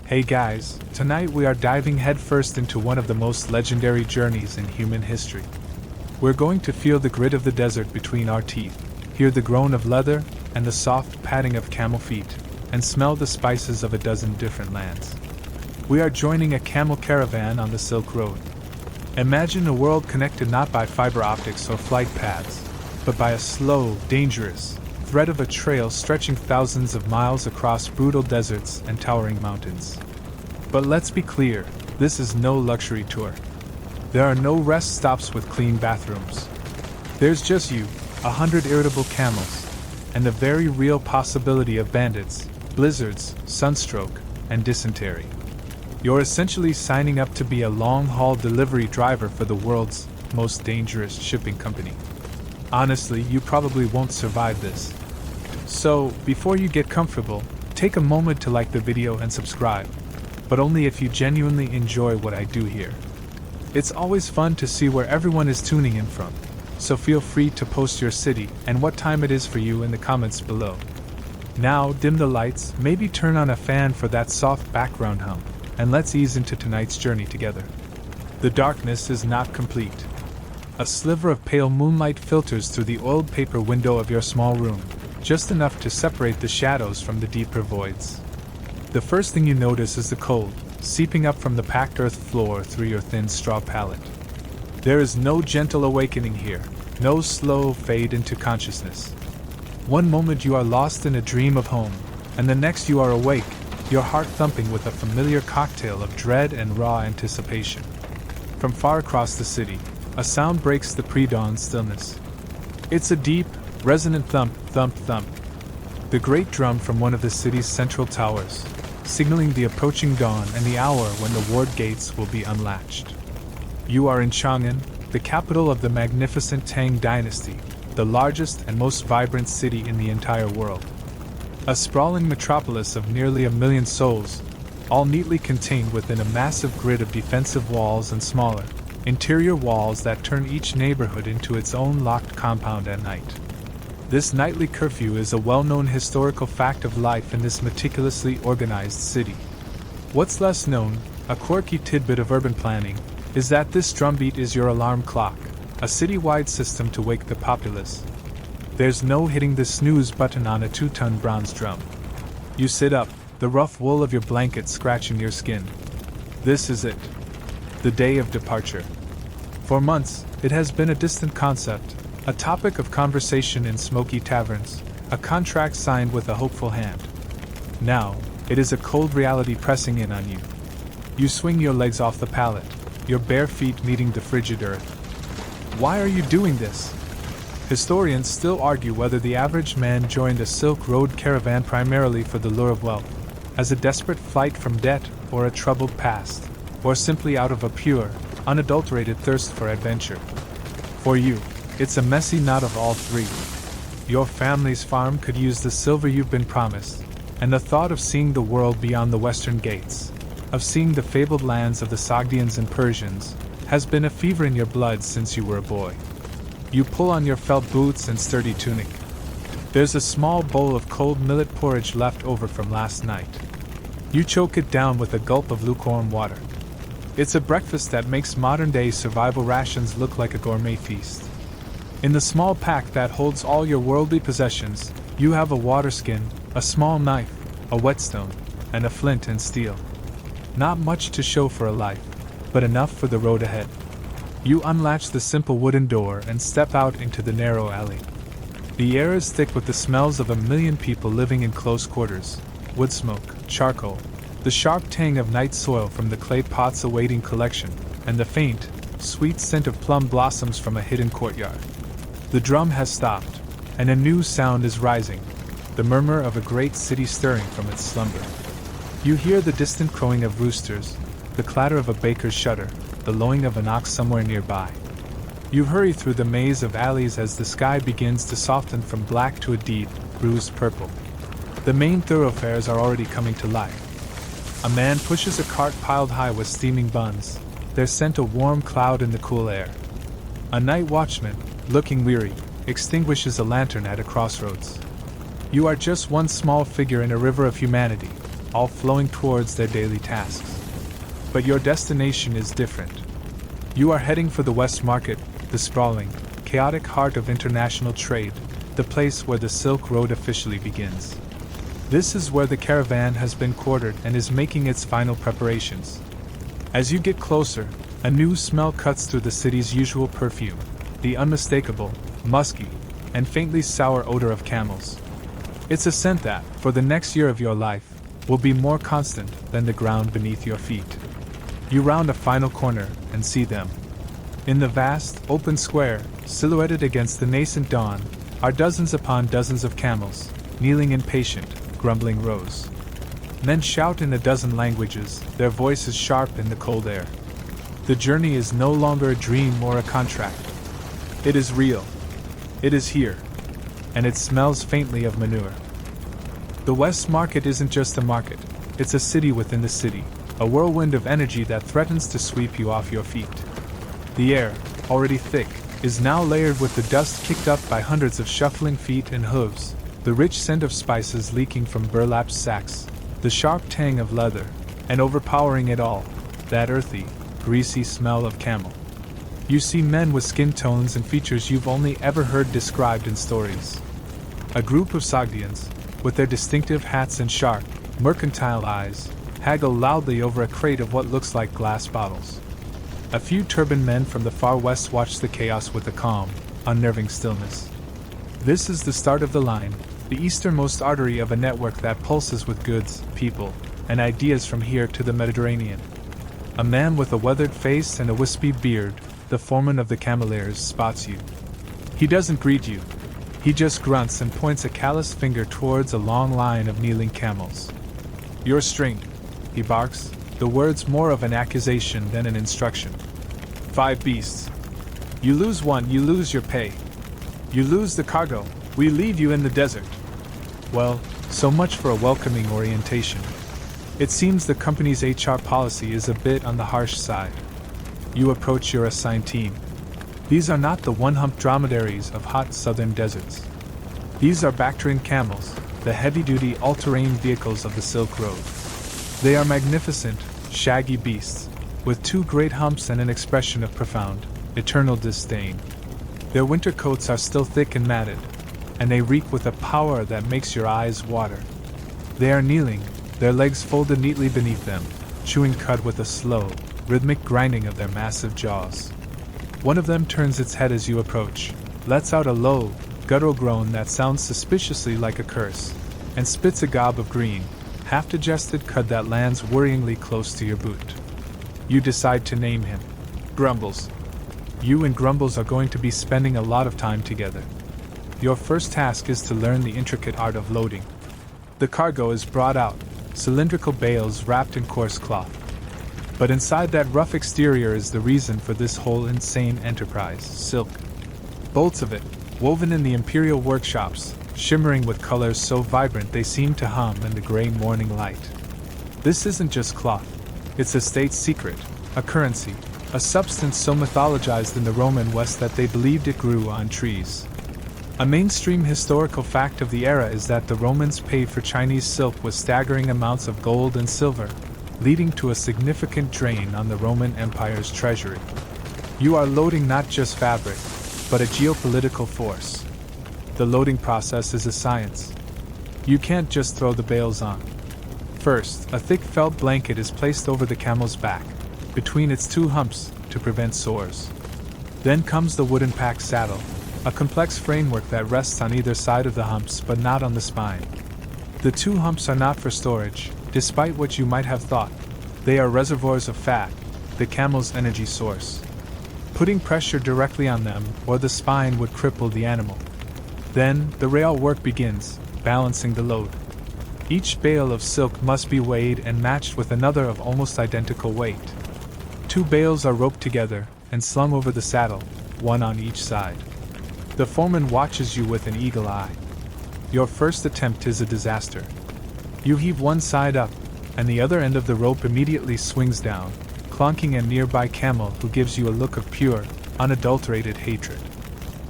Hey guys, tonight we are diving headfirst into one of the most legendary journeys in human history. We're going to feel the grit of the desert between our teeth, hear the groan of leather and the soft padding of camel feet, and smell the spices of a dozen different lands. We are joining a camel caravan on the Silk Road. Imagine a world connected not by fiber optics or flight paths, but by a slow, dangerous thread of a trail stretching thousands of miles across brutal deserts and towering mountains. But let's be clear, this is no luxury tour. There are no rest stops with clean bathrooms. There's just you, 100 irritable camels, and the very real possibility of bandits, blizzards, sunstroke, and dysentery. You're essentially signing up to be a long-haul delivery driver for the world's most dangerous shipping company. Honestly, you probably won't survive this. So, before you get comfortable, take a moment to like the video and subscribe, but only if you genuinely enjoy what I do here. It's always fun to see where everyone is tuning in from, so feel free to post your city and what time it is for you in the comments below. Now, dim the lights, maybe turn on a fan for that soft background hum, and let's ease into tonight's journey together. The darkness is not complete. A sliver of pale moonlight filters through the oiled paper window of your small room, just enough to separate the shadows from the deeper voids. The first thing you notice is the cold, seeping up from the packed earth floor through your thin straw pallet. There is no gentle awakening here, no slow fade into consciousness. One moment you are lost in a dream of home, and the next you are awake, your heart thumping with a familiar cocktail of dread and raw anticipation. From far across the city, a sound breaks the pre-dawn stillness. It's a deep, resonant thump, thump, thump. The great drum from one of the city's central towers, signaling the approaching dawn and the hour when the ward gates will be unlatched. You are in Chang'an, the capital of the magnificent Tang dynasty, the largest and most vibrant city in the entire world. A sprawling metropolis of nearly 1 million souls, all neatly contained within a massive grid of defensive walls and smaller, interior walls that turn each neighborhood into its own locked compound at night. This nightly curfew is a well-known historical fact of life in this meticulously organized city. What's less known, a quirky tidbit of urban planning, is that this drumbeat is your alarm clock, a city-wide system to wake the populace. There's no hitting the snooze button on a 2-ton bronze drum. You sit up, the rough wool of your blanket scratching your skin. This is it. The day of departure. For months, it has been a distant concept, a topic of conversation in smoky taverns, a contract signed with a hopeful hand. Now, it is a cold reality pressing in on you. You swing your legs off the pallet, your bare feet meeting the frigid earth. Why are you doing this? Historians still argue whether the average man joined a Silk Road caravan primarily for the lure of wealth, as a desperate flight from debt or a troubled past, or simply out of a pure, unadulterated thirst for adventure. For you, it's a messy knot of all three. Your family's farm could use the silver you've been promised, and the thought of seeing the world beyond the western gates, of seeing the fabled lands of the Sogdians and Persians, has been a fever in your blood since you were a boy. You pull on your felt boots and sturdy tunic. There's a small bowl of cold millet porridge left over from last night. You choke it down with a gulp of lukewarm water. It's a breakfast that makes modern-day survival rations look like a gourmet feast. In the small pack that holds all your worldly possessions, you have a water skin, a small knife, a whetstone, and a flint and steel. Not much to show for a life, but enough for the road ahead. You unlatch the simple wooden door and step out into the narrow alley. The air is thick with the smells of 1 million people living in close quarters: wood smoke, charcoal, the sharp tang of night soil from the clay pots awaiting collection, and the faint, sweet scent of plum blossoms from a hidden courtyard. The drum has stopped, and a new sound is rising, the murmur of a great city stirring from its slumber. You hear the distant crowing of roosters, the clatter of a baker's shutter, the lowing of an ox somewhere nearby. You hurry through the maze of alleys as the sky begins to soften from black to a deep, bruised purple. The main thoroughfares are already coming to life. A man pushes a cart piled high with steaming buns, their scent a warm cloud in the cool air. A night watchman, looking weary, extinguishes a lantern at a crossroads. You are just one small figure in a river of humanity, all flowing towards their daily tasks. But your destination is different. You are heading for the West Market, the sprawling, chaotic heart of international trade, the place where the Silk Road officially begins. This is where the caravan has been quartered and is making its final preparations. As you get closer, a new smell cuts through the city's usual perfume, the unmistakable, musky, and faintly sour odor of camels. It's a scent that, for the next year of your life, will be more constant than the ground beneath your feet. You round a final corner and see them. In the vast, open square, silhouetted against the nascent dawn, are dozens upon dozens of camels, kneeling in patient, grumbling rows. Men shout in a dozen languages, their voices sharp in the cold air. The journey is no longer a dream or a contract. It is real. It is here. And it smells faintly of manure. The West Market isn't just a market, it's a city within the city, a whirlwind of energy that threatens to sweep you off your feet. The air, already thick, is now layered with the dust kicked up by hundreds of shuffling feet and hooves, the rich scent of spices leaking from burlap sacks, the sharp tang of leather, and overpowering it all, that earthy, greasy smell of camel. You see men with skin tones and features you've only ever heard described in stories. A group of Sogdians, with their distinctive hats and sharp, mercantile eyes, haggle loudly over a crate of what looks like glass bottles. A few turbaned men from the far west watch the chaos with a calm, unnerving stillness. This is the start of the line, the easternmost artery of a network that pulses with goods, people, and ideas from here to the Mediterranean. A man with a weathered face and a wispy beard, the foreman of the Cameliers, spots you. He doesn't greet you. He just grunts and points a callous finger towards a long line of kneeling camels. "You're stringed," he barks, the words more of an accusation than an instruction. "5 beasts. You lose one, you lose your pay. You lose the cargo, we leave you in the desert." Well, so much for a welcoming orientation. It seems the company's HR policy is a bit on the harsh side. You approach your assigned team. These are not the one-hump dromedaries of hot southern deserts. These are Bactrian camels, the heavy-duty all-terrain vehicles of the Silk Road. They are magnificent, shaggy beasts, with 2 great humps and an expression of profound, eternal disdain. Their winter coats are still thick and matted, and they reek with a power that makes your eyes water. They are kneeling, their legs folded neatly beneath them, chewing cud with a slow, rhythmic grinding of their massive jaws. One of them turns its head as you approach, lets out a low, guttural groan that sounds suspiciously like a curse, and spits a gob of green, half-digested cud that lands worryingly close to your boot. You decide to name him Grumbles. You and Grumbles are going to be spending a lot of time together. Your first task is to learn the intricate art of loading. The cargo is brought out, cylindrical bales wrapped in coarse cloth. But inside that rough exterior is the reason for this whole insane enterprise: silk. Bolts of it, woven in the imperial workshops, shimmering with colors so vibrant they seem to hum in the gray morning light. This isn't just cloth. It's a state secret, a currency, a substance so mythologized in the Roman West that they believed it grew on trees. A mainstream historical fact of the era is that the Romans paid for Chinese silk with staggering amounts of gold and silver, leading to a significant drain on the Roman Empire's treasury. You are loading not just fabric, but a geopolitical force. The loading process is a science. You can't just throw the bales on. First, a thick felt blanket is placed over the camel's back, between its 2 humps, to prevent sores. Then comes the wooden pack saddle, a complex framework that rests on either side of the humps but not on the spine. The 2 humps are not for storage, despite what you might have thought. They are reservoirs of fat, the camel's energy source. Putting pressure directly on them, or the spine would cripple the animal. Then, the rail work begins, balancing the load. Each bale of silk must be weighed and matched with another of almost identical weight. 2 bales are roped together and slung over the saddle, one on each side. The foreman watches you with an eagle eye. Your first attempt is a disaster. You heave one side up, and the other end of the rope immediately swings down, clonking a nearby camel who gives you a look of pure, unadulterated hatred.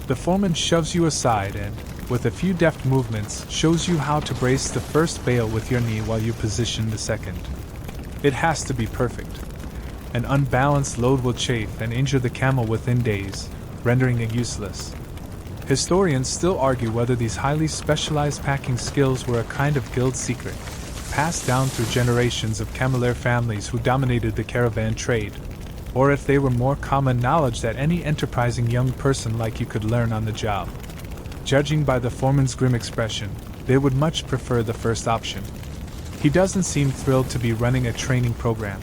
The foreman shoves you aside and, with a few deft movements, shows you how to brace the first bale with your knee while you position the second. It has to be perfect. An unbalanced load will chafe and injure the camel within days, rendering it useless. Historians still argue whether these highly specialized packing skills were a kind of guild secret, passed down through generations of cameleer families who dominated the caravan trade, or if they were more common knowledge that any enterprising young person like you could learn on the job. Judging by the foreman's grim expression, they would much prefer the first option. He doesn't seem thrilled to be running a training program.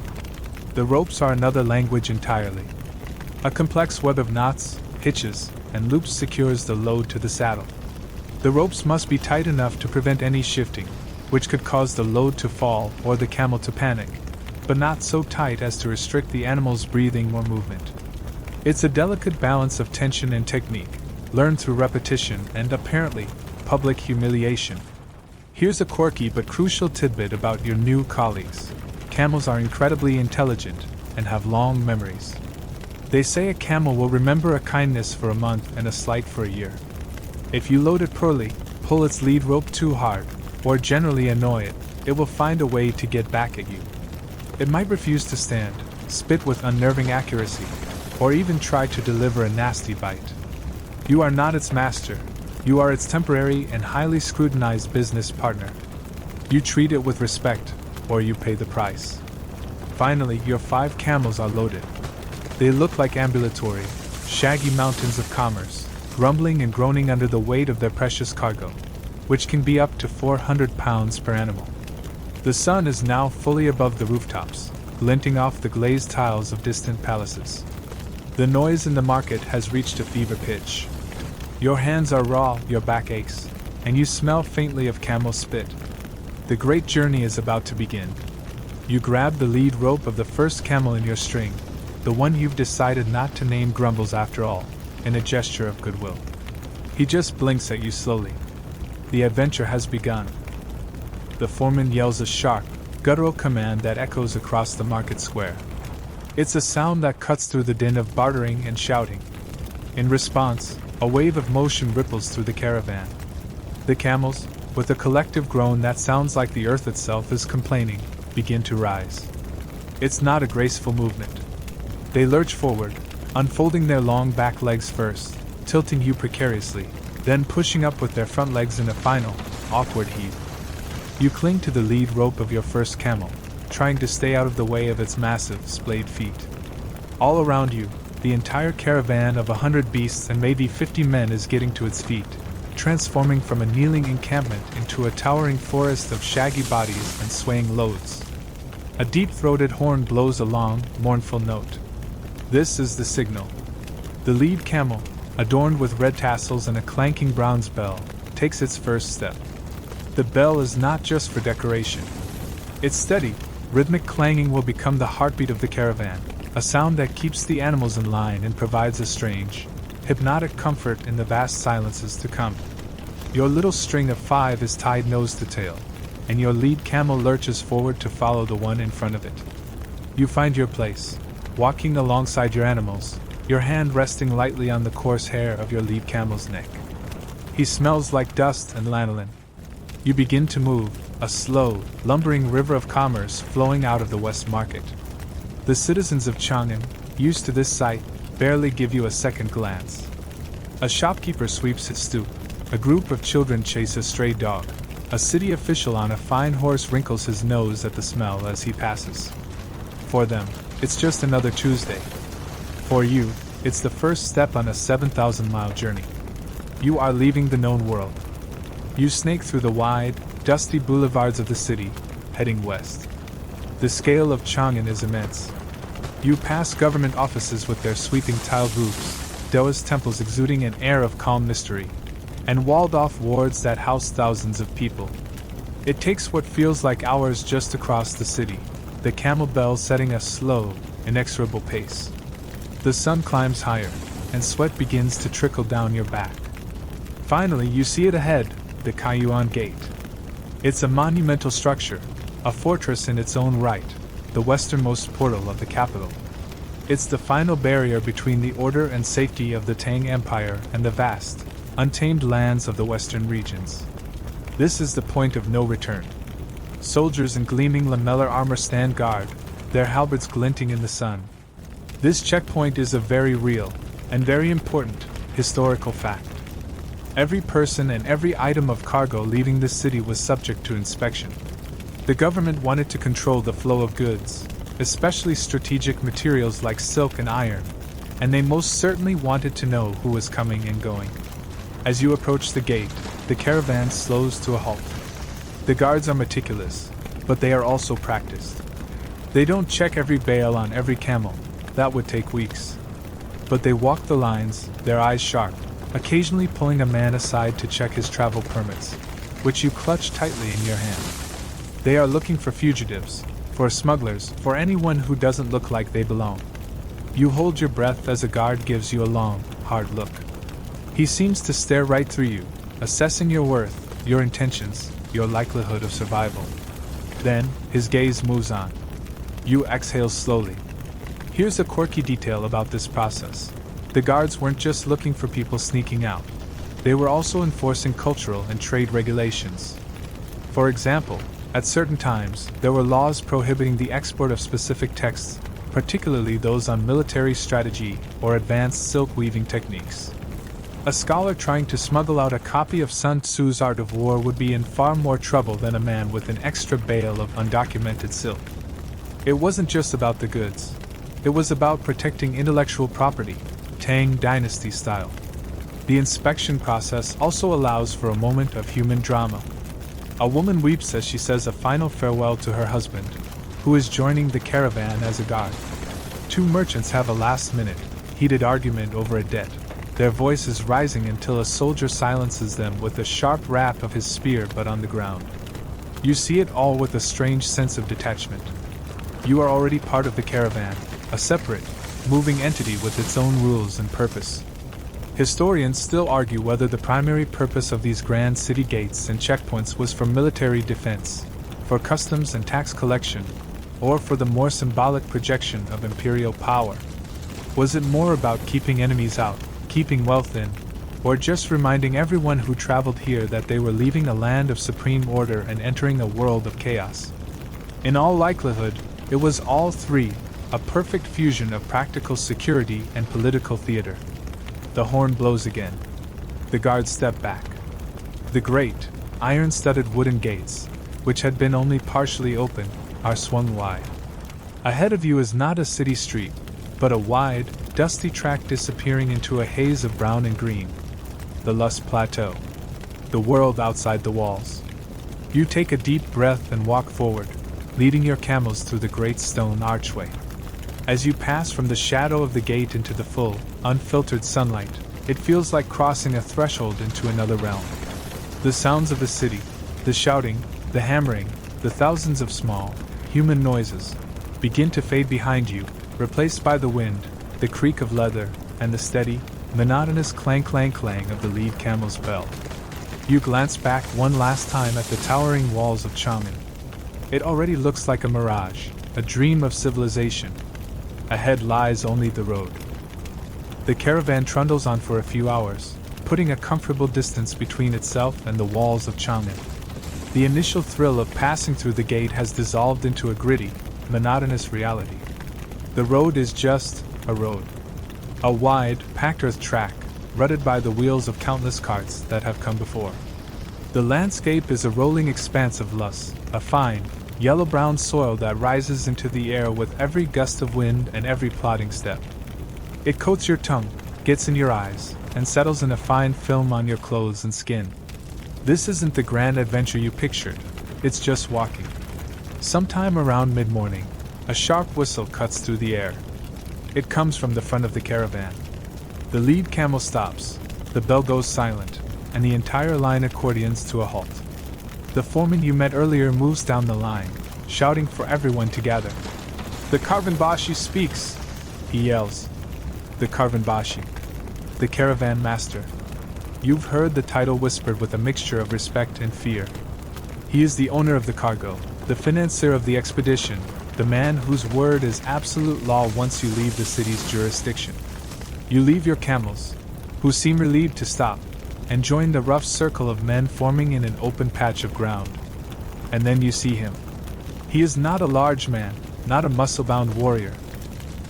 The ropes are another language entirely. A complex web of knots, hitches, and loops secures the load to the saddle. The ropes must be tight enough to prevent any shifting, which could cause the load to fall or the camel to panic, but not so tight as to restrict the animal's breathing or movement. It's a delicate balance of tension and technique, learned through repetition and, apparently, public humiliation. Here's a quirky but crucial tidbit about your new colleagues. Camels are incredibly intelligent and have long memories. They say a camel will remember a kindness for a month and a slight for a year. If you load it poorly, pull its lead rope too hard, or generally annoy it, it will find a way to get back at you. It might refuse to stand, spit with unnerving accuracy, or even try to deliver a nasty bite. You are not its master, you are its temporary and highly scrutinized business partner. You treat it with respect, or you pay the price. Finally, your 5 camels are loaded. They look like ambulatory, shaggy mountains of commerce, grumbling and groaning under the weight of their precious cargo, which can be up to 400 pounds per animal. The sun is now fully above the rooftops, glinting off the glazed tiles of distant palaces. The noise in the market has reached a fever pitch. Your hands are raw, your back aches, and you smell faintly of camel spit. The great journey is about to begin. You grab the lead rope of the first camel in your string, the one you've decided not to name grumbles after all, in a gesture of goodwill. He just blinks at you slowly. The adventure has begun. The foreman yells a sharp, guttural command that echoes across the market square. It's a sound that cuts through the din of bartering and shouting. In response, a wave of motion ripples through the caravan. The camels, with a collective groan that sounds like the earth itself is complaining, begin to rise. It's not a graceful movement. They lurch forward, unfolding their long back legs first, tilting you precariously, then pushing up with their front legs in a final, awkward heave. You cling to the lead rope of your first camel, trying to stay out of the way of its massive, splayed feet. All around you, the entire caravan of 100 beasts and maybe 50 men is getting to its feet, transforming from a kneeling encampment into a towering forest of shaggy bodies and swaying loads. A deep-throated horn blows a long, mournful note. This is the signal. The lead camel, adorned with red tassels and a clanking bronze bell, takes its first step. The bell is not just for decoration. Its steady, rhythmic clanging will become the heartbeat of the caravan, a sound that keeps the animals in line and provides a strange, hypnotic comfort in the vast silences to come. Your little string of 5 is tied nose to tail, and your lead camel lurches forward to follow the one in front of it. You find your place, walking alongside your animals, your hand resting lightly on the coarse hair of your lead camel's neck. He smells like dust and lanolin. You begin to move, a slow, lumbering river of commerce flowing out of the West Market. The citizens of Chang'an, used to this sight, barely give you a second glance. A shopkeeper sweeps his stoop, a group of children chase a stray dog, a city official on a fine horse wrinkles his nose at the smell as he passes. For them, it's just another Tuesday. For you, it's the first step on a 7,000-mile journey. You are leaving the known world. You snake through the wide, dusty boulevards of the city, heading west. The scale of Chang'an is immense. You pass government offices with their sweeping tiled roofs, Taoist temples exuding an air of calm mystery, and walled-off wards that house thousands of people. It takes what feels like hours just to cross the city, the camel bell setting a slow, inexorable pace. The sun climbs higher, and sweat begins to trickle down your back. Finally, you see it ahead, the Kaiyuan Gate. It's a monumental structure, a fortress in its own right, the westernmost portal of the capital. It's the final barrier between the order and safety of the Tang Empire and the vast, untamed lands of the western regions. This is the point of no return. Soldiers in gleaming lamellar armor stand guard, their halberds glinting in the sun. This checkpoint is a very real, and very important, historical fact. Every person and every item of cargo leaving this city was subject to inspection. The government wanted to control the flow of goods, especially strategic materials like silk and iron, and they most certainly wanted to know who was coming and going. As you approach the gate, the caravan slows to a halt. The guards are meticulous, but they are also practiced. They don't check every bale on every camel, that would take weeks. But they walk the lines, their eyes sharp, occasionally pulling a man aside to check his travel permits, which you clutch tightly in your hand. They are looking for fugitives, for smugglers, for anyone who doesn't look like they belong. You hold your breath as a guard gives you a long, hard look. He seems to stare right through you, assessing your worth, your intentions, your likelihood of survival. Then, his gaze moves on. You exhale slowly. Here's a quirky detail about this process. The guards weren't just looking for people sneaking out. They were also enforcing cultural and trade regulations. For example, at certain times, there were laws prohibiting the export of specific texts, particularly those on military strategy or advanced silk weaving techniques. A scholar trying to smuggle out a copy of Sun Tzu's Art of War would be in far more trouble than a man with an extra bale of undocumented silk. It wasn't just about the goods. It was about protecting intellectual property, Tang Dynasty style. The inspection process also allows for a moment of human drama. A woman weeps as she says a final farewell to her husband, who is joining the caravan as a guard. Two merchants have a last-minute, heated argument over a debt, their voices rising until a soldier silences them with a sharp rap of his spear but on the ground. You see it all with a strange sense of detachment. You are already part of the caravan, a separate, moving entity with its own rules and purpose. Historians still argue whether the primary purpose of these grand city gates and checkpoints was for military defense, for customs and tax collection, or for the more symbolic projection of imperial power. Was it more about keeping enemies out, keeping wealth in, or just reminding everyone who traveled here that they were leaving a land of supreme order and entering a world of chaos? In all likelihood, it was all three, a perfect fusion of practical security and political theater. The horn blows again. The guards step back. The great, iron-studded wooden gates, which had been only partially open, are swung wide. Ahead of you is not a city street, but a wide, dusty track disappearing into a haze of brown and green. The Lust Plateau. The world outside the walls. You take a deep breath and walk forward, leading your camels through the great stone archway. As you pass from the shadow of the gate into the full, unfiltered sunlight, it feels like crossing a threshold into another realm. The sounds of the city, the shouting, the hammering, the thousands of small, human noises, begin to fade behind you, replaced by the wind, the creak of leather, and the steady, monotonous clang-clang-clang of the lead camel's bell. You glance back one last time at the towering walls of Chang'an. It already looks like a mirage, a dream of civilization. Ahead lies only the road. The caravan trundles on for a few hours, putting a comfortable distance between itself and the walls of Chang'an. The initial thrill of passing through the gate has dissolved into a gritty, monotonous reality. The road is just a road. A wide, packed earth track, rutted by the wheels of countless carts that have come before. The landscape is a rolling expanse of loess, a fine, yellow-brown soil that rises into the air with every gust of wind and every plodding step. It coats your tongue, gets in your eyes, and settles in a fine film on your clothes and skin. This isn't the grand adventure you pictured, it's just walking. Sometime around mid-morning, a sharp whistle cuts through the air. It comes from the front of the caravan. The lead camel stops, the bell goes silent, and the entire line accordions to a halt. The foreman you met earlier moves down the line, shouting for everyone to gather. "The Karvanbashi speaks!" he yells. The Karvanbashi. The caravan master. You've heard the title whispered with a mixture of respect and fear. He is the owner of the cargo, the financier of the expedition, the man whose word is absolute law once you leave the city's jurisdiction. You leave your camels, who seem relieved to stop, and join the rough circle of men forming in an open patch of ground. And then you see him. He is not a large man, not a muscle-bound warrior.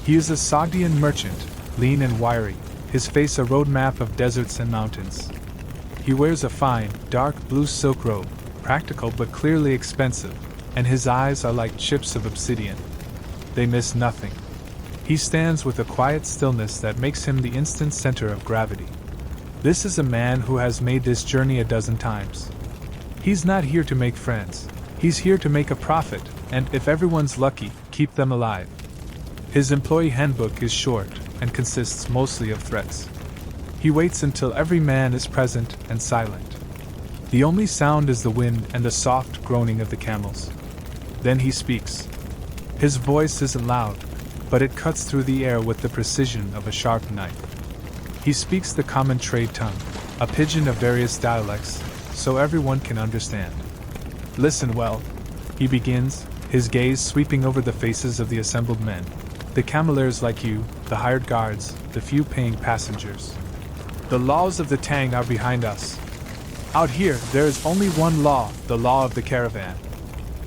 He is a Sogdian merchant, lean and wiry, his face a road map of deserts and mountains. He wears a fine, dark blue silk robe, practical but clearly expensive, and his eyes are like chips of obsidian. They miss nothing. He stands with a quiet stillness that makes him the instant center of gravity. This is a man who has made this journey a dozen times. He's not here to make friends. He's here to make a profit, and if everyone's lucky, keep them alive. His employee handbook is short and consists mostly of threats. He waits until every man is present and silent. The only sound is the wind and the soft groaning of the camels. Then he speaks. His voice isn't loud, but it cuts through the air with the precision of a sharp knife. He speaks the common trade tongue, a pidgin of various dialects, so everyone can understand. Listen well, he begins, his gaze sweeping over the faces of the assembled men. The cameliers like you, the hired guards, the few paying passengers. The laws of the Tang are behind us. Out here, there is only one law, the law of the caravan.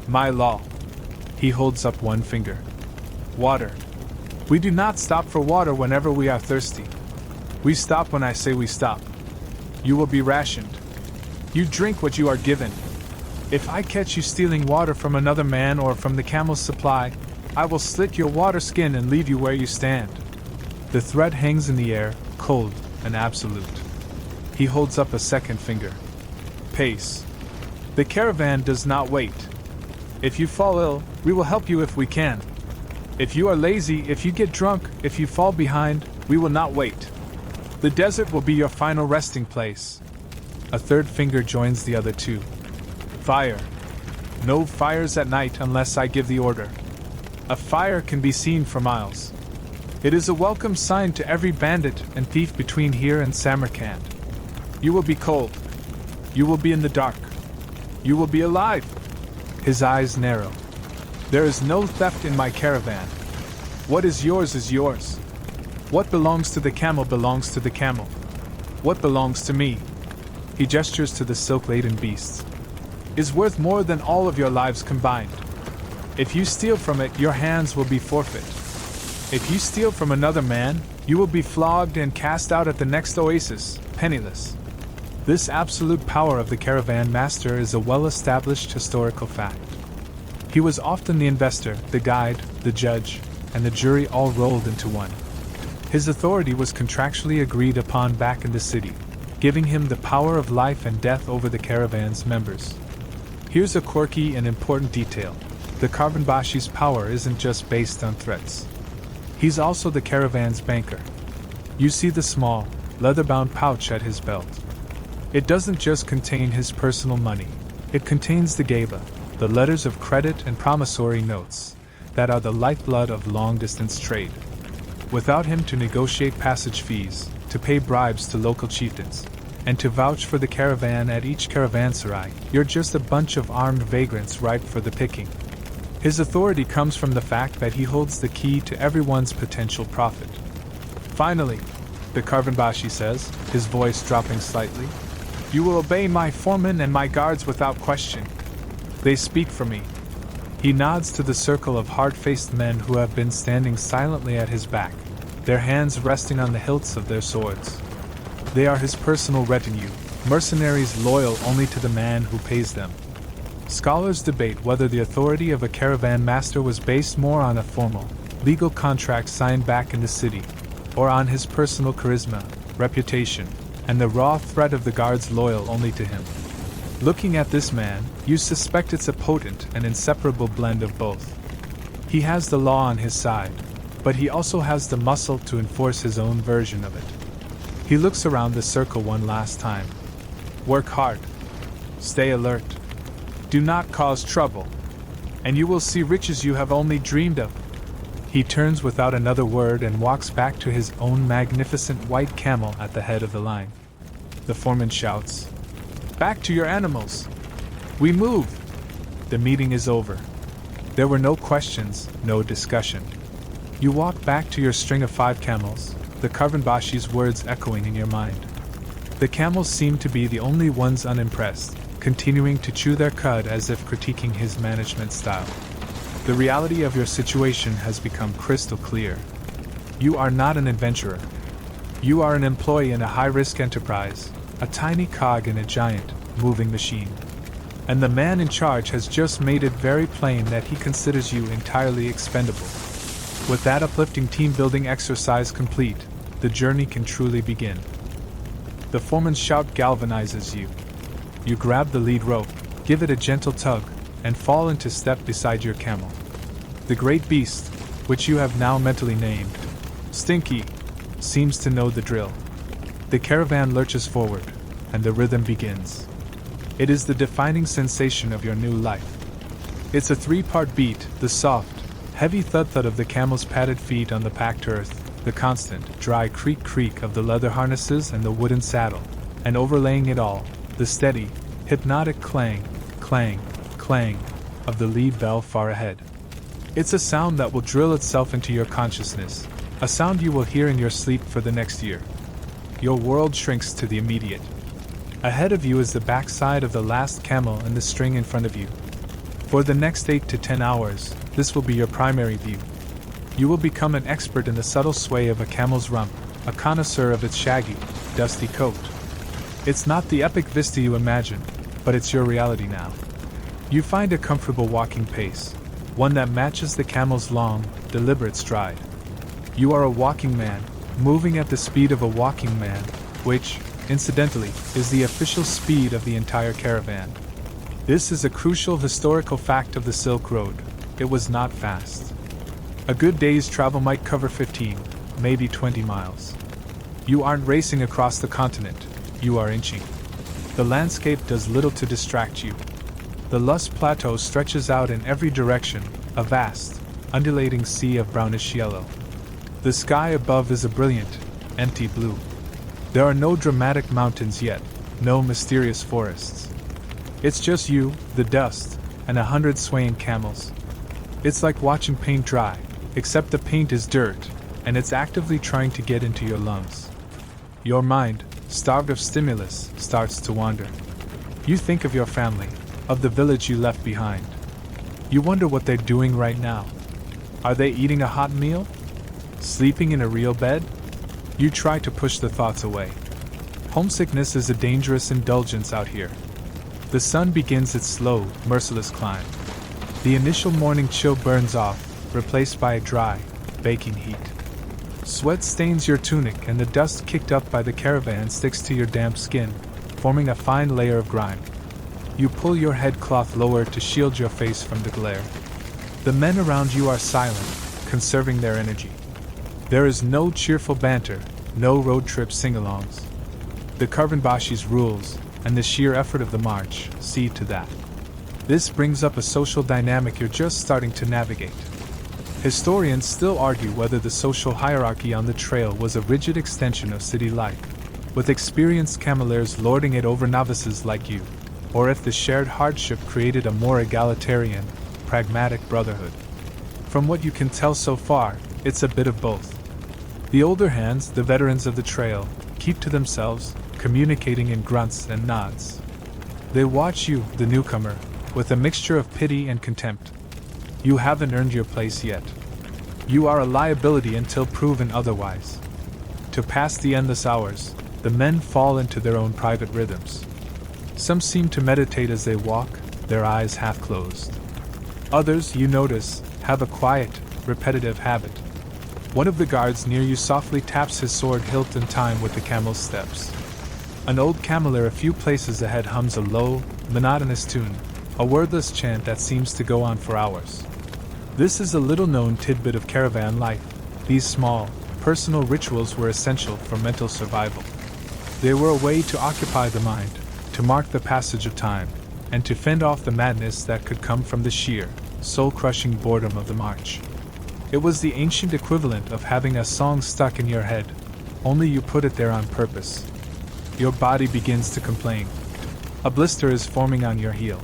My law. He holds up one finger. Water. We do not stop for water whenever we are thirsty. We stop when I say we stop. You will be rationed. You drink what you are given. If I catch you stealing water from another man or from the camel's supply, I will slit your water skin and leave you where you stand. The threat hangs in the air, cold and absolute. He holds up a second finger. Pace. The caravan does not wait. If you fall ill, we will help you if we can. If you are lazy, if you get drunk, if you fall behind, we will not wait. The desert will be your final resting place. A third finger joins the other two. Fire. No fires at night unless I give the order. A fire can be seen for miles. It is a welcome sign to every bandit and thief between here and Samarkand. You will be cold. You will be in the dark. You will be alive. His eyes narrow. There is no theft in my caravan. What is yours is yours. What belongs to the camel belongs to the camel. What belongs to me, he gestures to the silk-laden beasts, is worth more than all of your lives combined. If you steal from it, your hands will be forfeit. If you steal from another man, you will be flogged and cast out at the next oasis, penniless. This absolute power of the caravan master is a well-established historical fact. He was often the investor, the guide, the judge, and the jury all rolled into one. His authority was contractually agreed upon back in the city, giving him the power of life and death over the caravan's members. Here's a quirky and important detail. The Caravanbashi's power isn't just based on threats. He's also the caravan's banker. You see the small, leather-bound pouch at his belt. It doesn't just contain his personal money. It contains the geba, the letters of credit and promissory notes, that are the lifeblood of long-distance trade. Without him to negotiate passage fees, to pay bribes to local chieftains, and to vouch for the caravan at each caravanserai, you're just a bunch of armed vagrants ripe for the picking. His authority comes from the fact that he holds the key to everyone's potential profit. Finally, the Caravanbashi says, his voice dropping slightly, you will obey my foreman and my guards without question. They speak for me. He nods to the circle of hard-faced men who have been standing silently at his back, their hands resting on the hilts of their swords. They are his personal retinue, mercenaries loyal only to the man who pays them. Scholars debate whether the authority of a caravan master was based more on a formal, legal contract signed back in the city, or on his personal charisma, reputation, and the raw threat of the guards loyal only to him. Looking at this man, you suspect it's a potent and inseparable blend of both. He has the law on his side, but he also has the muscle to enforce his own version of it. He looks around the circle one last time. Work hard. Stay alert. Do not cause trouble, and you will see riches you have only dreamed of. He turns without another word and walks back to his own magnificent white camel at the head of the line. The foreman shouts, "Back to your animals! We move!" The meeting is over. There were no questions, no discussion. You walk back to your string of 5 camels, the Caravanbashi's words echoing in your mind. The camels seem to be the only ones unimpressed, continuing to chew their cud as if critiquing his management style. The reality of your situation has become crystal clear. You are not an adventurer. You are an employee in a high-risk enterprise, a tiny cog in a giant, moving machine. And the man in charge has just made it very plain that he considers you entirely expendable. With that uplifting team-building exercise complete, the journey can truly begin. The foreman's shout galvanizes you. You grab the lead rope, give it a gentle tug, and fall into step beside your camel. The great beast, which you have now mentally named Stinky, seems to know the drill. The caravan lurches forward, and the rhythm begins. It is the defining sensation of your new life. It's a three-part beat: the soft, heavy thud-thud of the camel's padded feet on the packed earth, the constant, dry creak-creak of the leather harnesses and the wooden saddle, and overlaying it all, the steady, hypnotic clang, clang, clang of the lead bell far ahead. It's a sound that will drill itself into your consciousness, a sound you will hear in your sleep for the next year. Your world shrinks to the immediate. Ahead of you is the backside of the last camel and the string in front of you. For the next 8 to 10 hours, this will be your primary view. You will become an expert in the subtle sway of a camel's rump, a connoisseur of its shaggy, dusty coat. It's not the epic vista you imagine, but it's your reality now. You find a comfortable walking pace, one that matches the camel's long, deliberate stride. You are a walking man, moving at the speed of a walking man, which, incidentally, is the official speed of the entire caravan. This is a crucial historical fact of the Silk Road. It was not fast. A good day's travel might cover 15, maybe 20 miles. You aren't racing across the continent, you are inching. The landscape does little to distract you. The Luss Plateau stretches out in every direction, a vast, undulating sea of brownish yellow. The sky above is a brilliant, empty blue. There are no dramatic mountains yet, no mysterious forests. It's just you, the dust, and 100 swaying camels. It's like watching paint dry, except the paint is dirt, and it's actively trying to get into your lungs. Your mind, starved of stimulus, starts to wander. You think of your family, of the village you left behind. You wonder what they're doing right now. Are they eating a hot meal? Sleeping in a real bed? You try to push the thoughts away. Homesickness is a dangerous indulgence out here. The sun begins its slow, merciless climb. The initial morning chill burns off, replaced by a dry, baking heat. Sweat stains your tunic and the dust kicked up by the caravan sticks to your damp skin, forming a fine layer of grime. You pull your headcloth lower to shield your face from the glare. The men around you are silent, conserving their energy. There is no cheerful banter, no road trip sing-alongs. The Karvanbashi's rules, and the sheer effort of the march, see to that. This brings up a social dynamic you're just starting to navigate. Historians still argue whether the social hierarchy on the trail was a rigid extension of city life, with experienced cameliers lording it over novices like you, or if the shared hardship created a more egalitarian, pragmatic brotherhood. From what you can tell so far, it's a bit of both. The older hands, the veterans of the trail, keep to themselves, communicating in grunts and nods. They watch you, the newcomer, with a mixture of pity and contempt. You haven't earned your place yet. You are a liability until proven otherwise. To pass the endless hours, the men fall into their own private rhythms. Some seem to meditate as they walk, their eyes half closed. Others, you notice, have a quiet, repetitive habit. One of the guards near you softly taps his sword hilt in time with the camel's steps. An old camelier a few places ahead hums a low, monotonous tune, a wordless chant that seems to go on for hours. This is a little-known tidbit of caravan life. These small, personal rituals were essential for mental survival. They were a way to occupy the mind, to mark the passage of time, and to fend off the madness that could come from the sheer, soul-crushing boredom of the march. It was the ancient equivalent of having a song stuck in your head, only you put it there on purpose. Your body begins to complain. A blister is forming on your heel.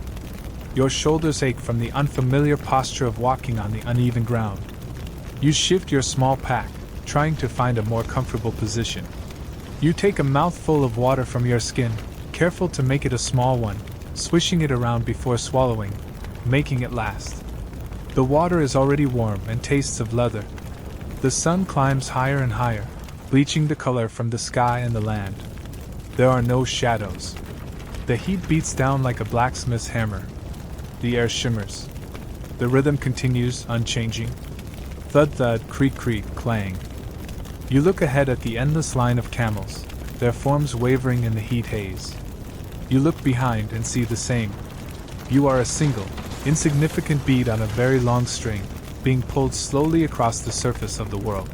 Your shoulders ache from the unfamiliar posture of walking on the uneven ground. You shift your small pack, trying to find a more comfortable position. You take a mouthful of water from your skin, careful to make it a small one, swishing it around before swallowing, making it last. The water is already warm and tastes of leather. The sun climbs higher and higher, bleaching the color from the sky and the land. There are no shadows. The heat beats down like a blacksmith's hammer. The air shimmers. The rhythm continues, unchanging. Thud thud, creak creak, clang. You look ahead at the endless line of camels, their forms wavering in the heat haze. You look behind and see the same. You are a single, insignificant bead on a very long string, being pulled slowly across the surface of the world.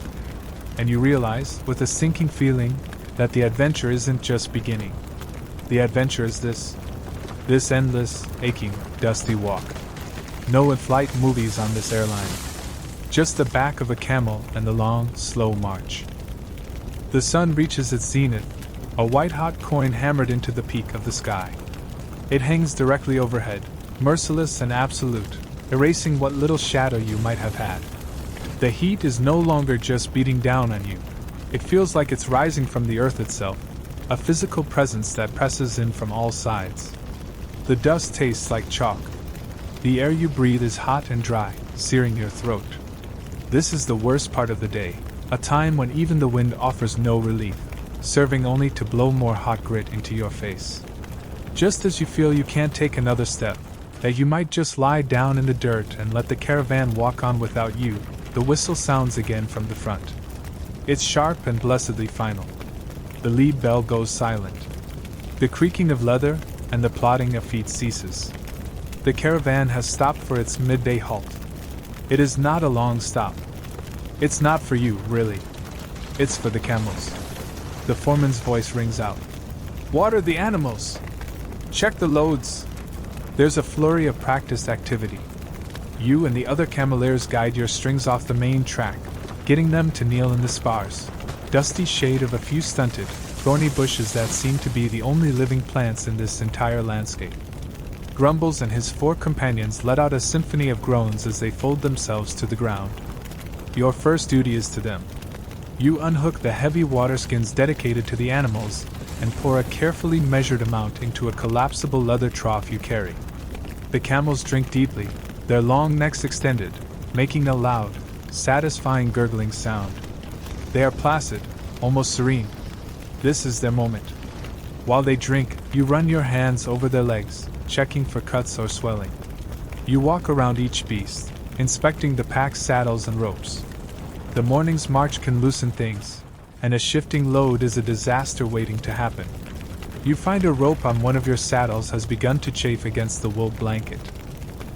And you realize, with a sinking feeling, that the adventure isn't just beginning. The adventure is this endless, aching, dusty walk. No in-flight movies on this airline. Just the back of a camel and the long, slow march. The sun reaches its zenith, a white-hot coin hammered into the peak of the sky. It hangs directly overhead, merciless and absolute, erasing what little shadow you might have had. The heat is no longer just beating down on you. It feels like it's rising from the earth itself, a physical presence that presses in from all sides. The dust tastes like chalk. The air you breathe is hot and dry, searing your throat. This is the worst part of the day, a time when even the wind offers no relief, serving only to blow more hot grit into your face. Just as you feel you can't take another step, that you might just lie down in the dirt and let the caravan walk on without you, the whistle sounds again from the front. It's sharp and blessedly final. The lead bell goes silent. The creaking of leather and the plodding of feet ceases. The caravan has stopped for its midday halt. It is not a long stop. It's not for you, really. It's for the camels. The foreman's voice rings out. Water the animals! Check the loads! There's a flurry of practiced activity. You and the other cameleers guide your strings off the main track, getting them to kneel in the sparse, dusty shade of a few stunted, thorny bushes that seem to be the only living plants in this entire landscape. Grumbles and his 4 companions let out a symphony of groans as they fold themselves to the ground. Your first duty is to them. You unhook the heavy water skins dedicated to the animals and pour a carefully measured amount into a collapsible leather trough you carry. The camels drink deeply, their long necks extended, making a loud, satisfying gurgling sound. They are placid, almost serene. This is their moment. While they drink, you run your hands over their legs, checking for cuts or swelling. You walk around each beast, inspecting the pack's saddles and ropes. The morning's march can loosen things, and a shifting load is a disaster waiting to happen. You find a rope on one of your saddles has begun to chafe against the wool blanket.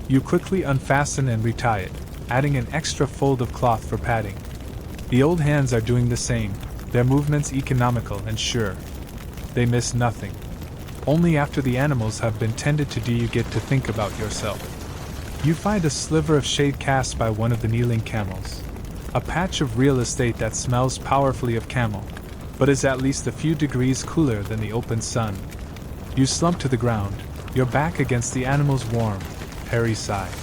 You quickly unfasten and retie it, adding an extra fold of cloth for padding. The old hands are doing the same, their movements economical and sure. They miss nothing. Only after the animals have been tended to do you get to think about yourself. You find a sliver of shade cast by one of the kneeling camels. A patch of real estate that smells powerfully of camel, but is at least a few degrees cooler than the open sun. You slump to the ground, your back against the animal's warm, hairy side.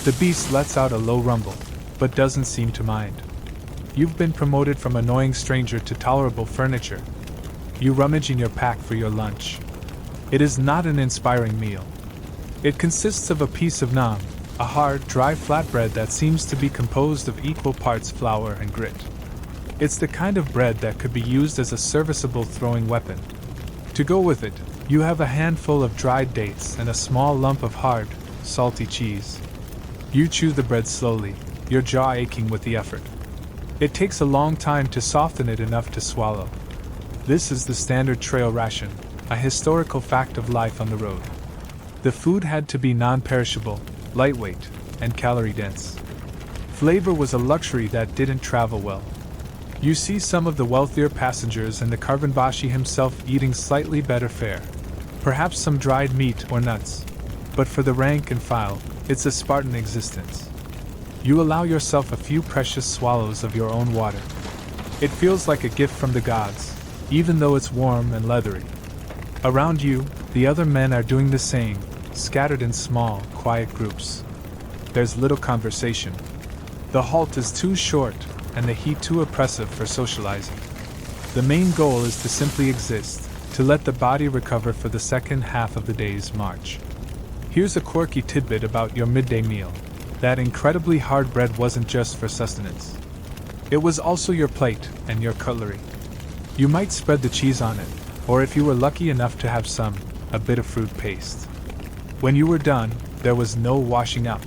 The beast lets out a low rumble, but doesn't seem to mind. You've been promoted from annoying stranger to tolerable furniture. You rummage in your pack for your lunch. It is not an inspiring meal. It consists of a piece of naan, a hard, dry flatbread that seems to be composed of equal parts flour and grit. It's the kind of bread that could be used as a serviceable throwing weapon. To go with it, you have a handful of dried dates and a small lump of hard, salty cheese. You chew the bread slowly, your jaw aching with the effort. It takes a long time to soften it enough to swallow. This is the standard trail ration, a historical fact of life on the road. The food had to be non-perishable, lightweight, and calorie-dense. Flavor was a luxury that didn't travel well. You see some of the wealthier passengers and the Karvanbashi himself eating slightly better fare, perhaps some dried meat or nuts. But for the rank and file, it's a Spartan existence. You allow yourself a few precious swallows of your own water. It feels like a gift from the gods, even though it's warm and leathery. Around you, the other men are doing the same, scattered in small, quiet groups. There's little conversation. The halt is too short, and the heat too oppressive for socializing. The main goal is to simply exist, to let the body recover for the second half of the day's march. Here's a quirky tidbit about your midday meal. That incredibly hard bread wasn't just for sustenance. It was also your plate and your cutlery. You might spread the cheese on it, or if you were lucky enough to have some, a bit of fruit paste. When you were done, there was no washing up.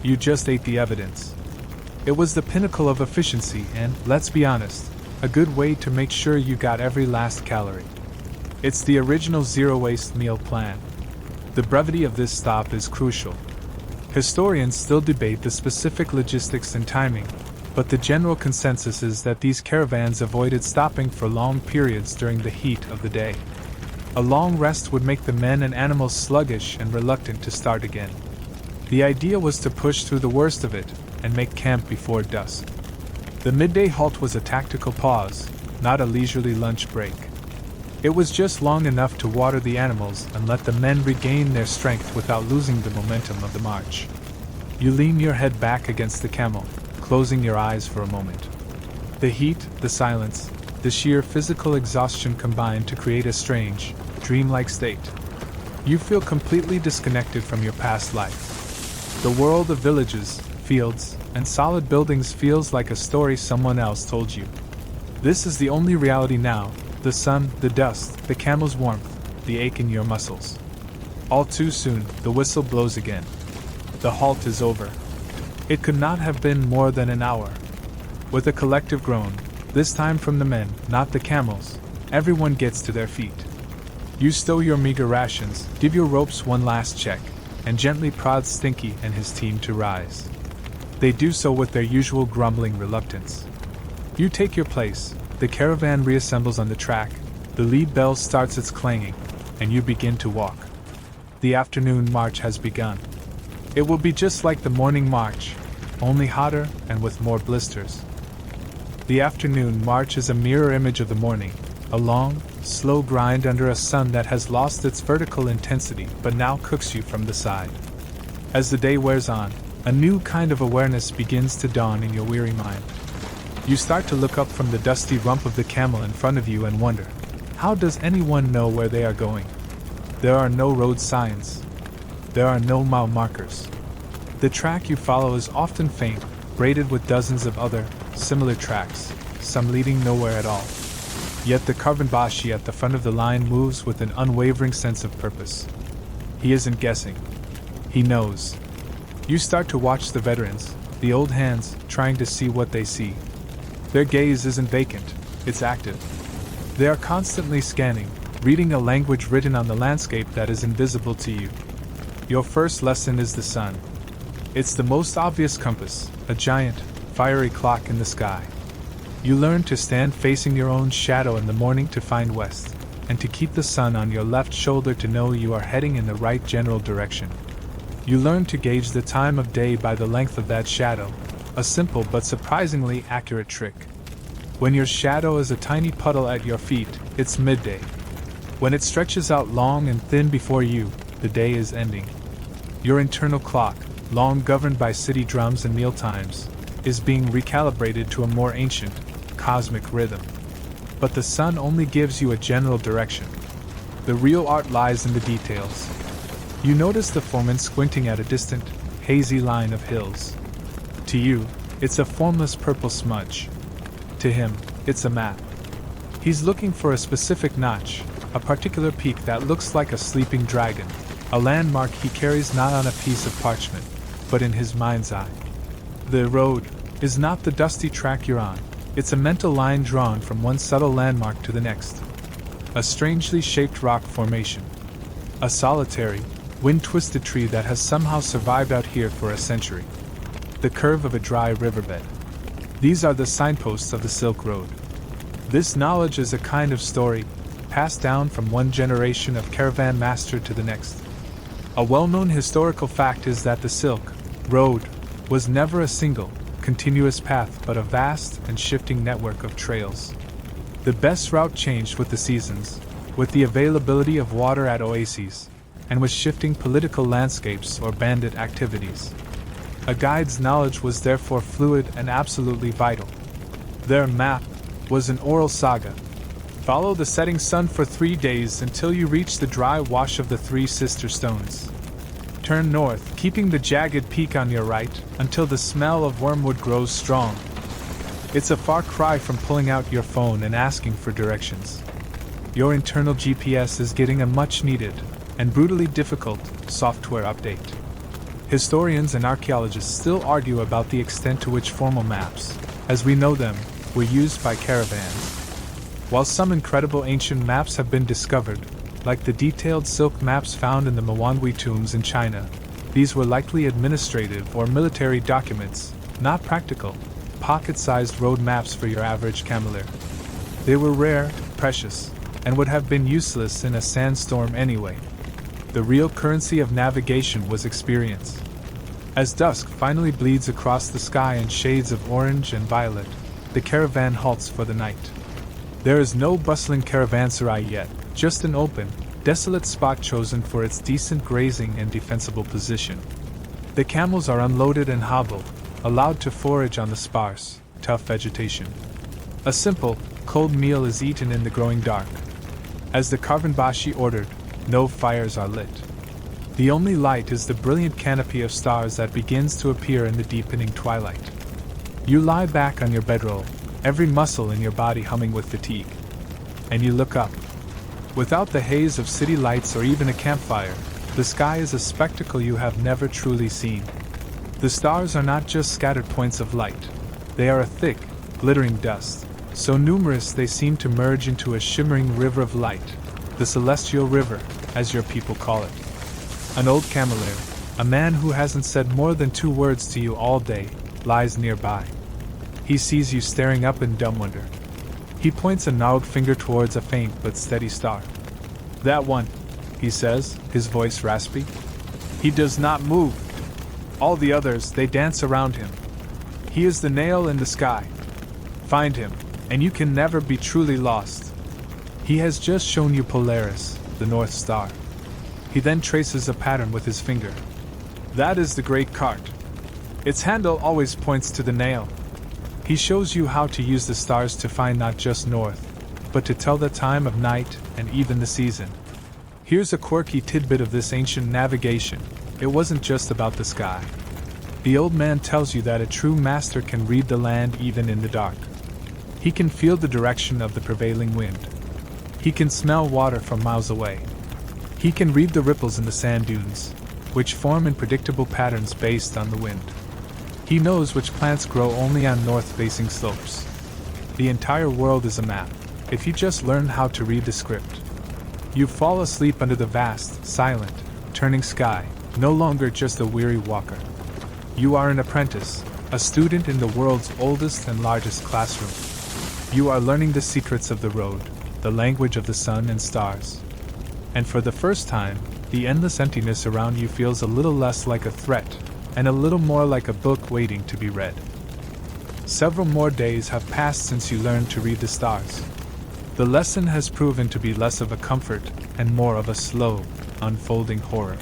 You just ate the evidence. It was the pinnacle of efficiency and, let's be honest, a good way to make sure you got every last calorie. It's the original zero-waste meal plan. The brevity of this stop is crucial. Historians still debate the specific logistics and timing, but the general consensus is that these caravans avoided stopping for long periods during the heat of the day. A long rest would make the men and animals sluggish and reluctant to start again. The idea was to push through the worst of it and make camp before dusk. The midday halt was a tactical pause, not a leisurely lunch break. It was just long enough to water the animals and let the men regain their strength without losing the momentum of the march. You lean your head back against the camel, closing your eyes for a moment. The heat, the silence, the sheer physical exhaustion combine to create a strange, dreamlike state. You feel completely disconnected from your past life. The world of villages, fields, and solid buildings feels like a story someone else told you. This is the only reality now: the sun, the dust, the camel's warmth, the ache in your muscles. All too soon, the whistle blows again. The halt is over. It could not have been more than an hour. With a collective groan, this time from the men, not the camels, everyone gets to their feet. You stow your meager rations, give your ropes one last check, and gently prod Stinky and his team to rise. They do so with their usual grumbling reluctance. You take your place, the caravan reassembles on the track, the lead bell starts its clanging, and you begin to walk. The afternoon march has begun. It will be just like the morning march, only hotter and with more blisters. The afternoon march is a mirror image of the morning, a long, slow grind under a sun that has lost its vertical intensity but now cooks you from the side. As the day wears on, a new kind of awareness begins to dawn in your weary mind. You start to look up from the dusty rump of the camel in front of you and wonder, how does anyone know where they are going? There are no road signs. There are no mile markers. The track you follow is often faint, braided with dozens of other, similar tracks, some leading nowhere at all. Yet the Karvanbashi at the front of the line moves with an unwavering sense of purpose. He isn't guessing. He knows. You start to watch the veterans, the old hands, trying to see what they see. Their gaze isn't vacant, it's active. They are constantly scanning, reading a language written on the landscape that is invisible to you. Your first lesson is the sun. It's the most obvious compass, a giant, fiery clock in the sky. You learn to stand facing your own shadow in the morning to find west, and to keep the sun on your left shoulder to know you are heading in the right general direction. You learn to gauge the time of day by the length of that shadow, a simple but surprisingly accurate trick. When your shadow is a tiny puddle at your feet, it's midday. When it stretches out long and thin before you, the day is ending. Your internal clock, long governed by city drums and mealtimes, is being recalibrated to a more ancient, cosmic rhythm. But the sun only gives you a general direction. The real art lies in the details. You notice the foreman squinting at a distant, hazy line of hills. To you, it's a formless purple smudge. To him, it's a map. He's looking for a specific notch, a particular peak that looks like a sleeping dragon, a landmark he carries not on a piece of parchment, but in his mind's eye. The road is not the dusty track you're on, it's a mental line drawn from one subtle landmark to the next. A strangely shaped rock formation. A solitary, wind-twisted tree that has somehow survived out here for a century. The curve of a dry riverbed. These are the signposts of the Silk Road. This knowledge is a kind of story, passed down from one generation of caravan master to the next. A well-known historical fact is that the Silk Road was never a single, continuous path but a vast and shifting network of trails. The best route changed with the seasons, with the availability of water at oases, and with shifting political landscapes or bandit activities. A guide's knowledge was therefore fluid and absolutely vital. Their map was an oral saga, Follow the setting sun for 3 days until you reach the dry wash of the Three Sister Stones. Turn north, keeping the jagged peak on your right, until the smell of wormwood grows strong. It's a far cry from pulling out your phone and asking for directions. Your internal GPS is getting a much-needed, and brutally difficult, software update. Historians and archaeologists still argue about the extent to which formal maps, as we know them, were used by caravans. While some incredible ancient maps have been discovered, like the detailed silk maps found in the Mwangwi tombs in China, these were likely administrative or military documents, not practical, pocket-sized road maps for your average camelier. They were rare, precious, and would have been useless in a sandstorm anyway. The real currency of navigation was experience. As dusk finally bleeds across the sky in shades of orange and violet, the caravan halts for the night. There is no bustling caravanserai yet, just an open, desolate spot chosen for its decent grazing and defensible position. The camels are unloaded and hobbled, allowed to forage on the sparse, tough vegetation. A simple, cold meal is eaten in the growing dark. As the Caravanbashi ordered, no fires are lit. The only light is the brilliant canopy of stars that begins to appear in the deepening twilight. You lie back on your bedroll, every muscle in your body humming with fatigue. And you look up. Without the haze of city lights or even a campfire, the sky is a spectacle you have never truly seen. The stars are not just scattered points of light. They are a thick, glittering dust, so numerous they seem to merge into a shimmering river of light, the celestial river, as your people call it. An old camelier, a man who hasn't said more than 2 words to you all day, lies nearby. He sees you staring up in dumb wonder. He points a gnarled finger towards a faint but steady star. "That one," he says, his voice raspy. "He does not move. All the others, they dance around him. He is the nail in the sky. Find him, and you can never be truly lost. He has just shown you Polaris, the North Star." He then traces a pattern with his finger. "That is the great cart. Its handle always points to the nail." He shows you how to use the stars to find not just north, but to tell the time of night and even the season. Here's a quirky tidbit of this ancient navigation. It wasn't just about the sky. The old man tells you that a true master can read the land even in the dark. He can feel the direction of the prevailing wind. He can smell water from miles away. He can read the ripples in the sand dunes, which form in predictable patterns based on the wind. He knows which plants grow only on north-facing slopes. The entire world is a map, if you just learn how to read the script. You fall asleep under the vast, silent, turning sky, no longer just a weary walker. You are an apprentice, a student in the world's oldest and largest classroom. You are learning the secrets of the road, the language of the sun and stars. And for the first time, the endless emptiness around you feels a little less like a threat, and a little more like a book waiting to be read. Several more days have passed since you learned to read the stars. The lesson has proven to be less of a comfort and more of a slow, unfolding horror.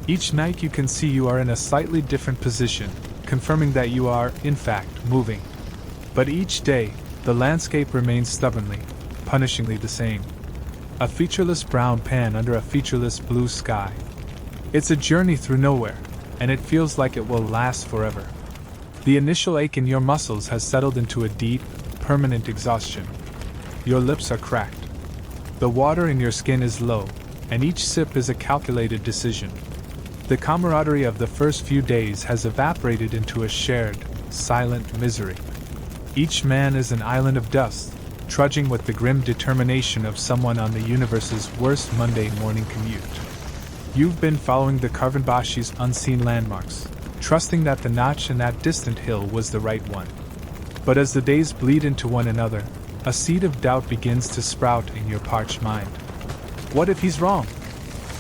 Each night you can see you are in a slightly different position, confirming that you are, in fact, moving. But each day, the landscape remains stubbornly, punishingly the same. A featureless brown pan under a featureless blue sky. It's a journey through nowhere, and it feels like it will last forever. The initial ache in your muscles has settled into a deep, permanent exhaustion. Your lips are cracked. The water in your skin is low, and each sip is a calculated decision. The camaraderie of the first few days has evaporated into a shared, silent misery. Each man is an island of dust, trudging with the grim determination of someone on the universe's worst Monday morning commute. You've been following the Caravanbashi's unseen landmarks, trusting that the notch in that distant hill was the right one. But as the days bleed into one another, a seed of doubt begins to sprout in your parched mind. What if he's wrong?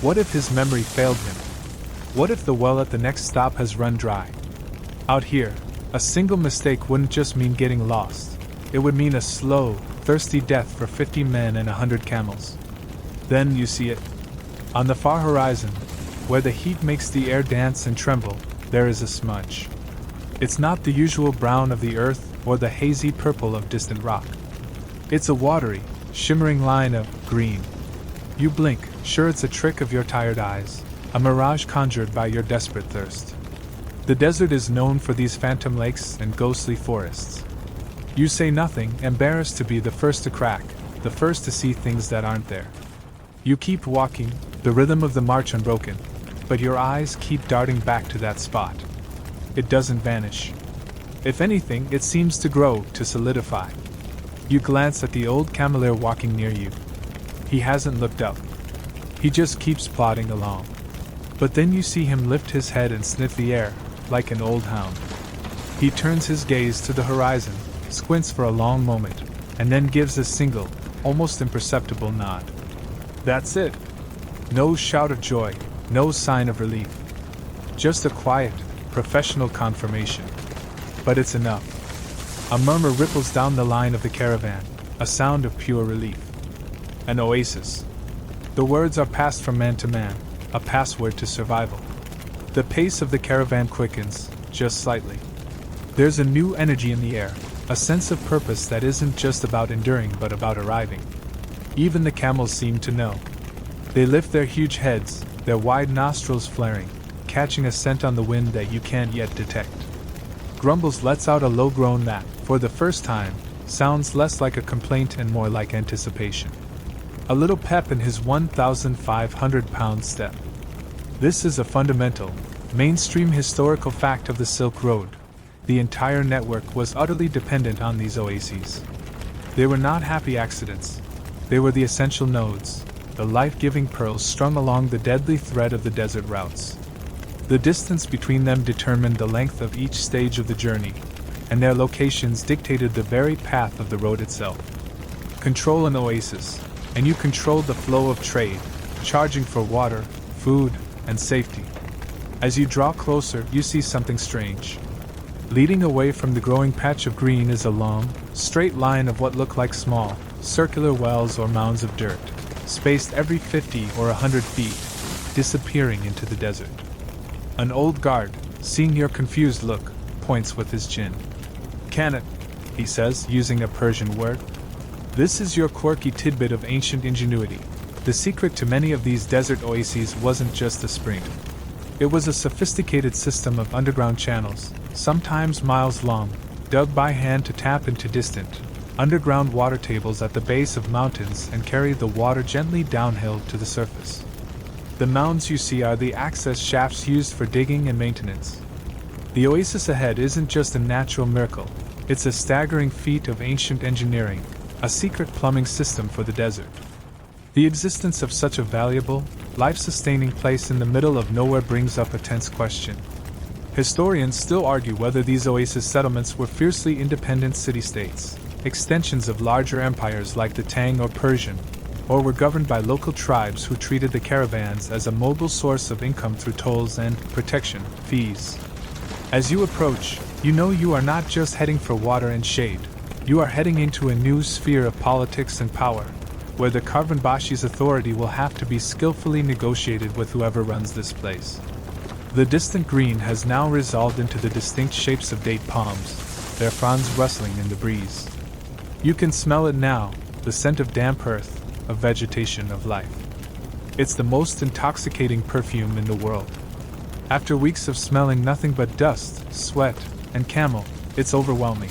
What if his memory failed him? What if the well at the next stop has run dry? Out here, a single mistake wouldn't just mean getting lost. It would mean a slow, thirsty death for 50 men and 100 camels. Then you see it. On the far horizon, where the heat makes the air dance and tremble, there is a smudge. It's not the usual brown of the earth or the hazy purple of distant rock. It's a watery, shimmering line of green. You blink, sure it's a trick of your tired eyes, a mirage conjured by your desperate thirst. The desert is known for these phantom lakes and ghostly forests. You say nothing, embarrassed to be the first to crack, the first to see things that aren't there. You keep walking, the rhythm of the march unbroken, but your eyes keep darting back to that spot. It doesn't vanish. If anything, it seems to grow, to solidify. You glance at the old cameleer walking near you. He hasn't looked up. He just keeps plodding along. But then you see him lift his head and sniff the air, like an old hound. He turns his gaze to the horizon, squints for a long moment, and then gives a single, almost imperceptible nod. That's it. No shout of joy, no sign of relief. Just a quiet, professional confirmation. But it's enough. A murmur ripples down the line of the caravan, a sound of pure relief. An oasis. The words are passed from man to man, a password to survival. The pace of the caravan quickens, just slightly. There's a new energy in the air, a sense of purpose that isn't just about enduring but about arriving. Even the camels seem to know. They lift their huge heads, their wide nostrils flaring, catching a scent on the wind that you can't yet detect. Grumbles lets out a low groan that, for the first time, sounds less like a complaint and more like anticipation. A little pep in his 1,500-pound step. This is a fundamental, mainstream historical fact of the Silk Road. The entire network was utterly dependent on these oases. They were not happy accidents. They were the essential nodes, the life-giving pearls strung along the deadly thread of the desert routes. The distance between them determined the length of each stage of the journey, and their locations dictated the very path of the road itself. Control an oasis, and you control the flow of trade, charging for water, food, and safety. As you draw closer, you see something strange. Leading away from the growing patch of green is a long, straight line of what look like small, circular wells or mounds of dirt, spaced every 50 or 100 feet, disappearing into the desert. An old guard, seeing your confused look, points with his chin. "Can it?" he says, using a Persian word. This is your quirky tidbit of ancient ingenuity. The secret to many of these desert oases wasn't just a spring. It was a sophisticated system of underground channels, sometimes miles long, dug by hand to tap into distant, underground water tables at the base of mountains and carry the water gently downhill to the surface. The mounds you see are the access shafts used for digging and maintenance. The oasis ahead isn't just a natural miracle, it's a staggering feat of ancient engineering, a secret plumbing system for the desert. The existence of such a valuable, life-sustaining place in the middle of nowhere brings up a tense question. Historians still argue whether these oasis settlements were fiercely independent city-states, extensions of larger empires like the Tang or Persian, or were governed by local tribes who treated the caravans as a mobile source of income through tolls and protection fees. As you approach, you know you are not just heading for water and shade, you are heading into a new sphere of politics and power, where the Karvanbashi's authority will have to be skillfully negotiated with whoever runs this place. The distant green has now resolved into the distinct shapes of date palms, their fronds rustling in the breeze. You can smell it now, the scent of damp earth, of vegetation, of life. It's the most intoxicating perfume in the world. After weeks of smelling nothing but dust, sweat, and camel, it's overwhelming.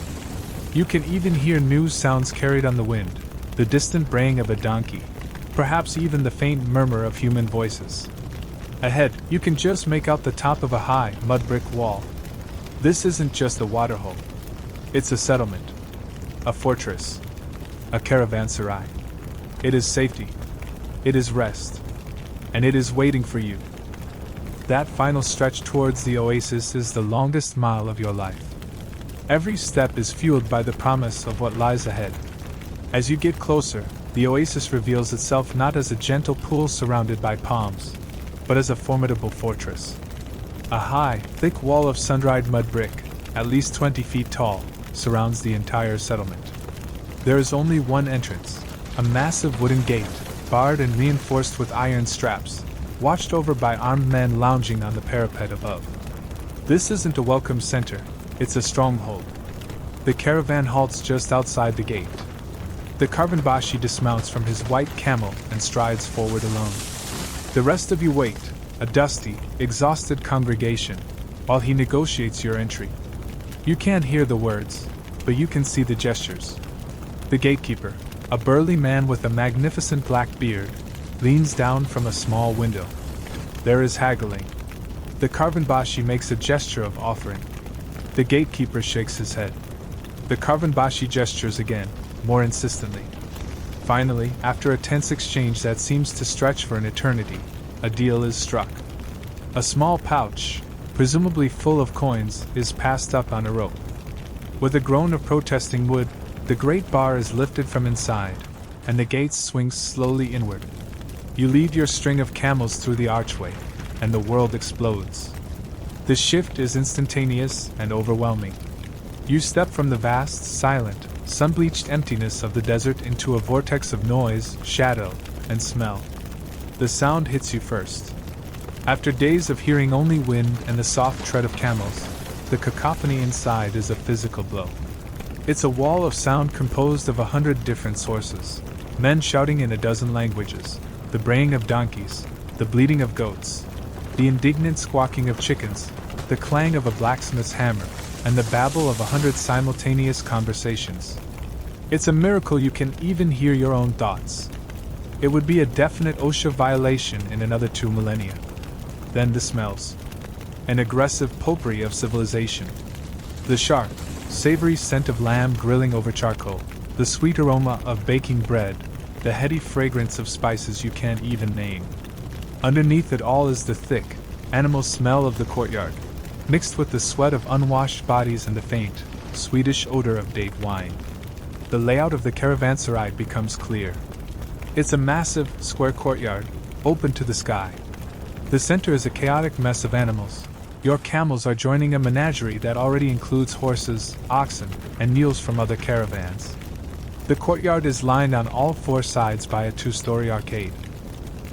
You can even hear new sounds carried on the wind, the distant braying of a donkey, perhaps even the faint murmur of human voices. Ahead, you can just make out the top of a high, mud brick wall. This isn't just a waterhole. It's a settlement. A fortress. A caravanserai. It is safety. It is rest. And it is waiting for you. That final stretch towards the oasis is the longest mile of your life. Every step is fueled by the promise of what lies ahead. As you get closer, the oasis reveals itself not as a gentle pool surrounded by palms, but as a formidable fortress. A high, thick wall of sun-dried mud brick, at least 20 feet tall, surrounds the entire settlement. There is only one entrance, a massive wooden gate, barred and reinforced with iron straps, watched over by armed men lounging on the parapet above. This isn't a welcome center, it's a stronghold. The caravan halts just outside the gate. The Caravanbashi dismounts from his white camel and strides forward alone. The rest of you wait, a dusty, exhausted congregation, while he negotiates your entry. You can't hear the words, but you can see the gestures. The gatekeeper, a burly man with a magnificent black beard, leans down from a small window. There is haggling. The Caravanbashi makes a gesture of offering. The gatekeeper shakes his head. The Caravanbashi gestures again, more insistently. Finally, after a tense exchange that seems to stretch for an eternity, a deal is struck. A small pouch, presumably full of coins, is passed up on a rope. With a groan of protesting wood, the great bar is lifted from inside, and the gates swing slowly inward. You lead your string of camels through the archway, and the world explodes. The shift is instantaneous and overwhelming. You step from the vast, silent, sun-bleached emptiness of the desert into a vortex of noise, shadow, and smell. The sound hits you first. After days of hearing only wind and the soft tread of camels, the cacophony inside is a physical blow. It's a wall of sound composed of 100 different sources, men shouting in a dozen languages, the braying of donkeys, the bleating of goats, the indignant squawking of chickens, the clang of a blacksmith's hammer, and the babble of 100 simultaneous conversations. It's a miracle you can even hear your own thoughts. It would be a definite OSHA violation in another 2 millennia. Then the smells. An aggressive potpourri of civilization. The sharp, savory scent of lamb grilling over charcoal, the sweet aroma of baking bread, the heady fragrance of spices you can't even name. Underneath it all is the thick, animal smell of the courtyard, mixed with the sweat of unwashed bodies and the faint, sweetish odor of date wine. The layout of the caravanserai becomes clear. It's a massive, square courtyard, open to the sky. The center is a chaotic mess of animals. Your camels are joining a menagerie that already includes horses, oxen, and mules from other caravans. The courtyard is lined on all 4 sides by a 2-story arcade.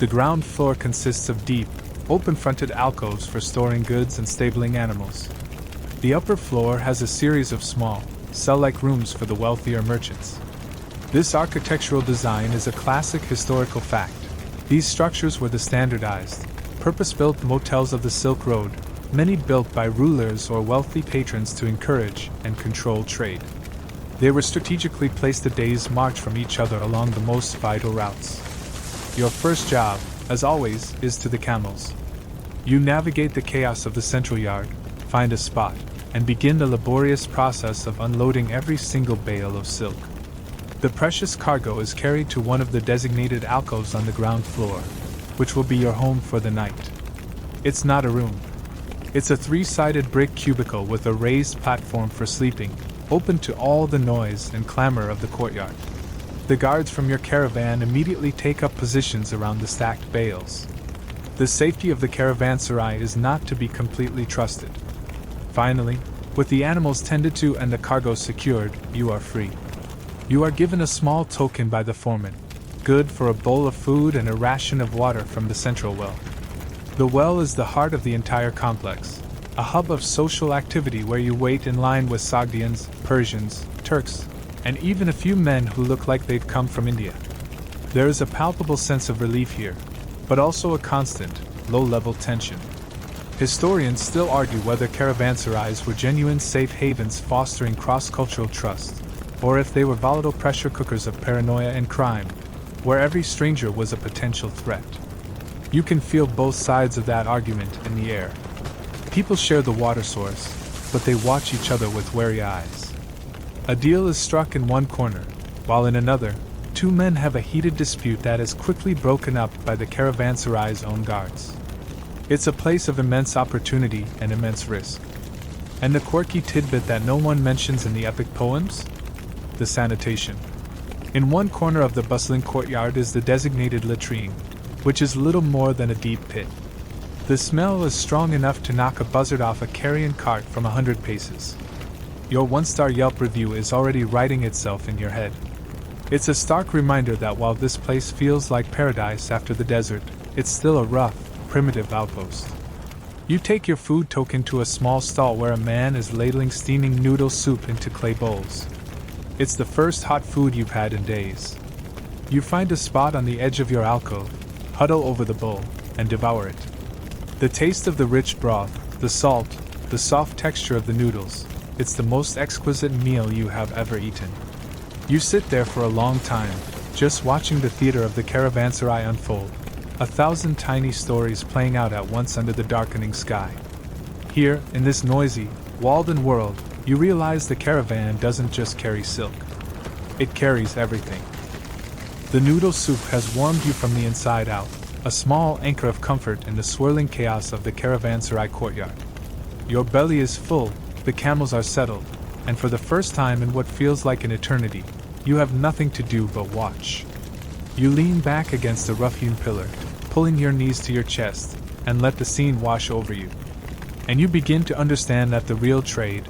The ground floor consists of deep, open-fronted alcoves for storing goods and stabling animals. The upper floor has a series of small, cell-like rooms for the wealthier merchants. This architectural design is a classic historical fact. These structures were the standardized, purpose-built motels of the Silk Road, many built by rulers or wealthy patrons to encourage and control trade. They were strategically placed a day's march from each other along the most vital routes. Your first job, as always, is to the camels. You navigate the chaos of the central yard, find a spot, and begin the laborious process of unloading every single bale of silk. The precious cargo is carried to one of the designated alcoves on the ground floor, which will be your home for the night. It's not a room. It's a 3-sided brick cubicle with a raised platform for sleeping, open to all the noise and clamor of the courtyard. The guards from your caravan immediately take up positions around the stacked bales. The safety of the caravanserai is not to be completely trusted. Finally, with the animals tended to and the cargo secured, you are free. You are given a small token by the foreman, good for a bowl of food and a ration of water from the central well. The well is the heart of the entire complex, a hub of social activity where you wait in line with Sogdians, Persians, Turks, and even a few men who look like they've come from India. There is a palpable sense of relief here, but also a constant, low-level tension. Historians still argue whether caravanserais were genuine safe havens fostering cross-cultural trust, or if they were volatile pressure cookers of paranoia and crime, where every stranger was a potential threat. You can feel both sides of that argument in the air. People share the water source, but they watch each other with wary eyes. A deal is struck in one corner, while in another, 2 men have a heated dispute that is quickly broken up by the caravanserai's own guards. It's a place of immense opportunity and immense risk. And the quirky tidbit that no one mentions in the epic poems? The sanitation. In one corner of the bustling courtyard is the designated latrine, which is little more than a deep pit. The smell is strong enough to knock a buzzard off a carrion cart from 100 paces. Your 1-star Yelp review is already writing itself in your head. It's a stark reminder that while this place feels like paradise after the desert, it's still a rough, primitive outpost. You take your food token to a small stall where a man is ladling steaming noodle soup into clay bowls. It's the first hot food you've had in days. You find a spot on the edge of your alcove, huddle over the bowl, and devour it. The taste of the rich broth, the salt, the soft texture of the noodles, it's the most exquisite meal you have ever eaten. You sit there for a long time, just watching the theater of the caravanserai unfold, 1,000 tiny stories playing out at once under the darkening sky. Here, in this noisy, walled-in world, you realize the caravan doesn't just carry silk. It carries everything. The noodle soup has warmed you from the inside out, a small anchor of comfort in the swirling chaos of the caravanserai courtyard. Your belly is full, the camels are settled, and for the first time in what feels like an eternity, you have nothing to do but watch. You lean back against a rough-hewn pillar, pulling your knees to your chest, and let the scene wash over you. And you begin to understand that the real trade,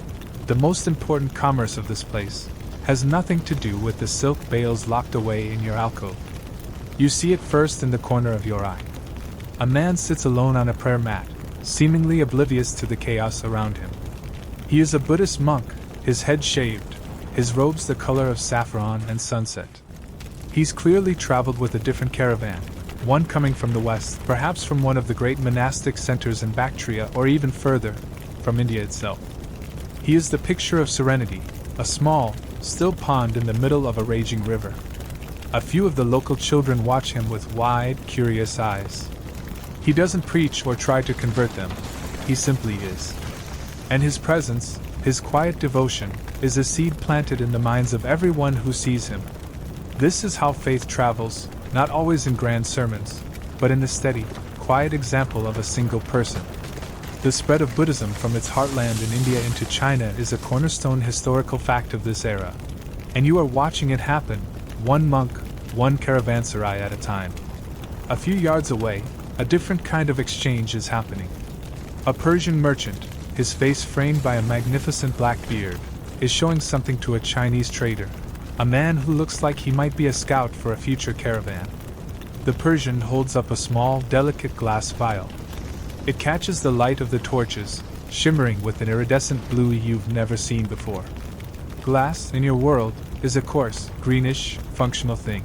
the most important commerce of this place, has nothing to do with the silk bales locked away in your alcove. You see it first in the corner of your eye. A man sits alone on a prayer mat, seemingly oblivious to the chaos around him. He is a Buddhist monk, his head shaved, his robes the color of saffron and sunset. He's clearly traveled with a different caravan, one coming from the west, perhaps from one of the great monastic centers in Bactria or even further, from India itself. He is the picture of serenity, a small, still pond in the middle of a raging river. A few of the local children watch him with wide, curious eyes. He doesn't preach or try to convert them, he simply is. And his presence, his quiet devotion, is a seed planted in the minds of everyone who sees him. This is how faith travels, not always in grand sermons, but in the steady, quiet example of a single person. The spread of Buddhism from its heartland in India into China is a cornerstone historical fact of this era. And you are watching it happen, one monk, one caravanserai at a time. A few yards away, a different kind of exchange is happening. A Persian merchant, his face framed by a magnificent black beard, is showing something to a Chinese trader, a man who looks like he might be a scout for a future caravan. The Persian holds up a small, delicate glass vial. It catches the light of the torches, shimmering with an iridescent blue you've never seen before. Glass, in your world, is a coarse, greenish, functional thing.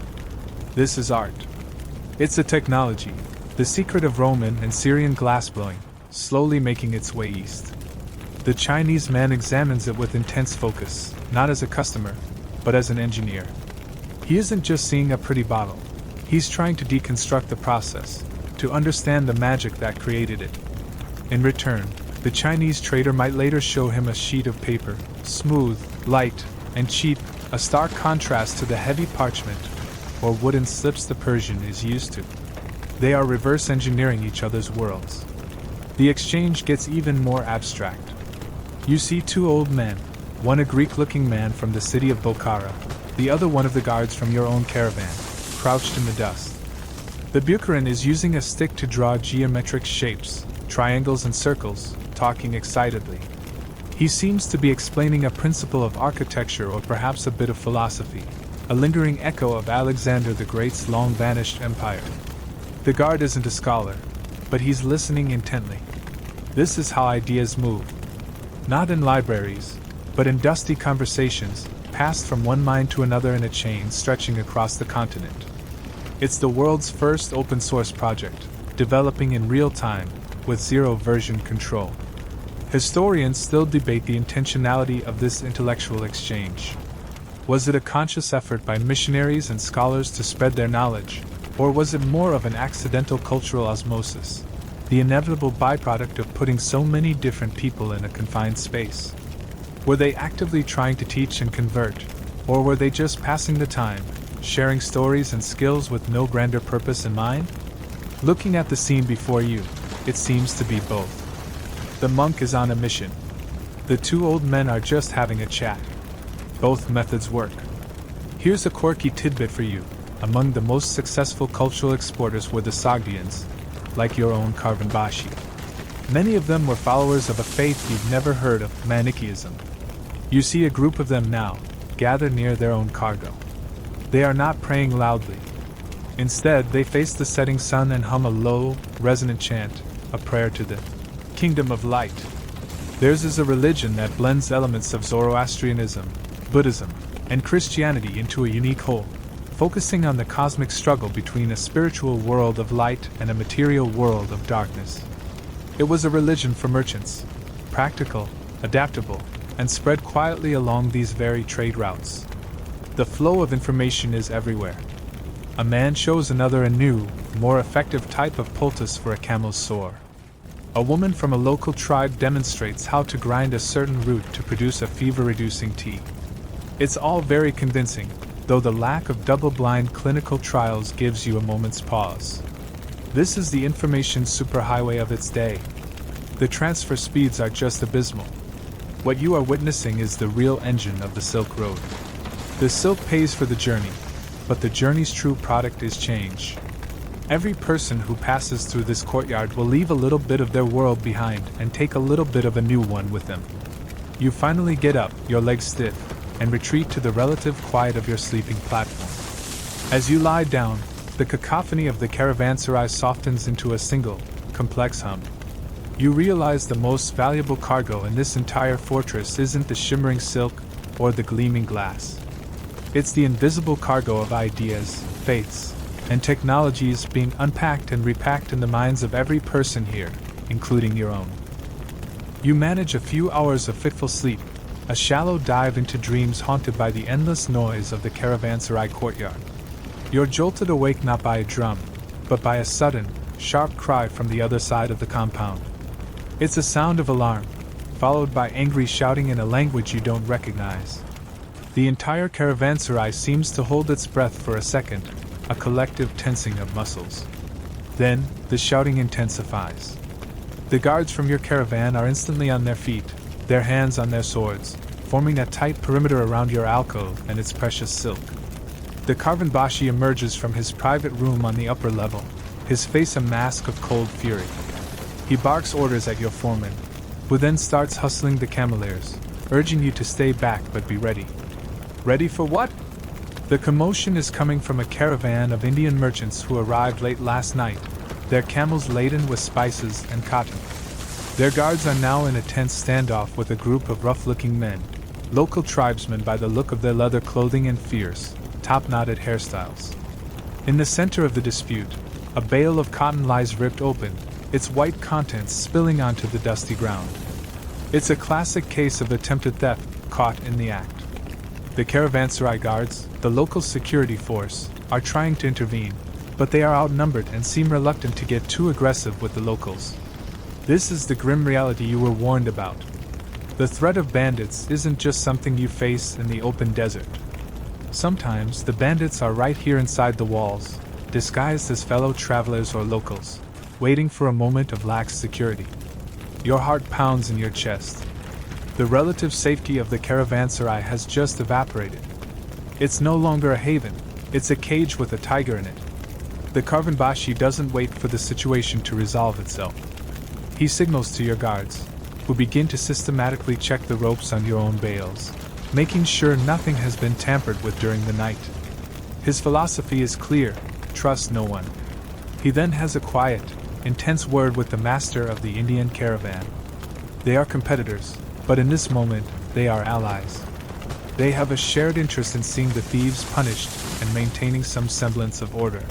This is art. It's a technology, the secret of Roman and Syrian glassblowing, slowly making its way east. The Chinese man examines it with intense focus, not as a customer, but as an engineer. He isn't just seeing a pretty bottle. He's trying to deconstruct the process, to understand the magic that created it. In return, the Chinese trader might later show him a sheet of paper, smooth, light, and cheap, a stark contrast to the heavy parchment or wooden slips the Persian is used to. They are reverse engineering each other's worlds. The exchange gets even more abstract. You see two old men, one a Greek-looking man from the city of Bokhara, the other one of the guards from your own caravan, crouched in the dust. The Bukharan is using a stick to draw geometric shapes, triangles and circles, talking excitedly. He seems to be explaining a principle of architecture or perhaps a bit of philosophy, a lingering echo of Alexander the Great's long-vanished empire. The guard isn't a scholar, but he's listening intently. This is how ideas move. Not in libraries, but in dusty conversations, passed from one mind to another in a chain stretching across the continent. It's the world's first open-source project, developing in real time, with zero-version control. Historians still debate the intentionality of this intellectual exchange. Was it a conscious effort by missionaries and scholars to spread their knowledge, or was it more of an accidental cultural osmosis, the inevitable byproduct of putting so many different people in a confined space? Were they actively trying to teach and convert, or were they just passing the time, sharing stories and skills with no grander purpose in mind? Looking at the scene before you, it seems to be both. The monk is on a mission. The two old men are just having a chat. Both methods work. Here's a quirky tidbit for you. Among the most successful cultural exporters were the Sogdians, like your own Karvanbashi. Many of them were followers of a faith you've never heard of, Manichaeism. You see a group of them now, gathered near their own cargo. They are not praying loudly. Instead, they face the setting sun and hum a low, resonant chant, a prayer to the kingdom of light. Theirs is a religion that blends elements of Zoroastrianism, Buddhism, and Christianity into a unique whole, focusing on the cosmic struggle between a spiritual world of light and a material world of darkness. It was a religion for merchants, practical, adaptable, and spread quietly along these very trade routes. The flow of information is everywhere. A man shows another a new, more effective type of poultice for a camel's sore. A woman from a local tribe demonstrates how to grind a certain root to produce a fever-reducing tea. It's all very convincing, though the lack of double-blind clinical trials gives you a moment's pause. This is the information superhighway of its day. The transfer speeds are just abysmal. What you are witnessing is the real engine of the Silk Road. The silk pays for the journey, but the journey's true product is change. Every person who passes through this courtyard will leave a little bit of their world behind and take a little bit of a new one with them. You finally get up, your legs stiff, and retreat to the relative quiet of your sleeping platform. As you lie down, the cacophony of the caravanserai softens into a single, complex hum. You realize the most valuable cargo in this entire fortress isn't the shimmering silk or the gleaming glass. It's the invisible cargo of ideas, faiths, and technologies being unpacked and repacked in the minds of every person here, including your own. You manage a few hours of fitful sleep, a shallow dive into dreams haunted by the endless noise of the caravanserai courtyard. You're jolted awake not by a drum, but by a sudden, sharp cry from the other side of the compound. It's a sound of alarm, followed by angry shouting in a language you don't recognize. The entire caravanserai seems to hold its breath for a second, a collective tensing of muscles. Then, the shouting intensifies. The guards from your caravan are instantly on their feet, their hands on their swords, forming a tight perimeter around your alcove and its precious silk. The Karvanbashi emerges from his private room on the upper level, his face a mask of cold fury. He barks orders at your foreman, who then starts hustling the cameleers, urging you to stay back but be ready. Ready for what? The commotion is coming from a caravan of Indian merchants who arrived late last night, their camels laden with spices and cotton. Their guards are now in a tense standoff with a group of rough-looking men, local tribesmen by the look of their leather clothing and fierce, top-knotted hairstyles. In the center of the dispute, a bale of cotton lies ripped open, its white contents spilling onto the dusty ground. It's a classic case of attempted theft, caught in the act. The caravanserai guards, the local security force, are trying to intervene, but they are outnumbered and seem reluctant to get too aggressive with the locals. This is the grim reality you were warned about. The threat of bandits isn't just something you face in the open desert. Sometimes the bandits are right here inside the walls, disguised as fellow travelers or locals, waiting for a moment of lax security. Your heart pounds in your chest. The relative safety of the caravanserai has just evaporated. It's no longer a haven, it's a cage with a tiger in it. The Karvanbashi doesn't wait for the situation to resolve itself. He signals to your guards, who begin to systematically check the ropes on your own bales, making sure nothing has been tampered with during the night. His philosophy is clear: trust no one. He then has a quiet, intense word with the master of the Indian caravan. They are competitors, but in this moment, they are allies. They have a shared interest in seeing the thieves punished and maintaining some semblance of order.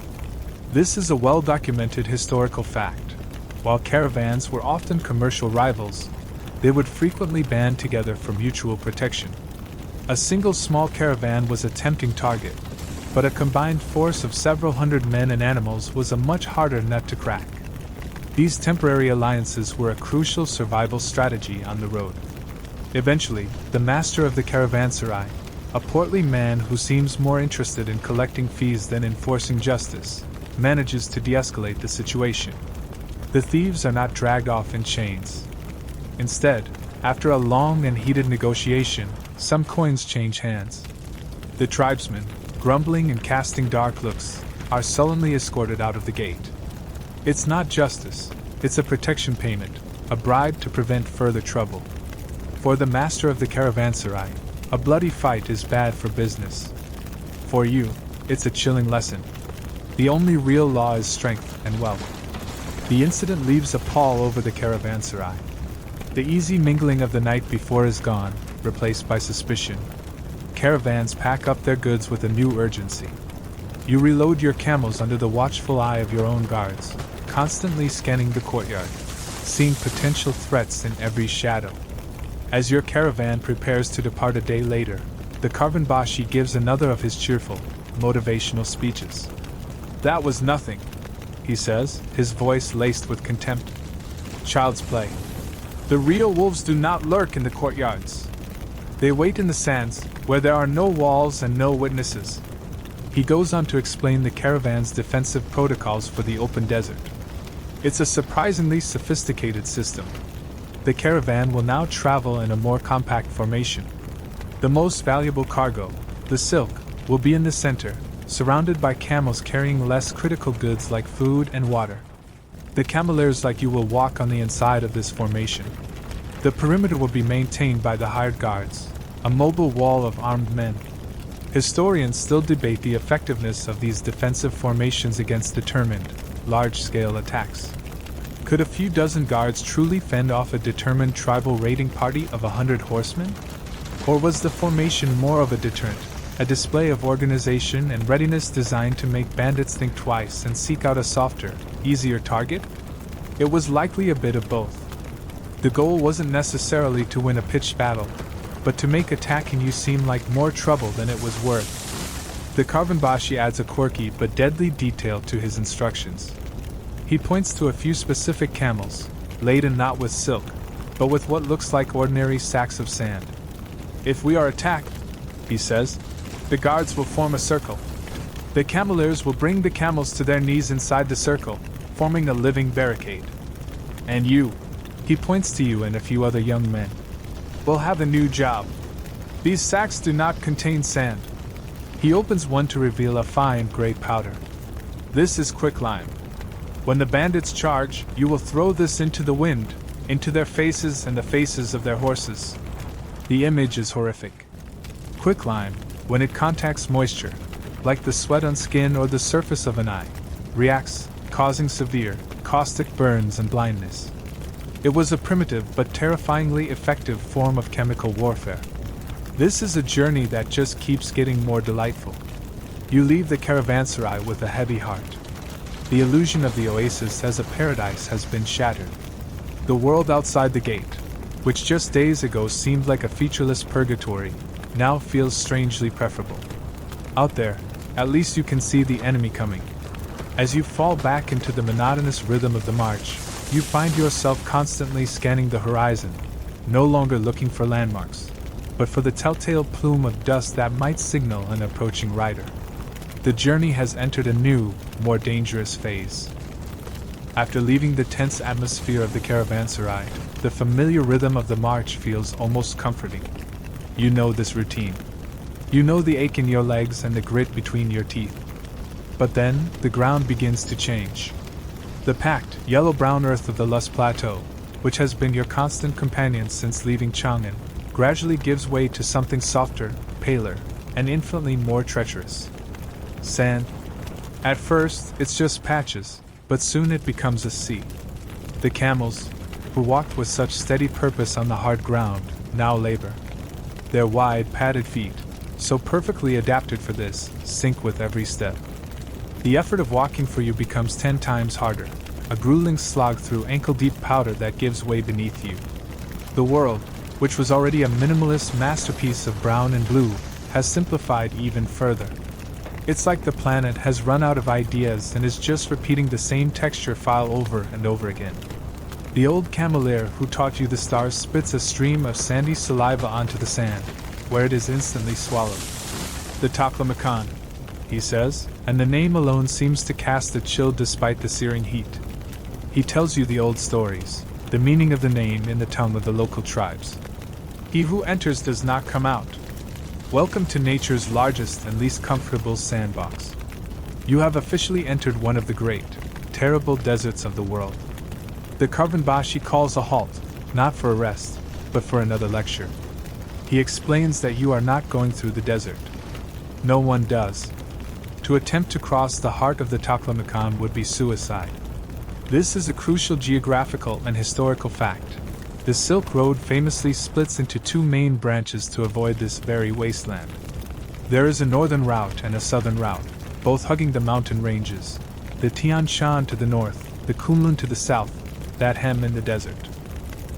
This is a well-documented historical fact. While caravans were often commercial rivals, they would frequently band together for mutual protection. A single small caravan was a tempting target, but a combined force of several hundred men and animals was a much harder nut to crack. These temporary alliances were a crucial survival strategy on the road. Eventually, the master of the caravanserai, a portly man who seems more interested in collecting fees than enforcing justice, manages to de-escalate the situation. The thieves are not dragged off in chains. Instead, after a long and heated negotiation, some coins change hands. The tribesmen, grumbling and casting dark looks, are sullenly escorted out of the gate. It's not justice, it's a protection payment, a bribe to prevent further trouble. For the master of the caravanserai, a bloody fight is bad for business. For you, it's a chilling lesson. The only real law is strength and wealth. The incident leaves a pall over the caravanserai. The easy mingling of the night before is gone, replaced by suspicion. caravans pack up their goods with a new urgency. You reload your camels under the watchful eye of your own guards, constantly scanning the courtyard, seeing potential threats in every shadow. As your caravan prepares to depart a day later, the Caravanbashi gives another of his cheerful, motivational speeches. "That was nothing," he says, his voice laced with contempt. "Child's play. The real wolves do not lurk in the courtyards. They wait in the sands, where there are no walls and no witnesses." He goes on to explain the caravan's defensive protocols for the open desert. It's a surprisingly sophisticated system. The caravan will now travel in a more compact formation. The most valuable cargo, the silk, will be in the center, surrounded by camels carrying less critical goods like food and water. The cameliers like you will walk on the inside of this formation. The perimeter will be maintained by the hired guards, a mobile wall of armed men. Historians still debate the effectiveness of these defensive formations against determined, large-scale attacks. Could a few dozen guards truly fend off a determined tribal raiding party of 100 horsemen? Or was the formation more of a deterrent, a display of organization and readiness designed to make bandits think twice and seek out a softer, easier target? It was likely a bit of both. The goal wasn't necessarily to win a pitched battle, but to make attacking you seem like more trouble than it was worth. The Caravanbashi adds a quirky but deadly detail to his instructions. He points to a few specific camels, laden not with silk, but with what looks like ordinary sacks of sand. "If we are attacked," he says, "the guards will form a circle. The cameliers will bring the camels to their knees inside the circle, forming a living barricade. And you," he points to you and a few other young men, "will have a new job. These sacks do not contain sand." He opens one to reveal a fine gray powder. "This is quicklime. When the bandits charge, you will throw this into the wind, into their faces and the faces of their horses." The image is horrific. Quicklime, when it contacts moisture, like the sweat on skin or the surface of an eye, reacts, causing severe, caustic burns and blindness. It was a primitive but terrifyingly effective form of chemical warfare. This is a journey that just keeps getting more delightful. You leave the caravanserai with a heavy heart. The illusion of the oasis as a paradise has been shattered. The world outside the gate, which just days ago seemed like a featureless purgatory, now feels strangely preferable. Out there, at least you can see the enemy coming. As you fall back into the monotonous rhythm of the march, you find yourself constantly scanning the horizon, no longer looking for landmarks, but for the telltale plume of dust that might signal an approaching rider. The journey has entered a new, more dangerous phase. After leaving the tense atmosphere of the caravanserai, the familiar rhythm of the march feels almost comforting. You know this routine. You know the ache in your legs and the grit between your teeth. But then, the ground begins to change. The packed, yellow-brown earth of the Lus Plateau, which has been your constant companion since leaving Chang'an, gradually gives way to something softer, paler, and infinitely more treacherous. Sand. At first, it's just patches, but soon it becomes a sea. The camels, who walked with such steady purpose on the hard ground, now labor. Their wide, padded feet, so perfectly adapted for this, sink with every step. The effort of walking for you becomes 10 times harder, a grueling slog through ankle-deep powder that gives way beneath you. The world, which was already a minimalist masterpiece of brown and blue, has simplified even further. It's like the planet has run out of ideas and is just repeating the same texture file over and over again. The old camelier who taught you the stars spits a stream of sandy saliva onto the sand, where it is instantly swallowed. "The Taklamakan," he says, and the name alone seems to cast a chill despite the searing heat. He tells you the old stories, the meaning of the name in the tongue of the local tribes. "He who enters does not come out. Welcome to nature's largest and least comfortable sandbox. You have officially entered one of the great, terrible deserts of the world." The Caravanbashi calls a halt, not for a rest, but for another lecture. He explains that you are not going through the desert. No one does. To attempt to cross the heart of the Taklamakan would be suicide. This is a crucial geographical and historical fact. The Silk Road famously splits into two main branches to avoid this very wasteland. There is a northern route and a southern route, both hugging the mountain ranges. The Tian Shan to the north, the Kunlun to the south, that hem in the desert.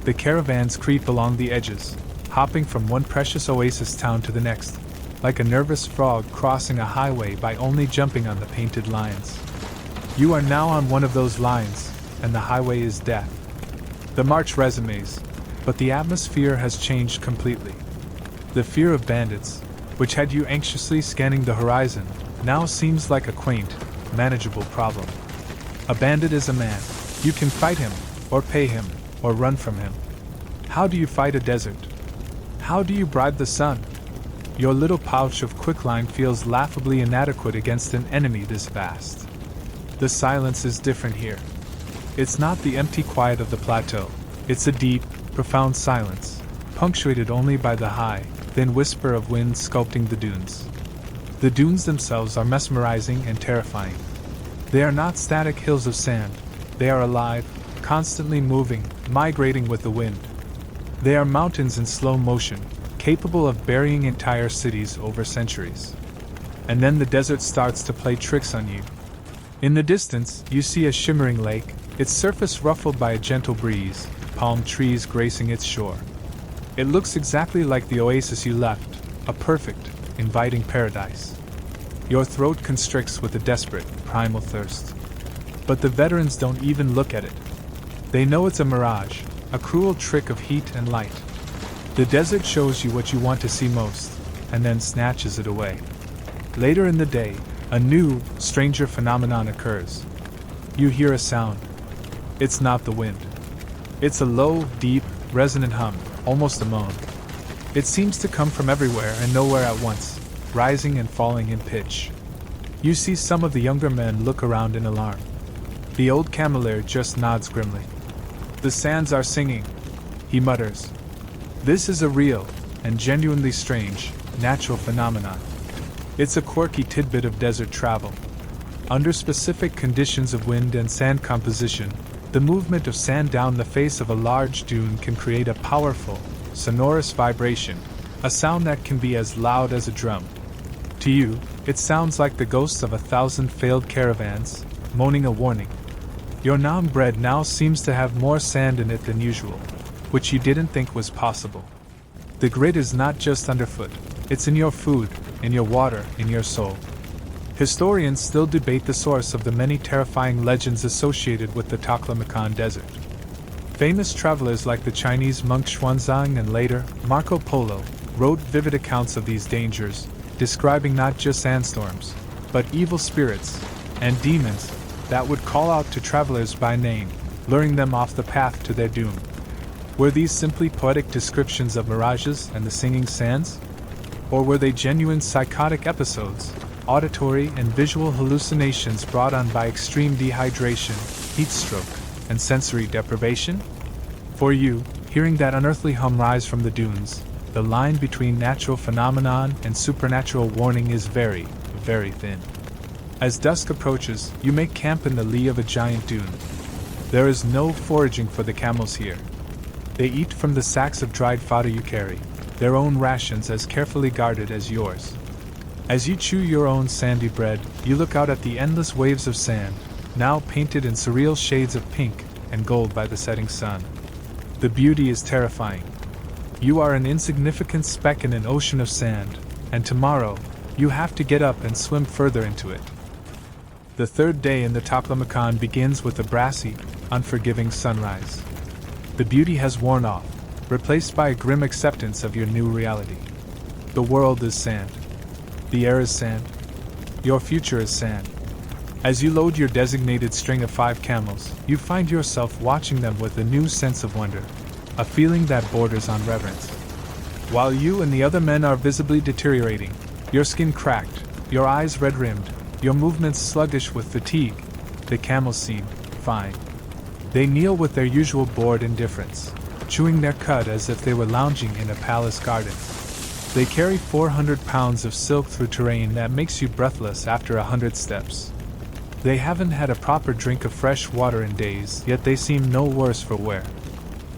The caravans creep along the edges, hopping from one precious oasis town to the next, like a nervous frog crossing a highway by only jumping on the painted lines. You are now on one of those lines, and the highway is death. The march resumes, but the atmosphere has changed completely. The fear of bandits, which had you anxiously scanning the horizon, now seems like a quaint, manageable problem. A bandit is a man. You can fight him, or pay him, or run from him. How do you fight a desert? How do you bribe the sun? Your little pouch of quicklime feels laughably inadequate against an enemy this vast. The silence is different here. It's not the empty quiet of the plateau. It's a deep, profound silence, punctuated only by the high, thin whisper of wind sculpting the dunes. The dunes themselves are mesmerizing and terrifying. They are not static hills of sand. They are alive, constantly moving, migrating with the wind. They are mountains in slow motion, capable of burying entire cities over centuries. And then the desert starts to play tricks on you. In the distance, you see a shimmering lake, its surface ruffled by a gentle breeze, palm trees gracing its shore. It looks exactly like the oasis you left, a perfect, inviting paradise. Your throat constricts with a desperate, primal thirst. But the veterans don't even look at it. They know it's a mirage, a cruel trick of heat and light. The desert shows you what you want to see most, and then snatches it away. Later in the day, a new, stranger phenomenon occurs. You hear a sound. It's not the wind. It's a low, deep, resonant hum, almost a moan. It seems to come from everywhere and nowhere at once, rising and falling in pitch. You see some of the younger men look around in alarm. The old cameleer just nods grimly. The sands are singing, he mutters. This is a real, and genuinely strange, natural phenomenon. It's a quirky tidbit of desert travel. Under specific conditions of wind and sand composition, the movement of sand down the face of a large dune can create a powerful, sonorous vibration, a sound that can be as loud as a drum. To you, it sounds like the ghosts of 1,000 failed caravans, moaning a warning. Your noun bread now seems to have more sand in it than usual, which you didn't think was possible. The grit is not just underfoot, it's in your food, in your water, in your soul. Historians still debate the source of the many terrifying legends associated with the Taklamakan Desert. Famous travelers like the Chinese monk Xuanzang and later Marco Polo wrote vivid accounts of these dangers, describing not just sandstorms, but evil spirits and demons that would call out to travelers by name, luring them off the path to their doom. Were these simply poetic descriptions of mirages and the singing sands? Or were they genuine psychotic episodes, auditory and visual hallucinations brought on by extreme dehydration, heat stroke, and sensory deprivation? For you, hearing that unearthly hum rise from the dunes, the line between natural phenomenon and supernatural warning is very, very thin. As dusk approaches, you make camp in the lee of a giant dune. There is no foraging for the camels here. They eat from the sacks of dried fodder you carry, their own rations as carefully guarded as yours. As you chew your own sandy bread, you look out at the endless waves of sand, now painted in surreal shades of pink and gold by the setting sun. The beauty is terrifying. You are an insignificant speck in an ocean of sand, and tomorrow, you have to get up and swim further into it. The third day in the Taklamakan begins with a brassy, unforgiving sunrise. The beauty has worn off, replaced by a grim acceptance of your new reality. The world is sand. The air is sand. Your future is sand. As you load your designated string of 5 camels, you find yourself watching them with a new sense of wonder, a feeling that borders on reverence. While you and the other men are visibly deteriorating, your skin cracked, your eyes red-rimmed, your movements sluggish with fatigue, the camels seem fine. They kneel with their usual bored indifference, chewing their cud as if they were lounging in a palace garden. They carry 400 pounds of silk through terrain that makes you breathless after 100 steps. They haven't had a proper drink of fresh water in days, yet they seem no worse for wear.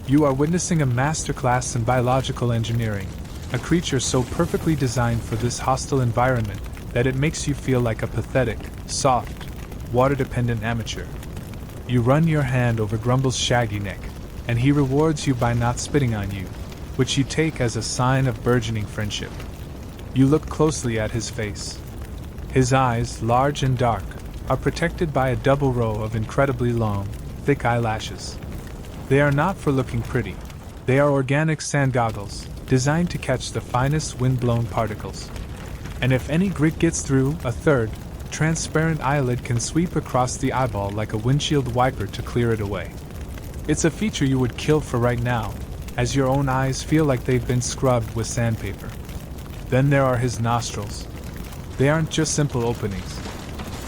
You are witnessing a masterclass in biological engineering, a creature so perfectly designed for this hostile environment that it makes you feel like a pathetic, soft, water-dependent amateur. You run your hand over Grumble's shaggy neck, and he rewards you by not spitting on you, which you take as a sign of burgeoning friendship. You look closely at his face. His eyes, large and dark, are protected by a double row of incredibly long, thick eyelashes. They are not for looking pretty. They are organic sand goggles, designed to catch the finest wind-blown particles. And if any grit gets through, a third, transparent eyelid can sweep across the eyeball like a windshield wiper to clear it away. It's a feature you would kill for right now, as your own eyes feel like they've been scrubbed with sandpaper. Then there are his nostrils. They aren't just simple openings.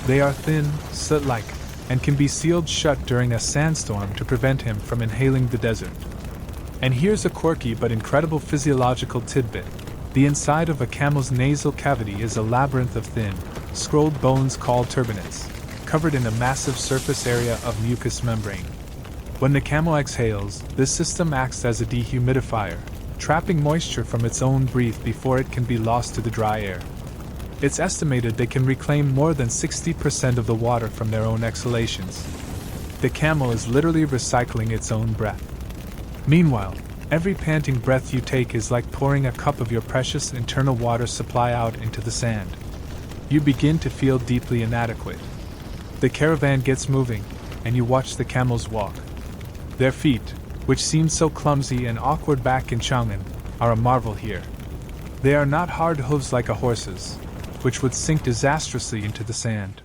They are thin, slit-like, and can be sealed shut during a sandstorm to prevent him from inhaling the desert. And here's a quirky but incredible physiological tidbit. The inside of a camel's nasal cavity is a labyrinth of thin, scrolled bones called turbinates, covered in a massive surface area of mucous membrane. When the camel exhales, this system acts as a dehumidifier, trapping moisture from its own breath before it can be lost to the dry air. It's estimated they can reclaim more than 60% of the water from their own exhalations. The camel is literally recycling its own breath. Meanwhile, every panting breath you take is like pouring a cup of your precious internal water supply out into the sand. You begin to feel deeply inadequate. The caravan gets moving, and you watch the camels walk. Their feet, which seem so clumsy and awkward back in Chang'an, are a marvel here. They are not hard hooves like a horse's, which would sink disastrously into the sand.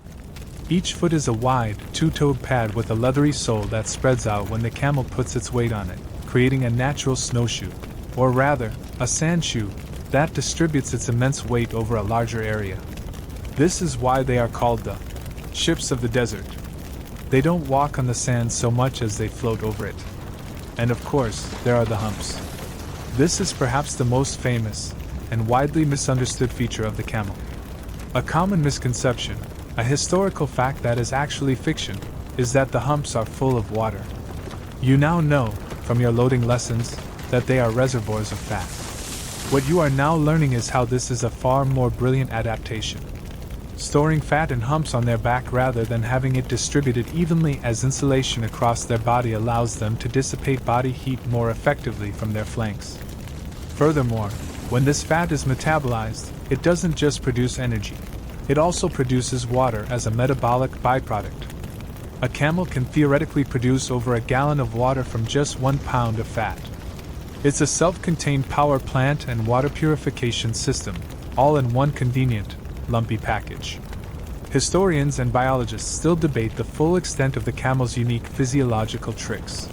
Each foot is a wide, two-toed pad with a leathery sole that spreads out when the camel puts its weight on it, creating a natural snowshoe, or rather, a sand shoe, that distributes its immense weight over a larger area. This is why they are called the ships of the desert. They don't walk on the sand so much as they float over it. And of course, there are the humps. This is perhaps the most famous and widely misunderstood feature of the camel. A common misconception, a historical fact that is actually fiction, is that the humps are full of water. You now know, from your loading lessons, that they are reservoirs of fat. What you are now learning is how this is a far more brilliant adaptation. Storing fat in humps on their back rather than having it distributed evenly as insulation across their body allows them to dissipate body heat more effectively from their flanks. Furthermore, when this fat is metabolized, it doesn't just produce energy. It also produces water as a metabolic byproduct. A camel can theoretically produce over a gallon of water from just 1 pound of fat. It's a self-contained power plant and water purification system, all in one convenient, lumpy package. Historians and biologists still debate the full extent of the camel's unique physiological tricks.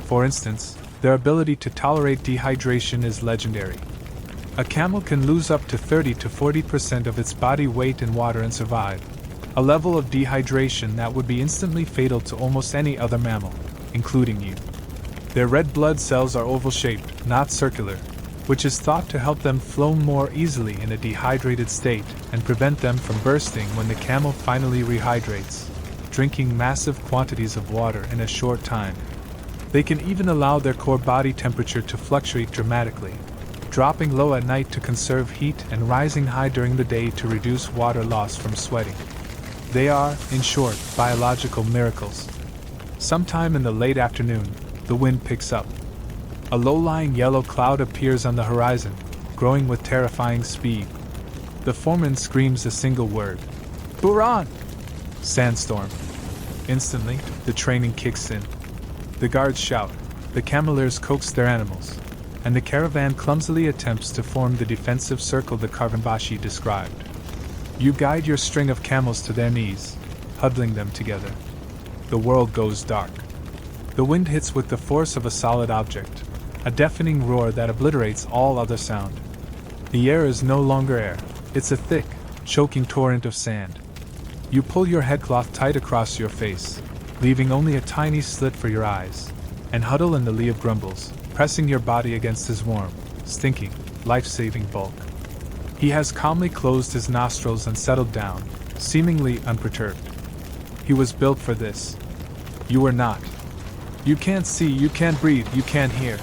For instance, their ability to tolerate dehydration is legendary. A camel can lose up to 30 to 40% of its body weight in water and survive, a level of dehydration that would be instantly fatal to almost any other mammal, including you. Their red blood cells are oval-shaped, not circular, which is thought to help them flow more easily in a dehydrated state and prevent them from bursting when the camel finally rehydrates, drinking massive quantities of water in a short time. They can even allow their core body temperature to fluctuate dramatically, dropping low at night to conserve heat and rising high during the day to reduce water loss from sweating. They are, in short, biological miracles. Sometime in the late afternoon, the wind picks up. A low-lying yellow cloud appears on the horizon, growing with terrifying speed. The foreman screams a single word. "Buran!" Sandstorm. Instantly, the training kicks in. The guards shout, the cameliers coax their animals, and the caravan clumsily attempts to form the defensive circle the Karvanbashi described. You guide your string of camels to their knees, huddling them together. The world goes dark. The wind hits with the force of a solid object, a deafening roar that obliterates all other sound. The air is no longer air, it's a thick, choking torrent of sand. You pull your headcloth tight across your face, leaving only a tiny slit for your eyes, and huddle in the lee of Grumbles, pressing your body against his warm, stinking, life-saving bulk. He has calmly closed his nostrils and settled down, seemingly unperturbed. He was built for this. You are not. You can't see, you can't breathe, you can't hear.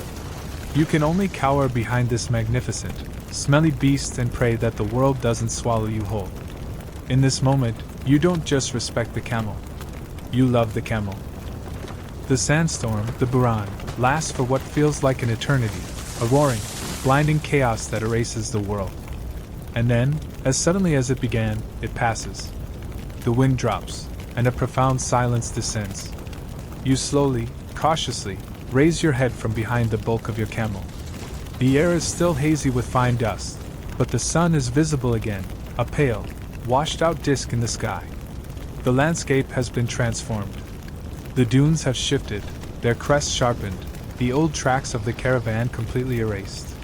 You can only cower behind this magnificent, smelly beast and pray that the world doesn't swallow you whole. In this moment, you don't just respect the camel. You love the camel. The sandstorm, the buran, lasts for what feels like an eternity, a roaring, blinding chaos that erases the world. And then, as suddenly as it began, it passes. The wind drops, and a profound silence descends. You slowly, cautiously, raise your head from behind the bulk of your camel. The air is still hazy with fine dust, but the sun is visible again, a pale, washed-out disk in the sky. The landscape has been transformed. The dunes have shifted, their crests sharpened, the old tracks of the caravan completely erased.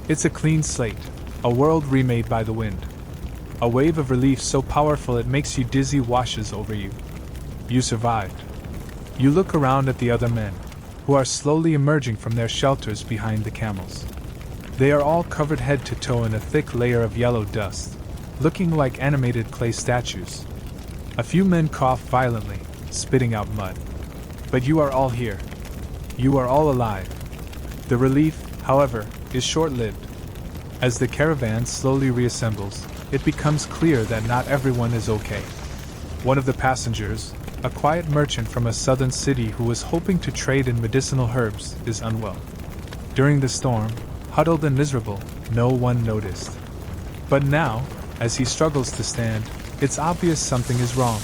It's a clean slate, a world remade by the wind. A wave of relief so powerful it makes you dizzy washes over you. You survived. You look around at the other men, who are slowly emerging from their shelters behind the camels. They are all covered head to toe in a thick layer of yellow dust, looking like animated clay statues. A few men cough violently, spitting out mud. But you are all here. You are all alive. The relief, however, is short-lived. As the caravan slowly reassembles, it becomes clear that not everyone is okay. One of the passengers, a quiet merchant from a southern city who was hoping to trade in medicinal herbs, is unwell. During the storm, huddled and miserable, no one noticed. But now, as he struggles to stand, it's obvious something is wrong.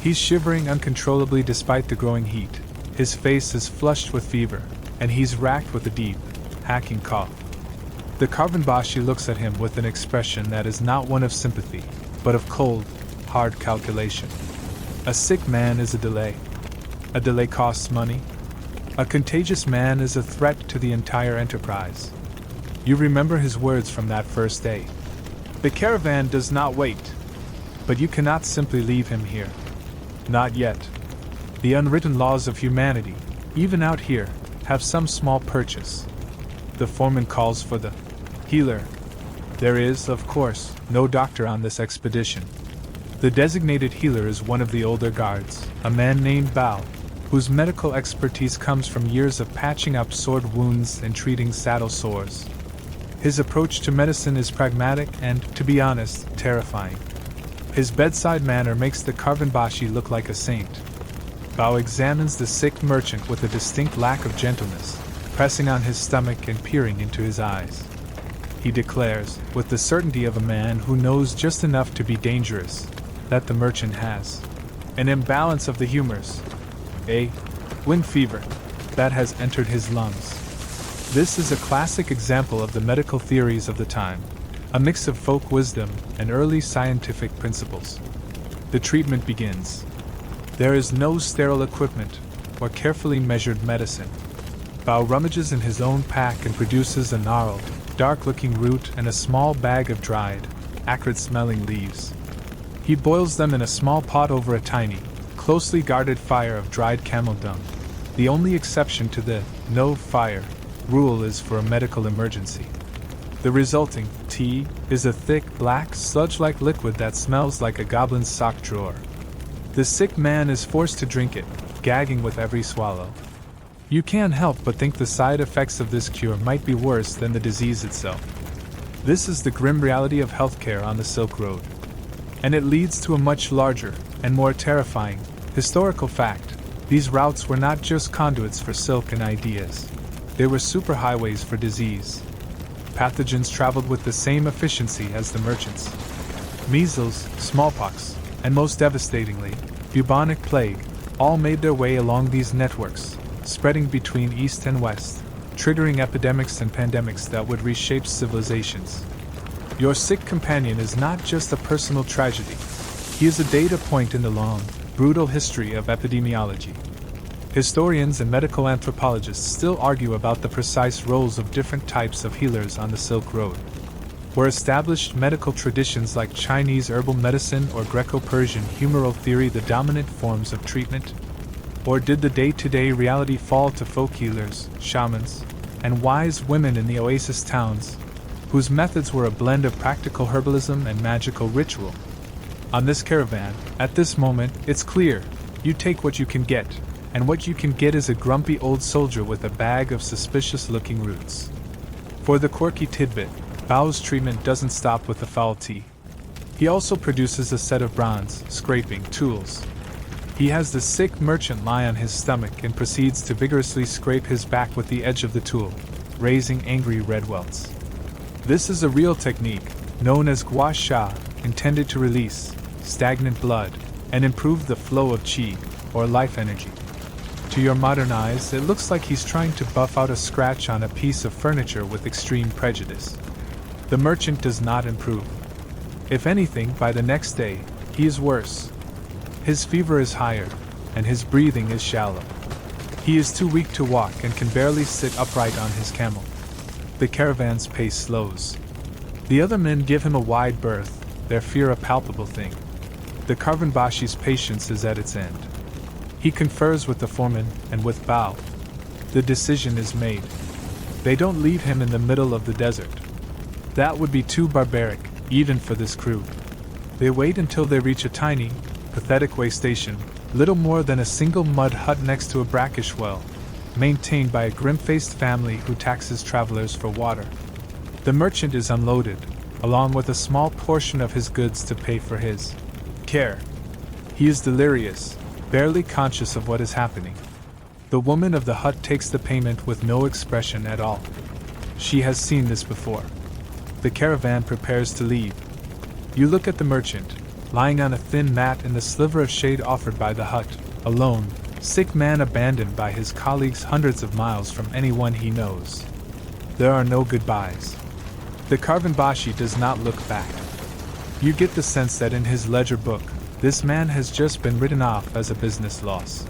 He's shivering uncontrollably despite the growing heat. His face is flushed with fever, and he's racked with a deep, hacking cough. The Caravanbashi looks at him with an expression that is not one of sympathy, but of cold, hard calculation. A sick man is a delay. A delay costs money. A contagious man is a threat to the entire enterprise. You remember his words from that first day. The caravan does not wait. But you cannot simply leave him here. Not yet. The unwritten laws of humanity, even out here, have some small purchase. The foreman calls for the healer. There is, of course, no doctor on this expedition. The designated healer is one of the older guards, a man named Bao, whose medical expertise comes from years of patching up sword wounds and treating saddle sores. His approach to medicine is pragmatic and, to be honest, terrifying. His bedside manner makes the Caravanbashi look like a saint. Bao examines the sick merchant with a distinct lack of gentleness, pressing on his stomach and peering into his eyes. He declares, with the certainty of a man who knows just enough to be dangerous, that the merchant has an imbalance of the humors, a wind fever, that has entered his lungs. This is a classic example of the medical theories of the time, a mix of folk wisdom and early scientific principles. The treatment begins. There is no sterile equipment or carefully measured medicine. Bao rummages in his own pack and produces a gnarled, dark-looking root and a small bag of dried, acrid-smelling leaves. He boils them in a small pot over a tiny, closely guarded fire of dried camel dung. The only exception to the no fire rule is for a medical emergency. The resulting tea is a thick, black, sludge-like liquid that smells like a goblin's sock drawer. The sick man is forced to drink it, gagging with every swallow. You can't help but think the side effects of this cure might be worse than the disease itself. This is the grim reality of healthcare on the Silk Road. And it leads to a much larger, and more terrifying, historical fact. These routes were not just conduits for silk and ideas. They were superhighways for disease. Pathogens traveled with the same efficiency as the merchants. Measles, smallpox, and most devastatingly, bubonic plague, all made their way along these networks, spreading between east and west, triggering epidemics and pandemics that would reshape civilizations. Your sick companion is not just a personal tragedy. He is a data point in the long, brutal history of epidemiology. Historians and medical anthropologists still argue about the precise roles of different types of healers on the Silk Road. Were established medical traditions like Chinese herbal medicine or Greco-Persian humoral theory the dominant forms of treatment? Or did the day-to-day reality fall to folk healers, shamans, and wise women in the oasis towns, whose methods were a blend of practical herbalism and magical ritual? On this caravan, at this moment, it's clear, you take what you can get, and what you can get is a grumpy old soldier with a bag of suspicious-looking roots. For the quirky tidbit, Bao's treatment doesn't stop with the foul tea. He also produces a set of bronze, scraping tools. He has the sick merchant lie on his stomach and proceeds to vigorously scrape his back with the edge of the tool, raising angry red welts. This is a real technique, known as gua sha, intended to release stagnant blood and improve the flow of qi, or life energy. To your modern eyes, it looks like he's trying to buff out a scratch on a piece of furniture with extreme prejudice. The merchant does not improve. If anything, by the next day, he is worse. His fever is higher, and his breathing is shallow. He is too weak to walk and can barely sit upright on his camel. The caravan's pace slows. The other men give him a wide berth, their fear a palpable thing. The Caravanbashi's patience is at its end. He confers with the foreman and with Bao. The decision is made. They don't leave him in the middle of the desert. That would be too barbaric, even for this crew. They wait until they reach a tiny, pathetic way station, little more than a single mud hut next to a brackish well, maintained by a grim-faced family who taxes travelers for water. The merchant is unloaded, along with a small portion of his goods to pay for his care. He is delirious, barely conscious of what is happening. The woman of the hut takes the payment with no expression at all. She has seen this before. The caravan prepares to leave. You look at the merchant, lying on a thin mat in the sliver of shade offered by the hut, alone, sick man abandoned by his colleagues hundreds of miles from anyone he knows. There are no goodbyes. The Caravanbashi does not look back. You get the sense that in his ledger book, this man has just been written off as a business loss.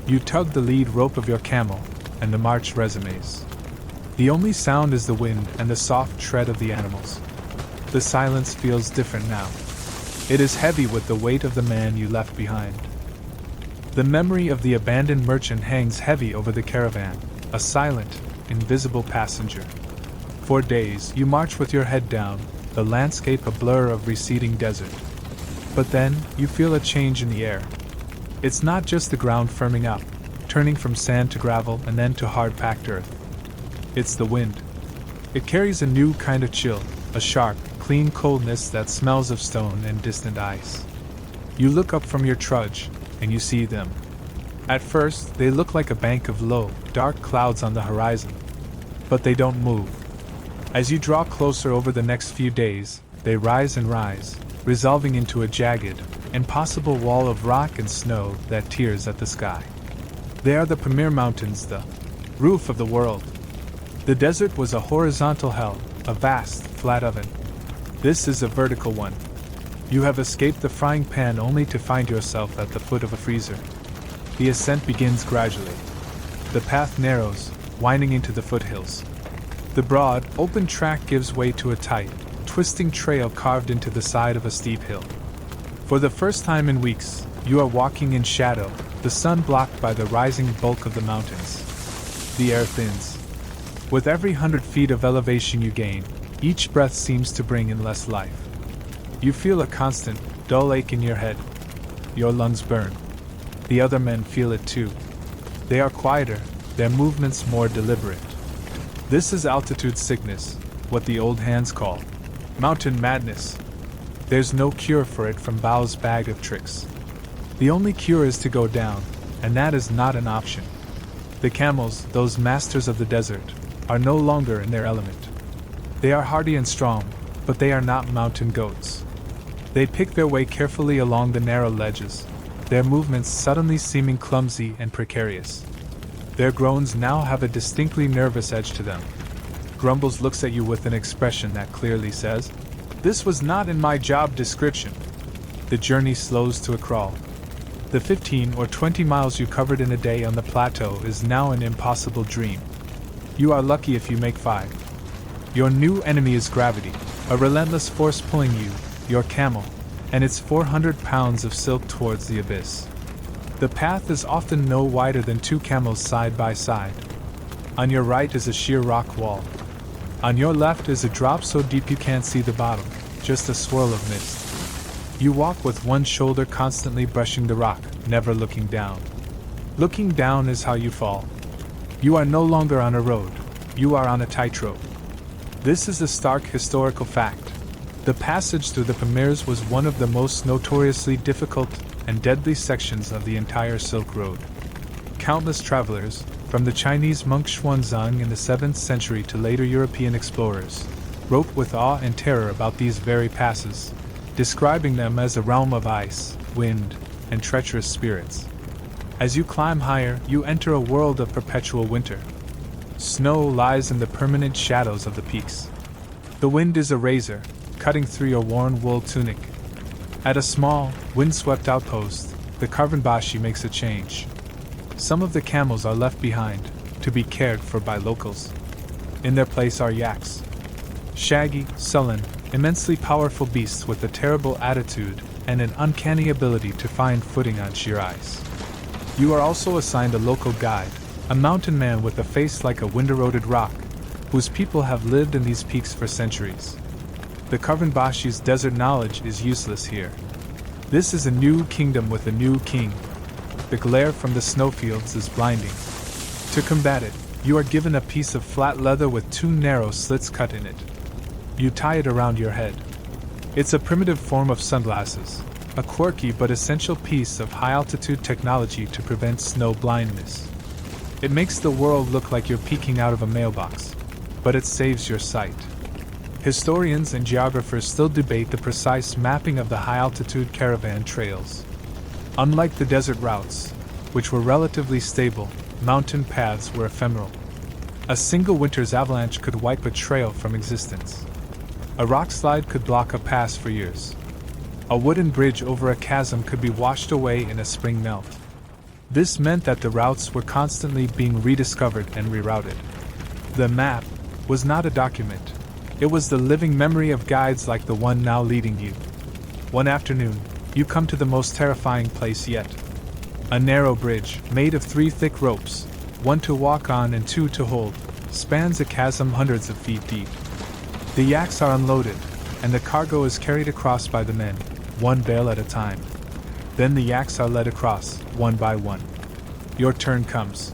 You tug the lead rope of your camel, and the march resumes. The only sound is the wind and the soft tread of the animals. The silence feels different now. It is heavy with the weight of the man you left behind. The memory of the abandoned merchant hangs heavy over the caravan, a silent, invisible passenger. For days you march with your head down, the landscape a blur of receding desert. But then, you feel a change in the air. It's not just the ground firming up, turning from sand to gravel and then to hard-packed earth. It's the wind. It carries a new kind of chill, a sharp, clean coldness that smells of stone and distant ice. You look up from your trudge, and you see them. At first, they look like a bank of low, dark clouds on the horizon. But they don't move. As you draw closer over the next few days, they rise and rise, resolving into a jagged, impossible wall of rock and snow that tears at the sky. They are the Pamir Mountains, the roof of the world. The desert was a horizontal hell, a vast, flat oven. This is a vertical one. You have escaped the frying pan only to find yourself at the foot of a freezer. The ascent begins gradually. The path narrows, winding into the foothills. The broad, open track gives way to a tight, twisting trail carved into the side of a steep hill. For the first time in weeks, you are walking in shadow, the sun blocked by the rising bulk of the mountains. The air thins. With every 100 feet of elevation you gain, each breath seems to bring in less life. You feel a constant, dull ache in your head. Your lungs burn. The other men feel it too. They are quieter, their movements more deliberate. This is altitude sickness, what the old hands call mountain madness. There's no cure for it from Bao's bag of tricks. The only cure is to go down, and that is not an option. The camels, those masters of the desert, are no longer in their element. They are hardy and strong, but they are not mountain goats. They pick their way carefully along the narrow ledges, their movements suddenly seeming clumsy and precarious. Their groans now have a distinctly nervous edge to them. Grumbles looks at you with an expression that clearly says, "This was not in my job description." The journey slows to a crawl. The 15 or 20 miles you covered in a day on the plateau is now an impossible dream. You are lucky if you make 5. Your new enemy is gravity, a relentless force pulling you, your camel, and its 400 pounds of silk towards the abyss. The path is often no wider than 2 camels side by side. On your right is a sheer rock wall. On your left is a drop so deep you can't see the bottom, just a swirl of mist. You walk with one shoulder constantly brushing the rock, never looking down. Looking down is how you fall. You are no longer on a road, you are on a tightrope. This is a stark historical fact. The passage through the Pamirs was one of the most notoriously difficult and deadly sections of the entire Silk Road. Countless travelers, from the Chinese monk Xuanzang in the 7th century to later European explorers, wrote with awe and terror about these very passes, describing them as a realm of ice, wind, and treacherous spirits. As you climb higher, you enter a world of perpetual winter. Snow lies in the permanent shadows of the peaks. The wind is a razor, cutting through your worn wool tunic. At a small, windswept outpost, the Caravanbashi makes a change. Some of the camels are left behind, to be cared for by locals. In their place are yaks. Shaggy, sullen, immensely powerful beasts with a terrible attitude and an uncanny ability to find footing on sheer ice. You are also assigned a local guide, a mountain man with a face like a wind-eroded rock, whose people have lived in these peaks for centuries. The Caravanbashi's desert knowledge is useless here. This is a new kingdom with a new king. The glare from the snowfields is blinding. To combat it, you are given a piece of flat leather with 2 narrow slits cut in it. You tie it around your head. It's a primitive form of sunglasses, a quirky but essential piece of high-altitude technology to prevent snow blindness. It makes the world look like you're peeking out of a mailbox, but it saves your sight. Historians and geographers still debate the precise mapping of the high-altitude caravan trails. Unlike the desert routes, which were relatively stable, mountain paths were ephemeral. A single winter's avalanche could wipe a trail from existence. A rock slide could block a pass for years. A wooden bridge over a chasm could be washed away in a spring melt. This meant that the routes were constantly being rediscovered and rerouted. The map was not a document. It was the living memory of guides like the one now leading you. One afternoon, you come to the most terrifying place yet. A narrow bridge, made of 3 thick ropes, 1 to walk on and 2 to hold, spans a chasm hundreds of feet deep. The yaks are unloaded, and the cargo is carried across by the men, 1 bale at a time. Then the yaks are led across, 1 by 1. Your turn comes.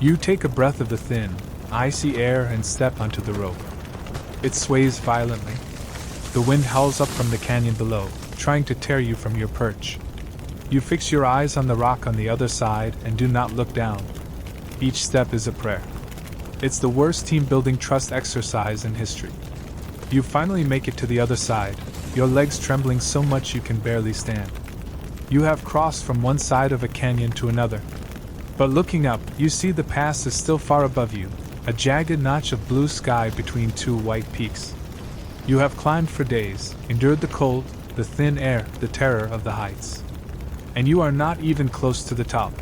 You take a breath of the thin, icy air and step onto the rope. It sways violently. The wind howls up from the canyon below, trying to tear you from your perch. You fix your eyes on the rock on the other side and do not look down. Each step is a prayer. It's the worst team-building trust exercise in history. You finally make it to the other side, your legs trembling so much you can barely stand. You have crossed from one side of a canyon to another. But looking up, you see the pass is still far above you, a jagged notch of blue sky between 2 white peaks. You have climbed for days, endured the cold, the thin air, the terror of the heights. And you are not even close to the top.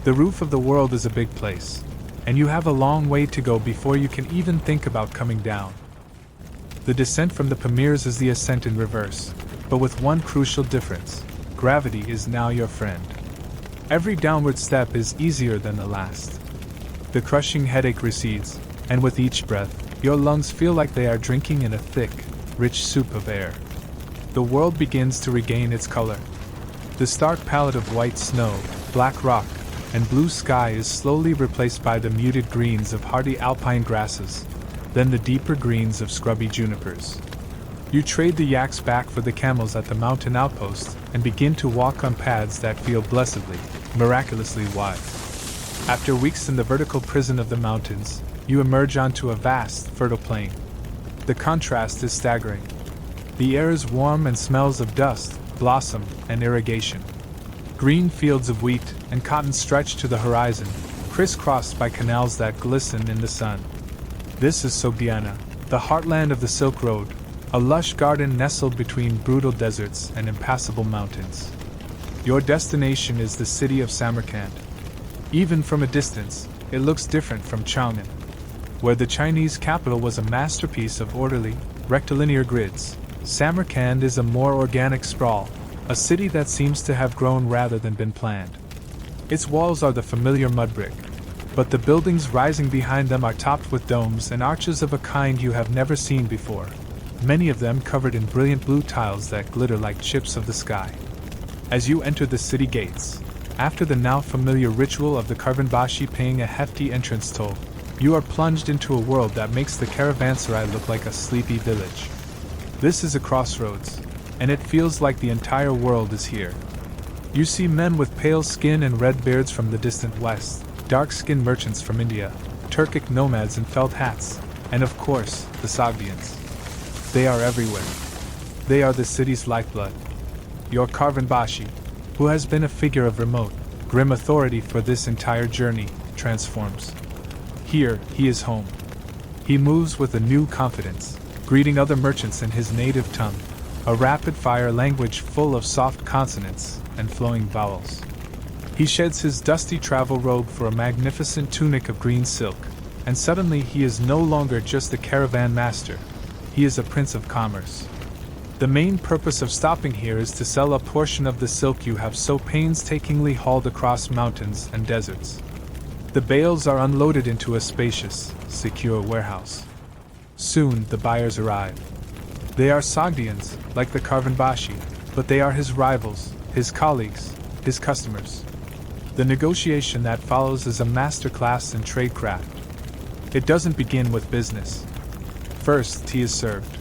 The roof of the world is a big place, and you have a long way to go before you can even think about coming down. The descent from the Pamirs is the ascent in reverse, but with one crucial difference: gravity is now your friend. Every downward step is easier than the last. The crushing headache recedes, and with each breath, your lungs feel like they are drinking in a thick, rich soup of air. The world begins to regain its color. The stark palette of white snow, black rock, and blue sky is slowly replaced by the muted greens of hardy alpine grasses, then the deeper greens of scrubby junipers. You trade the yaks back for the camels at the mountain outpost and begin to walk on paths that feel blessedly, miraculously wide. After weeks in the vertical prison of the mountains, you emerge onto a vast, fertile plain. The contrast is staggering. The air is warm and smells of dust, blossom, and irrigation. Green fields of wheat and cotton stretch to the horizon, crisscrossed by canals that glisten in the sun. This is Sogdiana, the heartland of the Silk Road, a lush garden nestled between brutal deserts and impassable mountains. Your destination is the city of Samarkand. Even from a distance, it looks different from Chang'an, where the Chinese capital was a masterpiece of orderly, rectilinear grids. Samarkand is a more organic sprawl, a city that seems to have grown rather than been planned. Its walls are the familiar mud brick, but the buildings rising behind them are topped with domes and arches of a kind you have never seen before, many of them covered in brilliant blue tiles that glitter like chips of the sky. As you enter the city gates, After the now familiar ritual of the caravanbashi paying a hefty entrance toll, you are plunged into a world that makes the caravanserai look like a sleepy village. This is a crossroads, and it feels like the entire world is here. You see men with pale skin and red beards from the distant west, dark-skinned merchants from India, Turkic nomads in felt hats, and of course, the Sogdians. They are everywhere. They are the city's lifeblood. Your caravanbashi, who has been a figure of remote, grim authority for this entire journey, transforms. Here, he is home. He moves with a new confidence, greeting other merchants in his native tongue, a rapid-fire language full of soft consonants and flowing vowels. He sheds his dusty travel robe for a magnificent tunic of green silk, and suddenly he is no longer just a caravan master, he is a prince of commerce. The main purpose of stopping here is to sell a portion of the silk you have so painstakingly hauled across mountains and deserts. The bales are unloaded into a spacious, secure warehouse. Soon the buyers arrive. They are Sogdians, like the caravanbashi, but they are his rivals, his colleagues, his customers. The negotiation that follows is a masterclass in tradecraft. It doesn't begin with business. First, tea is served.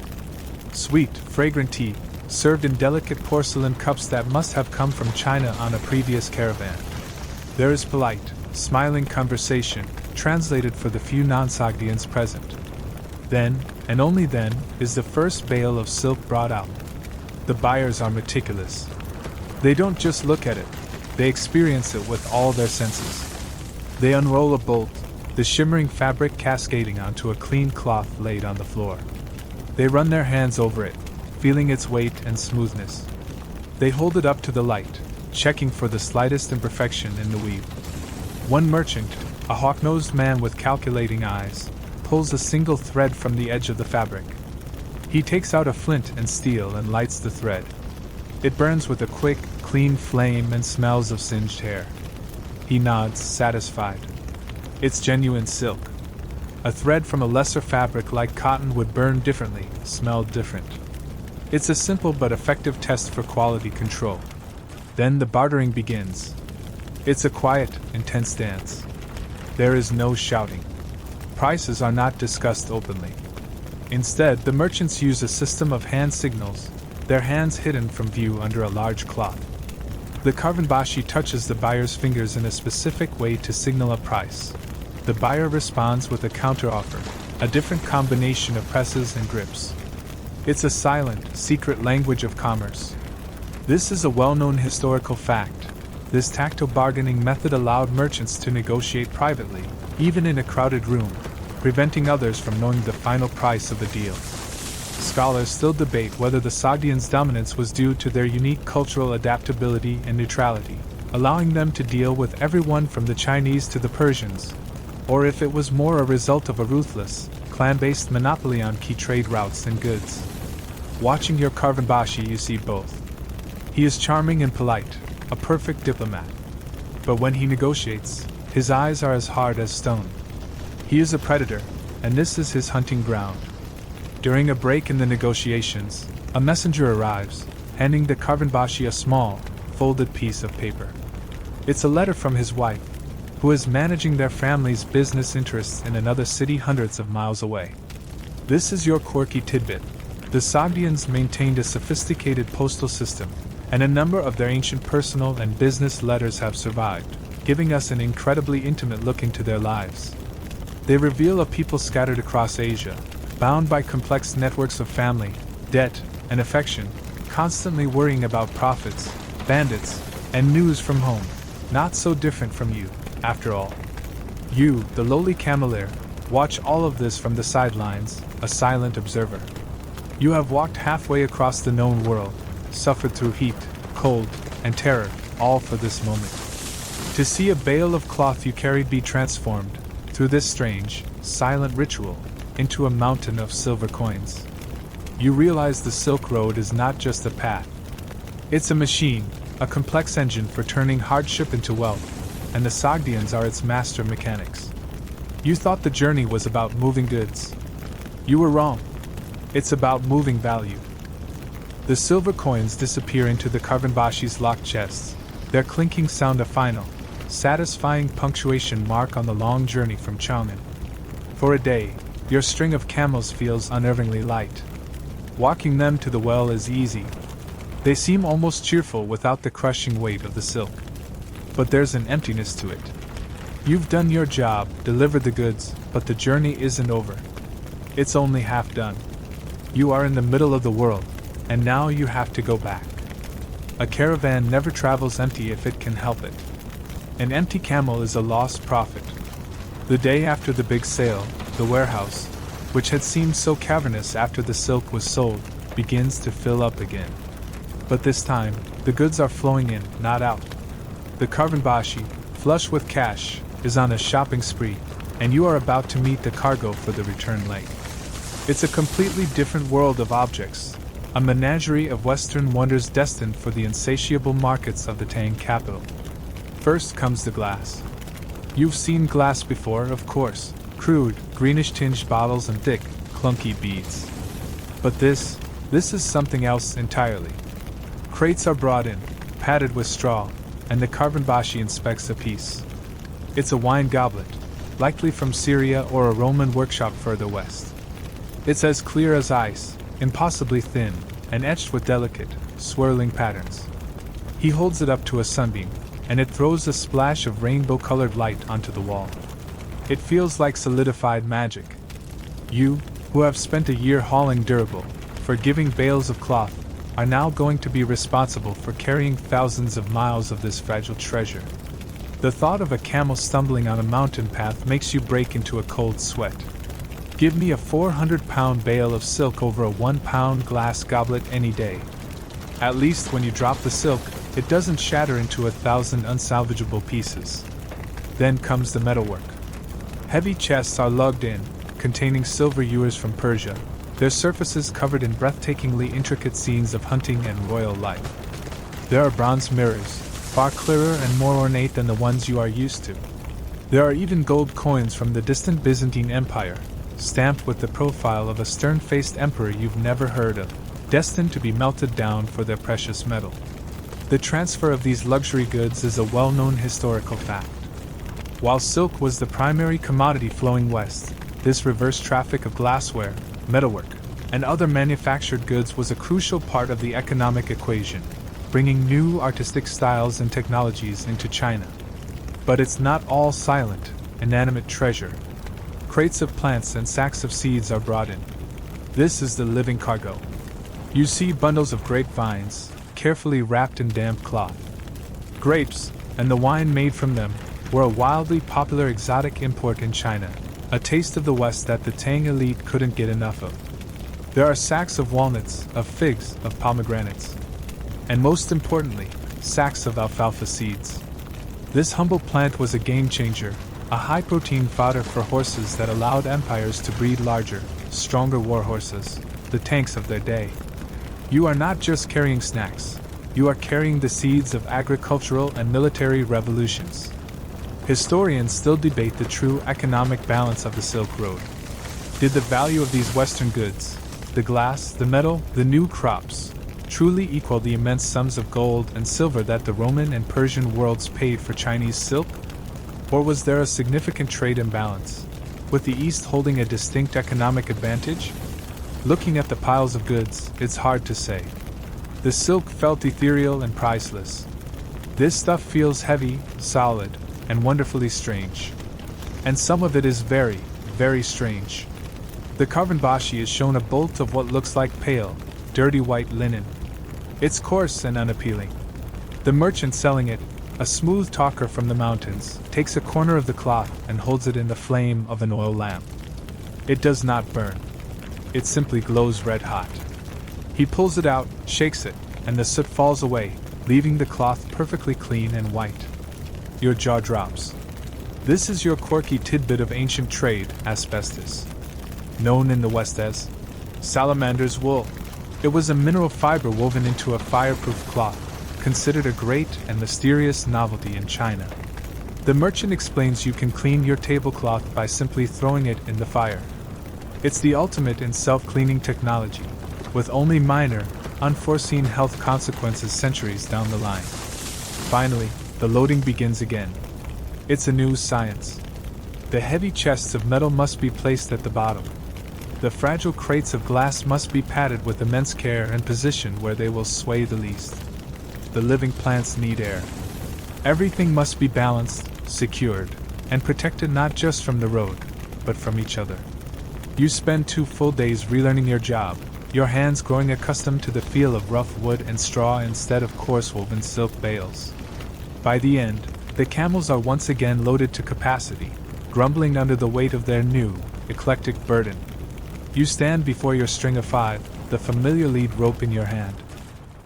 Sweet, fragrant tea, served in delicate porcelain cups that must have come from China on a previous caravan. There is polite, smiling conversation, translated for the few non-Sogdians present. Then, and only then, is the first bale of silk brought out. The buyers are meticulous. They don't just look at it, they experience it with all their senses. They unroll a bolt, the shimmering fabric cascading onto a clean cloth laid on the floor. They run their hands over it, feeling its weight and smoothness. They hold it up to the light, checking for the slightest imperfection in the weave. One merchant, a hawk-nosed man with calculating eyes, pulls a single thread from the edge of the fabric. He takes out a flint and steel and lights the thread. It burns with a quick, clean flame and smells of singed hair. He nods, satisfied. It's genuine silk. A thread from a lesser fabric like cotton would burn differently, smell different. It's a simple but effective test for quality control. Then the bartering begins. It's a quiet, intense dance. There is no shouting. Prices are not discussed openly. Instead, the merchants use a system of hand signals, their hands hidden from view under a large cloth. The caravanbashi touches the buyer's fingers in a specific way to signal a price. The buyer responds with a counteroffer, a different combination of presses and grips. It's a silent, secret language of commerce. This is a well-known historical fact. This tactile bargaining method allowed merchants to negotiate privately, even in a crowded room, preventing others from knowing the final price of the deal. Scholars still debate whether the Sogdians' dominance was due to their unique cultural adaptability and neutrality, allowing them to deal with everyone from the Chinese to the Persians, or if it was more a result of a ruthless, clan-based monopoly on key trade routes and goods. Watching your caravanbashi, you see both. He is charming and polite, a perfect diplomat. But when he negotiates, his eyes are as hard as stone. He is a predator, and this is his hunting ground. During a break in the negotiations, a messenger arrives, handing the caravanbashi a small, folded piece of paper. It's a letter from his wife, who is managing their family's business interests in another city hundreds of miles away. This is your quirky tidbit. The Sogdians maintained a sophisticated postal system, and a number of their ancient personal and business letters have survived, giving us an incredibly intimate look into their lives. They reveal a people scattered across Asia, bound by complex networks of family, debt, and affection, constantly worrying about profits, bandits, and news from home. Not so different from you, after all. You, the lowly camelier, watch all of this from the sidelines, a silent observer. You have walked halfway across the known world, suffered through heat, cold, and terror, all for this moment. To see a bale of cloth you carried be transformed, through this strange, silent ritual, into a mountain of silver coins. You realize the Silk Road is not just a path. It's a machine, a complex engine for turning hardship into wealth, and the Sogdians are its master mechanics. You thought the journey was about moving goods. You were wrong. It's about moving value. The silver coins disappear into the caravanbashi's locked chests, their clinking sound a final, satisfying punctuation mark on the long journey from Chang'an. For a day, your string of camels feels unnervingly light. Walking them to the well is easy. They seem almost cheerful without the crushing weight of the silk. But there's an emptiness to it. You've done your job, delivered the goods, but the journey isn't over. It's only half done. You are in the middle of the world, and now you have to go back. A caravan never travels empty if it can help it. An empty camel is a lost profit. The day after the big sale, the warehouse, which had seemed so cavernous after the silk was sold, begins to fill up again. But this time, the goods are flowing in, not out. The caravanbashi, flush with cash, is on a shopping spree, and you are about to meet the cargo for the return leg. It's a completely different world of objects, a menagerie of Western wonders destined for the insatiable markets of the Tang capital. First comes the glass. You've seen glass before, of course, crude, greenish-tinged bottles and thick, clunky beads. But this is something else entirely. Crates are brought in, padded with straw, and the caravanbashi inspects a piece. It's a wine goblet, likely from Syria or a Roman workshop further west. It's as clear as ice, impossibly thin, and etched with delicate, swirling patterns. He holds it up to a sunbeam, and it throws a splash of rainbow-colored light onto the wall. It feels like solidified magic. You, who have spent a year hauling durable, forgiving bales of cloth, are now going to be responsible for carrying thousands of miles of this fragile treasure. The thought of a camel stumbling on a mountain path makes you break into a cold sweat. Give me a 400-pound bale of silk over a 1-pound glass goblet any day. At least when you drop the silk, it doesn't shatter into 1,000 unsalvageable pieces. Then comes the metalwork. Heavy chests are lugged in, containing silver ewers from Persia, their surfaces covered in breathtakingly intricate scenes of hunting and royal life. There are bronze mirrors, far clearer and more ornate than the ones you are used to. There are even gold coins from the distant Byzantine Empire, stamped with the profile of a stern-faced emperor you've never heard of, destined to be melted down for their precious metal. The transfer of these luxury goods is a well-known historical fact. While silk was the primary commodity flowing west, this reverse traffic of glassware, metalwork, and other manufactured goods was a crucial part of the economic equation, bringing new artistic styles and technologies into China. But it's not all silent, inanimate treasure. Crates of plants and sacks of seeds are brought in. This is the living cargo. You see bundles of grapevines, carefully wrapped in damp cloth. Grapes, and the wine made from them, were a wildly popular exotic import in China, a taste of the West that the Tang elite couldn't get enough of. There are sacks of walnuts, of figs, of pomegranates, and most importantly, sacks of alfalfa seeds. This humble plant was a game-changer, a high-protein fodder for horses that allowed empires to breed larger, stronger war horses, the tanks of their day. You are not just carrying snacks, you are carrying the seeds of agricultural and military revolutions. Historians still debate the true economic balance of the Silk Road. Did the value of these Western goods, the glass, the metal, the new crops, truly equal the immense sums of gold and silver that the Roman and Persian worlds paid for Chinese silk? Or was there a significant trade imbalance, with the East holding a distinct economic advantage? Looking at the piles of goods, it's hard to say. The silk felt ethereal and priceless. This stuff feels heavy, solid, and wonderfully strange. And some of it is very, very strange. The caravanbashi is shown a bolt of what looks like pale, dirty white linen. It's coarse and unappealing. The merchant selling it, a smooth talker from the mountains, takes a corner of the cloth and holds it in the flame of an oil lamp. It does not burn. It simply glows red hot. He pulls it out, shakes it, and the soot falls away, leaving the cloth perfectly clean and white. Your jaw drops. This is your quirky tidbit of ancient trade, asbestos. Known in the West as salamander's wool. It was a mineral fiber woven into a fireproof cloth, considered a great and mysterious novelty in China. The merchant explains you can clean your tablecloth by simply throwing it in the fire. It's the ultimate in self-cleaning technology, with only minor, unforeseen health consequences centuries down the line. Finally, the loading begins again. It's a new science. The heavy chests of metal must be placed at the bottom. The fragile crates of glass must be padded with immense care and positioned where they will sway the least. The living plants need air. Everything must be balanced, secured, and protected not just from the road, but from each other. You spend 2 full days relearning your job, your hands growing accustomed to the feel of rough wood and straw instead of coarse-woven silk bales. By the end, the camels are once again loaded to capacity, grumbling under the weight of their new, eclectic burden. You stand before your string of 5, the familiar lead rope in your hand.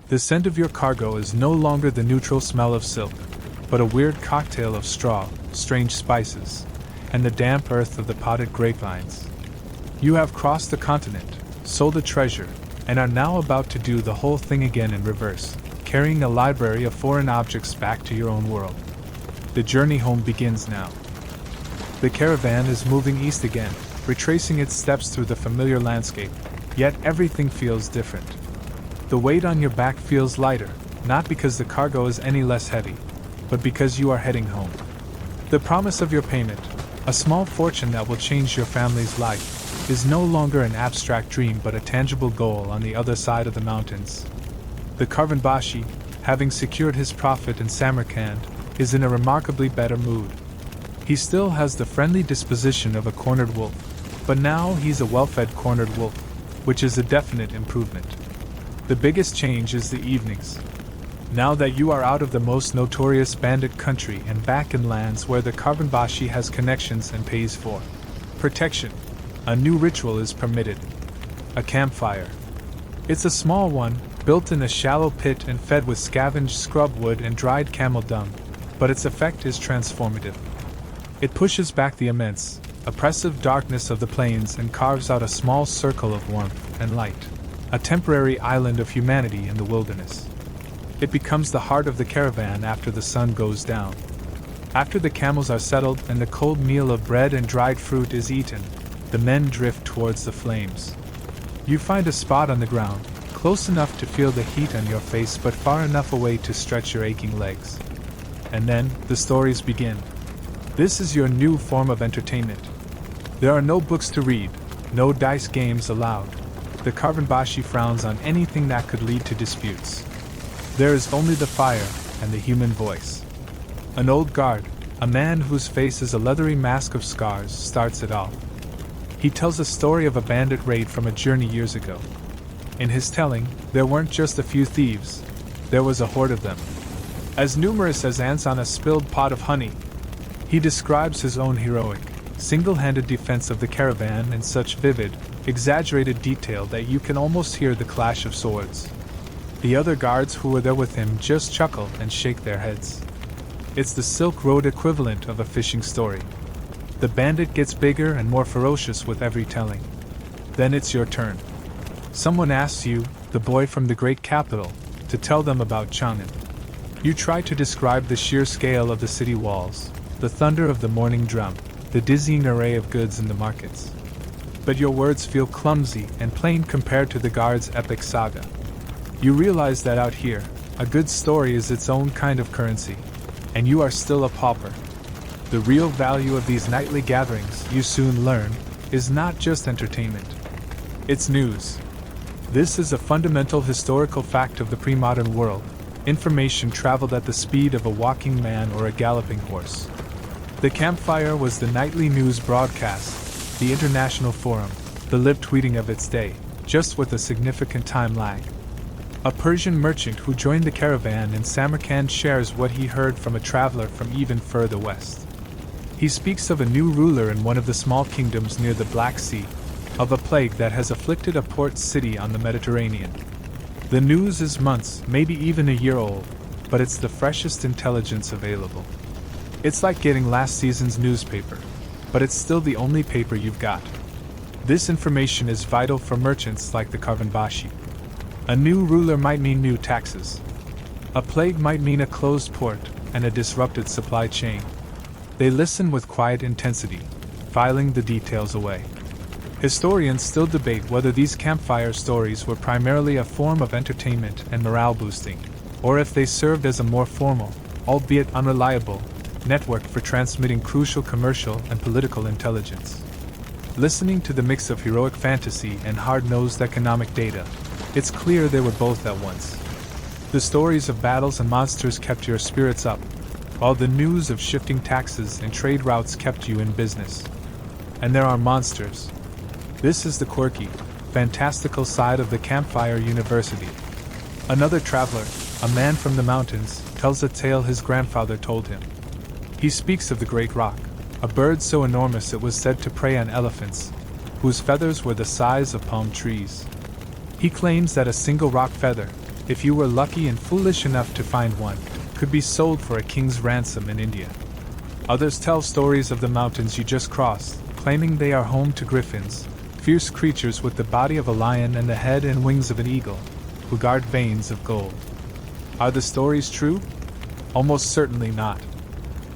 The scent of your cargo is no longer the neutral smell of silk, but a weird cocktail of straw, strange spices, and the damp earth of the potted grapevines. You have crossed the continent, sold a treasure, and are now about to do the whole thing again in reverse, carrying a library of foreign objects back to your own world. The journey home begins now. The caravan is moving east again, retracing its steps through the familiar landscape, yet everything feels different. The weight on your back feels lighter, not because the cargo is any less heavy, but because you are heading home. The promise of your payment, a small fortune that will change your family's life, is no longer an abstract dream but a tangible goal on the other side of the mountains. The Caravanbashi, having secured his profit in Samarkand, is in a remarkably better mood. He still has the friendly disposition of a cornered wolf, but now he's a well-fed cornered wolf, which is a definite improvement. The biggest change is the evenings. Now that you are out of the most notorious bandit country and back in lands where the Caravanbashi has connections and pays for protection, a new ritual is permitted. A campfire. It's a small one, built in a shallow pit and fed with scavenged scrub wood and dried camel dung, but its effect is transformative. It pushes back the immense, oppressive darkness of the plains and carves out a small circle of warmth and light, a temporary island of humanity in the wilderness. It becomes the heart of the caravan after the sun goes down. After the camels are settled and the cold meal of bread and dried fruit is eaten, the men drift towards the flames. You find a spot on the ground, close enough to feel the heat on your face but far enough away to stretch your aching legs. And then, the stories begin. This is your new form of entertainment. There are no books to read, no dice games allowed. The Caravanbashi frowns on anything that could lead to disputes. There is only the fire and the human voice. An old guard, a man whose face is a leathery mask of scars, starts it off. He tells a story of a bandit raid from a journey years ago. In his telling, there weren't just a few thieves, there was a horde of them. As numerous as ants on a spilled pot of honey. He describes his own heroic, single-handed defense of the caravan in such vivid, exaggerated detail that you can almost hear the clash of swords. The other guards who were there with him just chuckle and shake their heads. It's the Silk Road equivalent of a fishing story. The bandit gets bigger and more ferocious with every telling. Then it's your turn. Someone asks you, the boy from the great capital, to tell them about Chang'an. You try to describe the sheer scale of the city walls, the thunder of the morning drum, the dizzying array of goods in the markets. But your words feel clumsy and plain compared to the guard's epic saga. You realize that out here, a good story is its own kind of currency, and you are still a pauper. The real value of these nightly gatherings, you soon learn, is not just entertainment. It's news. This is a fundamental historical fact of the pre-modern world. Information traveled at the speed of a walking man or a galloping horse. The campfire was the nightly news broadcast, the international forum, the live tweeting of its day, just with a significant time lag. A Persian merchant who joined the caravan in Samarkand shares what he heard from a traveler from even further west. He speaks of a new ruler in one of the small kingdoms near the Black Sea, of a plague that has afflicted a port city on the Mediterranean. The news is months, maybe even a year old, but it's the freshest intelligence available. It's like getting last season's newspaper, but it's still the only paper you've got. This information is vital for merchants like the Caravanbashi. A new ruler might mean new taxes. A plague might mean a closed port and a disrupted supply chain. They listen with quiet intensity, filing the details away. Historians still debate whether these campfire stories were primarily a form of entertainment and morale boosting, or if they served as a more formal, albeit unreliable, network for transmitting crucial commercial and political intelligence. Listening to the mix of heroic fantasy and hard-nosed economic data, it's clear they were both at once. The stories of battles and monsters kept your spirits up, while the news of shifting taxes and trade routes kept you in business. And there are monsters. This is the quirky, fantastical side of the Campfire University. Another traveler, a man from the mountains, tells a tale his grandfather told him. He speaks of the Great Rock, a bird so enormous it was said to prey on elephants, whose feathers were the size of palm trees. He claims that a single rock feather, if you were lucky and foolish enough to find one, could be sold for a king's ransom in India. Others tell stories of the mountains you just crossed, claiming they are home to griffins, fierce creatures with the body of a lion and the head and wings of an eagle, who guard veins of gold. Are the stories true? Almost certainly not.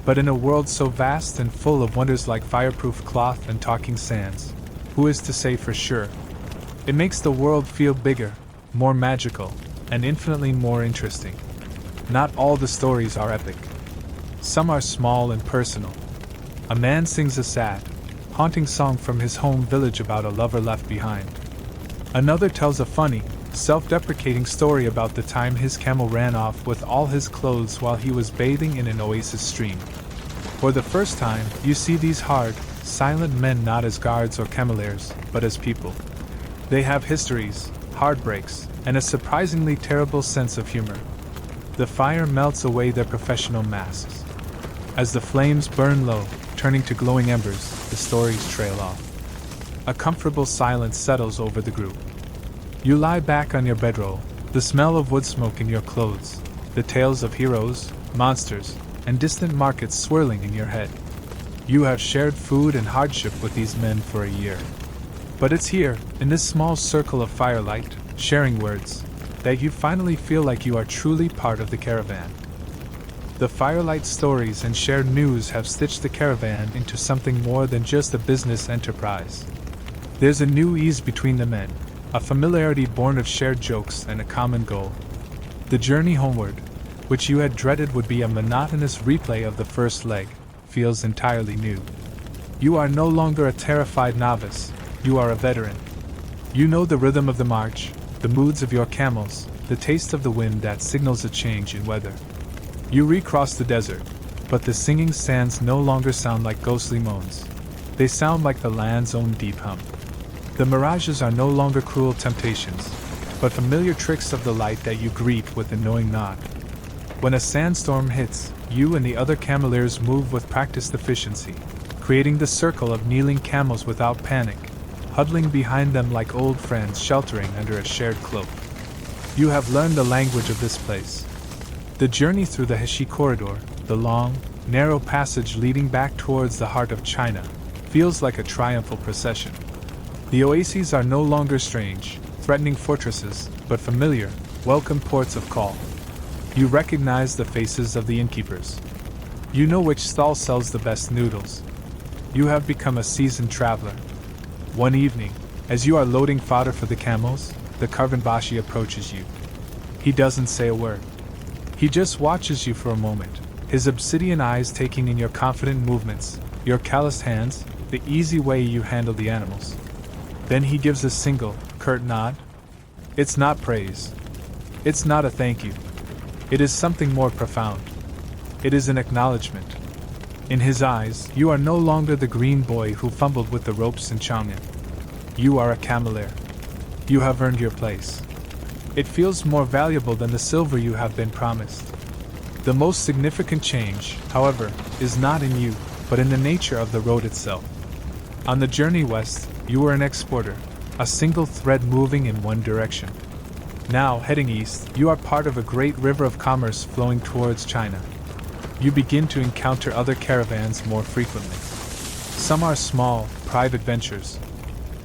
But in a world so vast and full of wonders like fireproof cloth and talking sands, who is to say for sure? It makes the world feel bigger, more magical, and infinitely more interesting. Not all the stories are epic. Some are small and personal. A man sings a sad, haunting song from his home village about a lover left behind. Another tells a funny, self-deprecating story about the time his camel ran off with all his clothes while he was bathing in an oasis stream. For the first time, you see these hard, silent men not as guards or cameleers, but as people. They have histories, heartbreaks, and a surprisingly terrible sense of humor. The fire melts away their professional masks. As the flames burn low, turning to glowing embers, the stories trail off. A comfortable silence settles over the group. You lie back on your bedroll, the smell of wood smoke in your clothes, the tales of heroes, monsters, and distant markets swirling in your head. You have shared food and hardship with these men for a year. But it's here, in this small circle of firelight, sharing words, that you finally feel like you are truly part of the caravan. The firelight stories and shared news have stitched the caravan into something more than just a business enterprise. There's a new ease between the men, a familiarity born of shared jokes and a common goal. The journey homeward, which you had dreaded would be a monotonous replay of the first leg, feels entirely new. You are no longer a terrified novice, you are a veteran. You know the rhythm of the march, the moods of your camels, the taste of the wind that signals a change in weather. You recross the desert, but the singing sands no longer sound like ghostly moans. They sound like the land's own deep hum. The mirages are no longer cruel temptations, but familiar tricks of the light that you greet with a knowing nod. When a sandstorm hits, you and the other cameleers move with practiced efficiency, creating the circle of kneeling camels without panic, huddling behind them like old friends sheltering under a shared cloak. You have learned the language of this place. The journey through the Heshi corridor, the long, narrow passage leading back towards the heart of China, feels like a triumphal procession. The oases are no longer strange, threatening fortresses, but familiar, welcome ports of call. You recognize the faces of the innkeepers. You know which stall sells the best noodles. You have become a seasoned traveler. One evening, as you are loading fodder for the camels, the Karvanbashi approaches you. He doesn't say a word. He just watches you for a moment, his obsidian eyes taking in your confident movements, your calloused hands, the easy way you handle the animals. Then he gives a single, curt nod. It's not praise. It's not a thank you. It is something more profound. It is an acknowledgement. In his eyes, you are no longer the green boy who fumbled with the ropes in Chang'an. You are a cameleer. You have earned your place. It feels more valuable than the silver you have been promised. The most significant change, however, is not in you, but in the nature of the road itself. On the journey west, you were an exporter, a single thread moving in one direction. Now, heading east, you are part of a great river of commerce flowing towards China. You begin to encounter other caravans more frequently. Some are small, private ventures.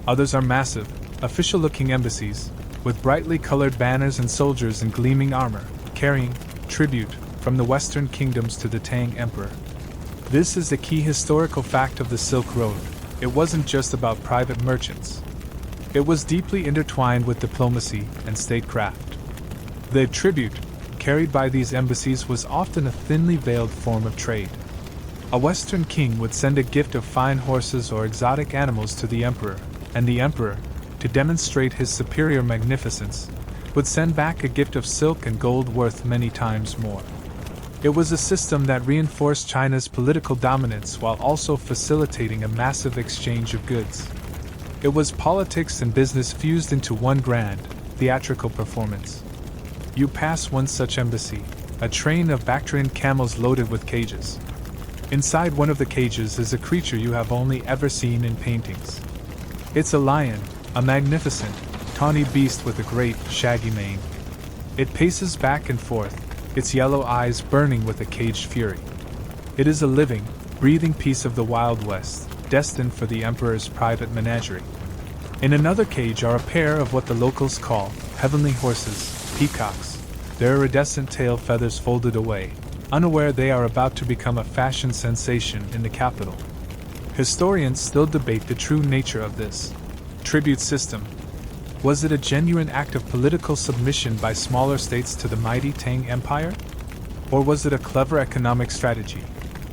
Others are massive, official-looking embassies, with brightly colored banners and soldiers in gleaming armor, carrying tribute from the Western kingdoms to the Tang Emperor. This is the key historical fact of the Silk Road. It wasn't just about private merchants. It was deeply intertwined with diplomacy and statecraft. The tribute, carried by these embassies was often a thinly veiled form of trade. A Western king would send a gift of fine horses or exotic animals to the emperor, and the emperor, to demonstrate his superior magnificence, would send back a gift of silk and gold worth many times more. It was a system that reinforced China's political dominance while also facilitating a massive exchange of goods. It was politics and business fused into one grand, theatrical performance. You pass one such embassy, a train of Bactrian camels loaded with cages. Inside one of the cages is a creature you have only ever seen in paintings. It's a lion, a magnificent, tawny beast with a great, shaggy mane. It paces back and forth, its yellow eyes burning with a caged fury. It is a living, breathing piece of the Wild West, destined for the emperor's private menagerie. In another cage are a pair of what the locals call heavenly horses, peacocks, their iridescent tail feathers folded away, unaware they are about to become a fashion sensation in the capital. Historians still debate the true nature of this tribute system. Was it a genuine act of political submission by smaller states to the mighty Tang Empire? Or was it a clever economic strategy,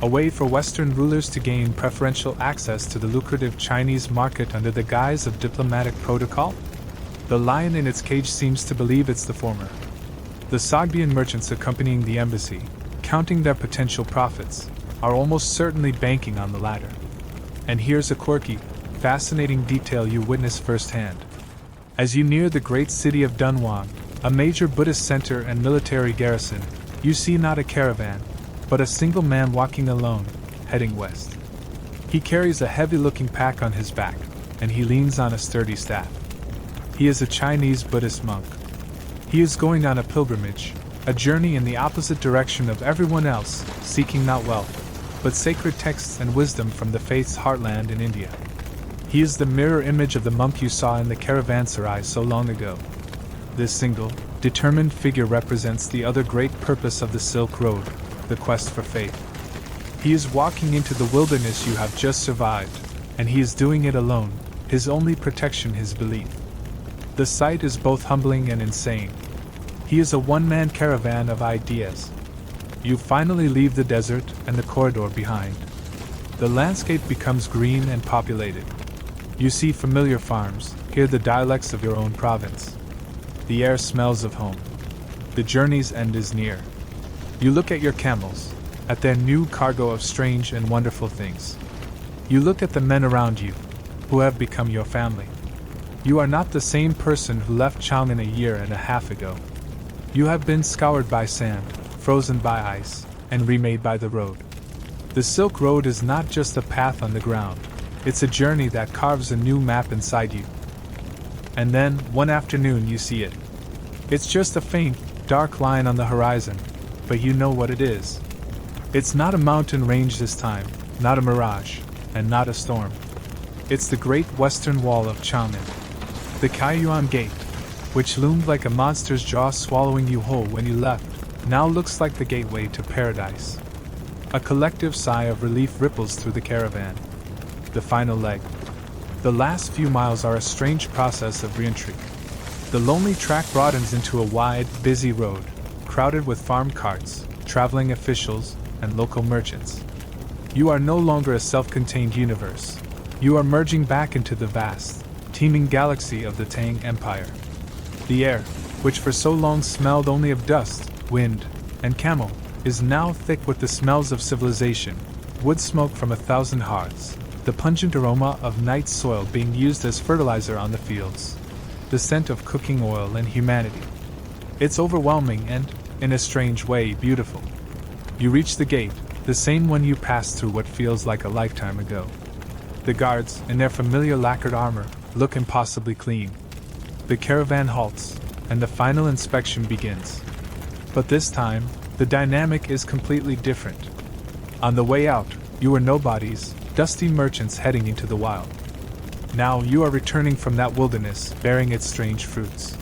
a way for Western rulers to gain preferential access to the lucrative Chinese market under the guise of diplomatic protocol? The lion in its cage seems to believe it's the former. The Sogdian merchants accompanying the embassy, counting their potential profits, are almost certainly banking on the latter. And here's a quirky, fascinating detail you witness firsthand. As you near the great city of Dunhuang, a major Buddhist center and military garrison, you see not a caravan, but a single man walking alone, heading west. He carries a heavy-looking pack on his back, and he leans on a sturdy staff. He is a Chinese Buddhist monk. He is going on a pilgrimage, a journey in the opposite direction of everyone else, seeking not wealth, but sacred texts and wisdom from the faith's heartland in India. He is the mirror image of the monk you saw in the caravanserai so long ago. This single, determined figure represents the other great purpose of the Silk Road, the quest for faith. He is walking into the wilderness you have just survived, and he is doing it alone, his only protection his belief. The sight is both humbling and insane. He is a one-man caravan of ideas. You finally leave the desert and the corridor behind. The landscape becomes green and populated. You see familiar farms, hear the dialects of your own province. The air smells of home. The journey's end is near. You look at your camels, at their new cargo of strange and wonderful things. You look at the men around you, who have become your family. You are not the same person who left Chang'an a year and a half ago. You have been scoured by sand, frozen by ice, and remade by the road. The Silk Road is not just a path on the ground. It's a journey that carves a new map inside you. And then, one afternoon you see it. It's just a faint, dark line on the horizon, but you know what it is. It's not a mountain range this time, not a mirage, and not a storm. It's the great western wall of Chang'an. The Kaiyuan Gate, which loomed like a monster's jaw swallowing you whole when you left, now looks like the gateway to paradise. A collective sigh of relief ripples through the caravan. The final leg. The last few miles are a strange process of re-entry. The lonely track broadens into a wide, busy road, crowded with farm carts, traveling officials, and local merchants. You are no longer a self-contained universe. You are merging back into the vast, teeming galaxy of the Tang Empire. The air, which for so long smelled only of dust, wind, and camel, is now thick with the smells of civilization, wood smoke from 1,000 hearths, the pungent aroma of night soil being used as fertilizer on the fields, the scent of cooking oil and humanity. It's overwhelming and, in a strange way, beautiful. You reach the gate, the same one you passed through what feels like a lifetime ago. The guards, in their familiar lacquered armor, look impossibly clean. The caravan halts, and the final inspection begins. But this time, the dynamic is completely different. On the way out, you were nobodies, dusty merchants heading into the wild. Now you are returning from that wilderness, bearing its strange fruits.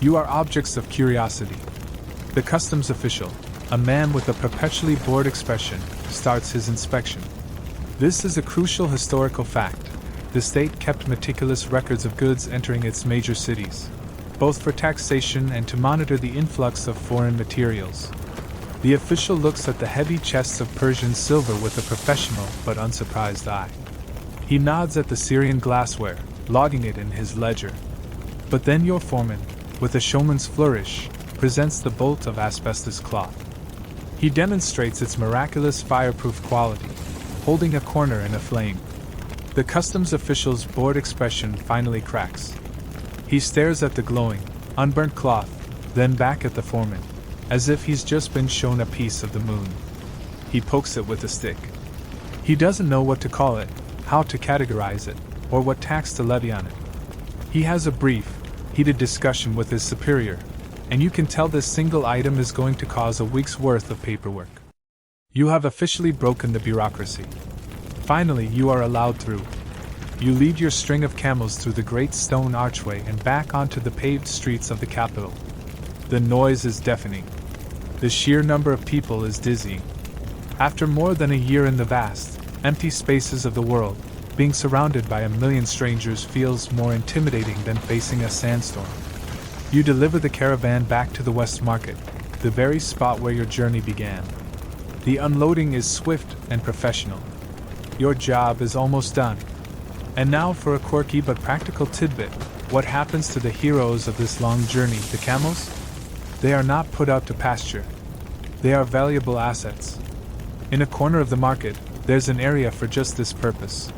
You are objects of curiosity. The customs official, a man with a perpetually bored expression, starts his inspection. This is a crucial historical fact. The state kept meticulous records of goods entering its major cities. both for taxation and to monitor the influx of foreign materials. The official looks at the heavy chests of Persian silver with a professional but unsurprised eye. He nods at the Syrian glassware, logging it in his ledger. But then your foreman, with a showman's flourish, presents the bolt of asbestos cloth. He demonstrates its miraculous fireproof quality, holding a corner in a flame. The customs official's bored expression finally cracks. He stares at the glowing, unburnt cloth, then back at the foreman, as if he's just been shown a piece of the moon. He pokes it with a stick. He doesn't know what to call it, how to categorize it, or what tax to levy on it. He has a brief, heated discussion with his superior, and you can tell this single item is going to cause a week's worth of paperwork. You have officially broken the bureaucracy. Finally, you are allowed through. You lead your string of camels through the great stone archway and back onto the paved streets of the capital. The noise is deafening. The sheer number of people is dizzying. After more than a year in the vast, empty spaces of the world, being surrounded by a million strangers feels more intimidating than facing a sandstorm. You deliver the caravan back to the West Market, the very spot where your journey began. The unloading is swift and professional. Your job is almost done. And now for a quirky but practical tidbit. What happens to the heroes of this long journey, the camels? They are not put out to pasture. They are valuable assets. In a corner of the market, there's an area for just this purpose.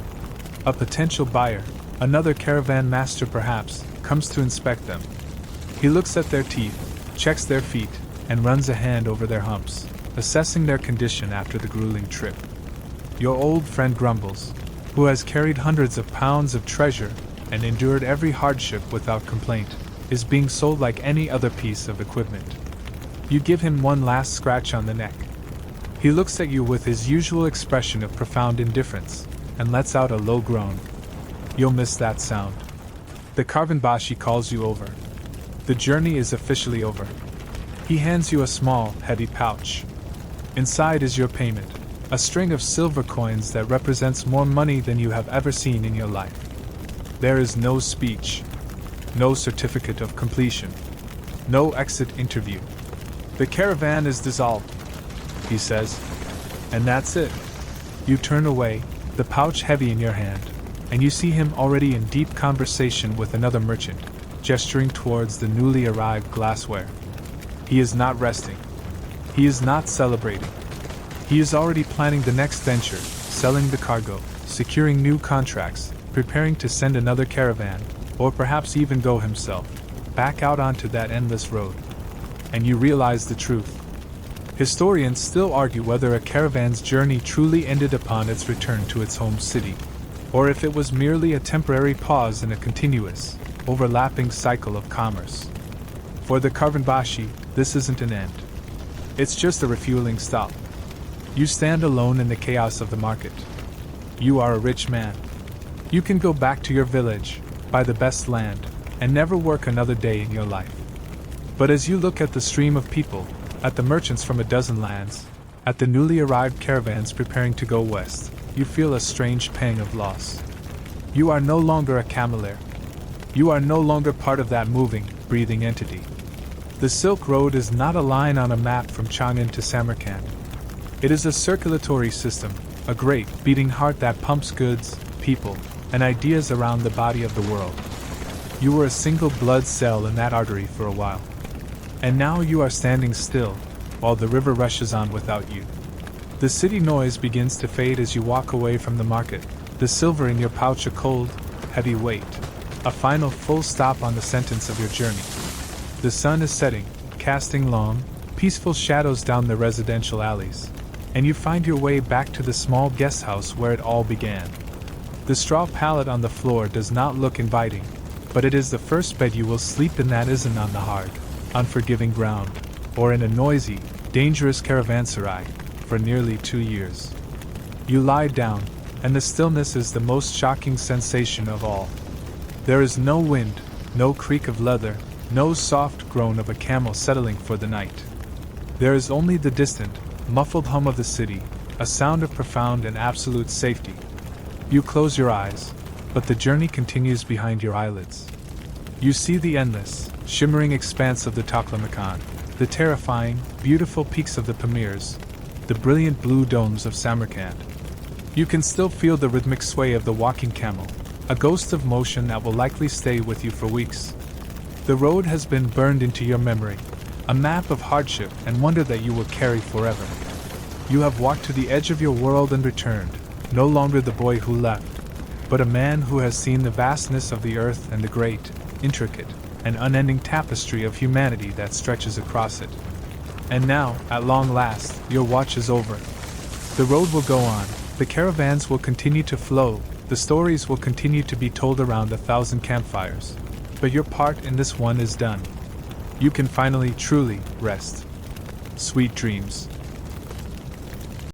A potential buyer, another caravan master perhaps, comes to inspect them. He looks at their teeth, checks their feet, and runs a hand over their humps, assessing their condition after the grueling trip. Your old friend grumbles, who has carried hundreds of pounds of treasure and endured every hardship without complaint, is being sold like any other piece of equipment. You give him one last scratch on the neck. He looks at you with his usual expression of profound indifference, and lets out a low groan. You'll miss that sound. The Caravanbashi calls you over. The journey is officially over. He hands you a small, heavy pouch. Inside is your payment, a string of silver coins that represents more money than you have ever seen in your life. There is no speech, no certificate of completion, no exit interview. The caravan is dissolved, he says. And that's it. You turn away, the pouch heavy in your hand, and you see him already in deep conversation with another merchant, gesturing towards the newly arrived glassware. He is not resting. He is not celebrating. He is already planning the next venture, selling the cargo, securing new contracts, preparing to send another caravan, or perhaps even go himself, back out onto that endless road. And you realize the truth. Historians still argue whether a caravan's journey truly ended upon its return to its home city, or if it was merely a temporary pause in a continuous, overlapping cycle of commerce. For the Caravanbashi, this isn't an end. It's just a refueling stop. You stand alone in the chaos of the market. You are a rich man. You can go back to your village, buy the best land, and never work another day in your life. But as you look at the stream of people, at the merchants from a dozen lands, at the newly arrived caravans preparing to go west, you feel a strange pang of loss. You are no longer a cameleer. You are no longer part of that moving, breathing entity. The Silk Road is not a line on a map from Chang'an to Samarkand. It is a circulatory system, a great, beating heart that pumps goods, people, and ideas around the body of the world. You were a single blood cell in that artery for a while. And now you are standing still, while the river rushes on without you. The city noise begins to fade as you walk away from the market, the silver in your pouch a cold, heavy weight, a final full stop on the sentence of your journey. The sun is setting, casting long, peaceful shadows down the residential alleys, and you find your way back to the small guest house where it all began. The straw pallet on the floor does not look inviting, but it is the first bed you will sleep in that isn't on the hard, unforgiving ground, or in a noisy, dangerous caravanserai, for nearly 2 years. You lie down, and the stillness is the most shocking sensation of all. There is no wind, no creak of leather, no soft groan of a camel settling for the night. There is only the distant, muffled hum of the city, a sound of profound and absolute safety. You close your eyes, but the journey continues behind your eyelids. You see the endless, shimmering expanse of the Taklamakan, the terrifying, beautiful peaks of the Pamirs, the brilliant blue domes of Samarkand. You can still feel the rhythmic sway of the walking camel, a ghost of motion that will likely stay with you for weeks. The road has been burned into your memory, a map of hardship and wonder that you will carry forever. You have walked to the edge of your world and returned, no longer the boy who left, but a man who has seen the vastness of the earth and the great, intricate, and unending tapestry of humanity that stretches across it. And now, at long last, your watch is over. The road will go on, the caravans will continue to flow, the stories will continue to be told around 1,000 campfires. But your part in this one is done. You can finally, truly, rest. Sweet dreams.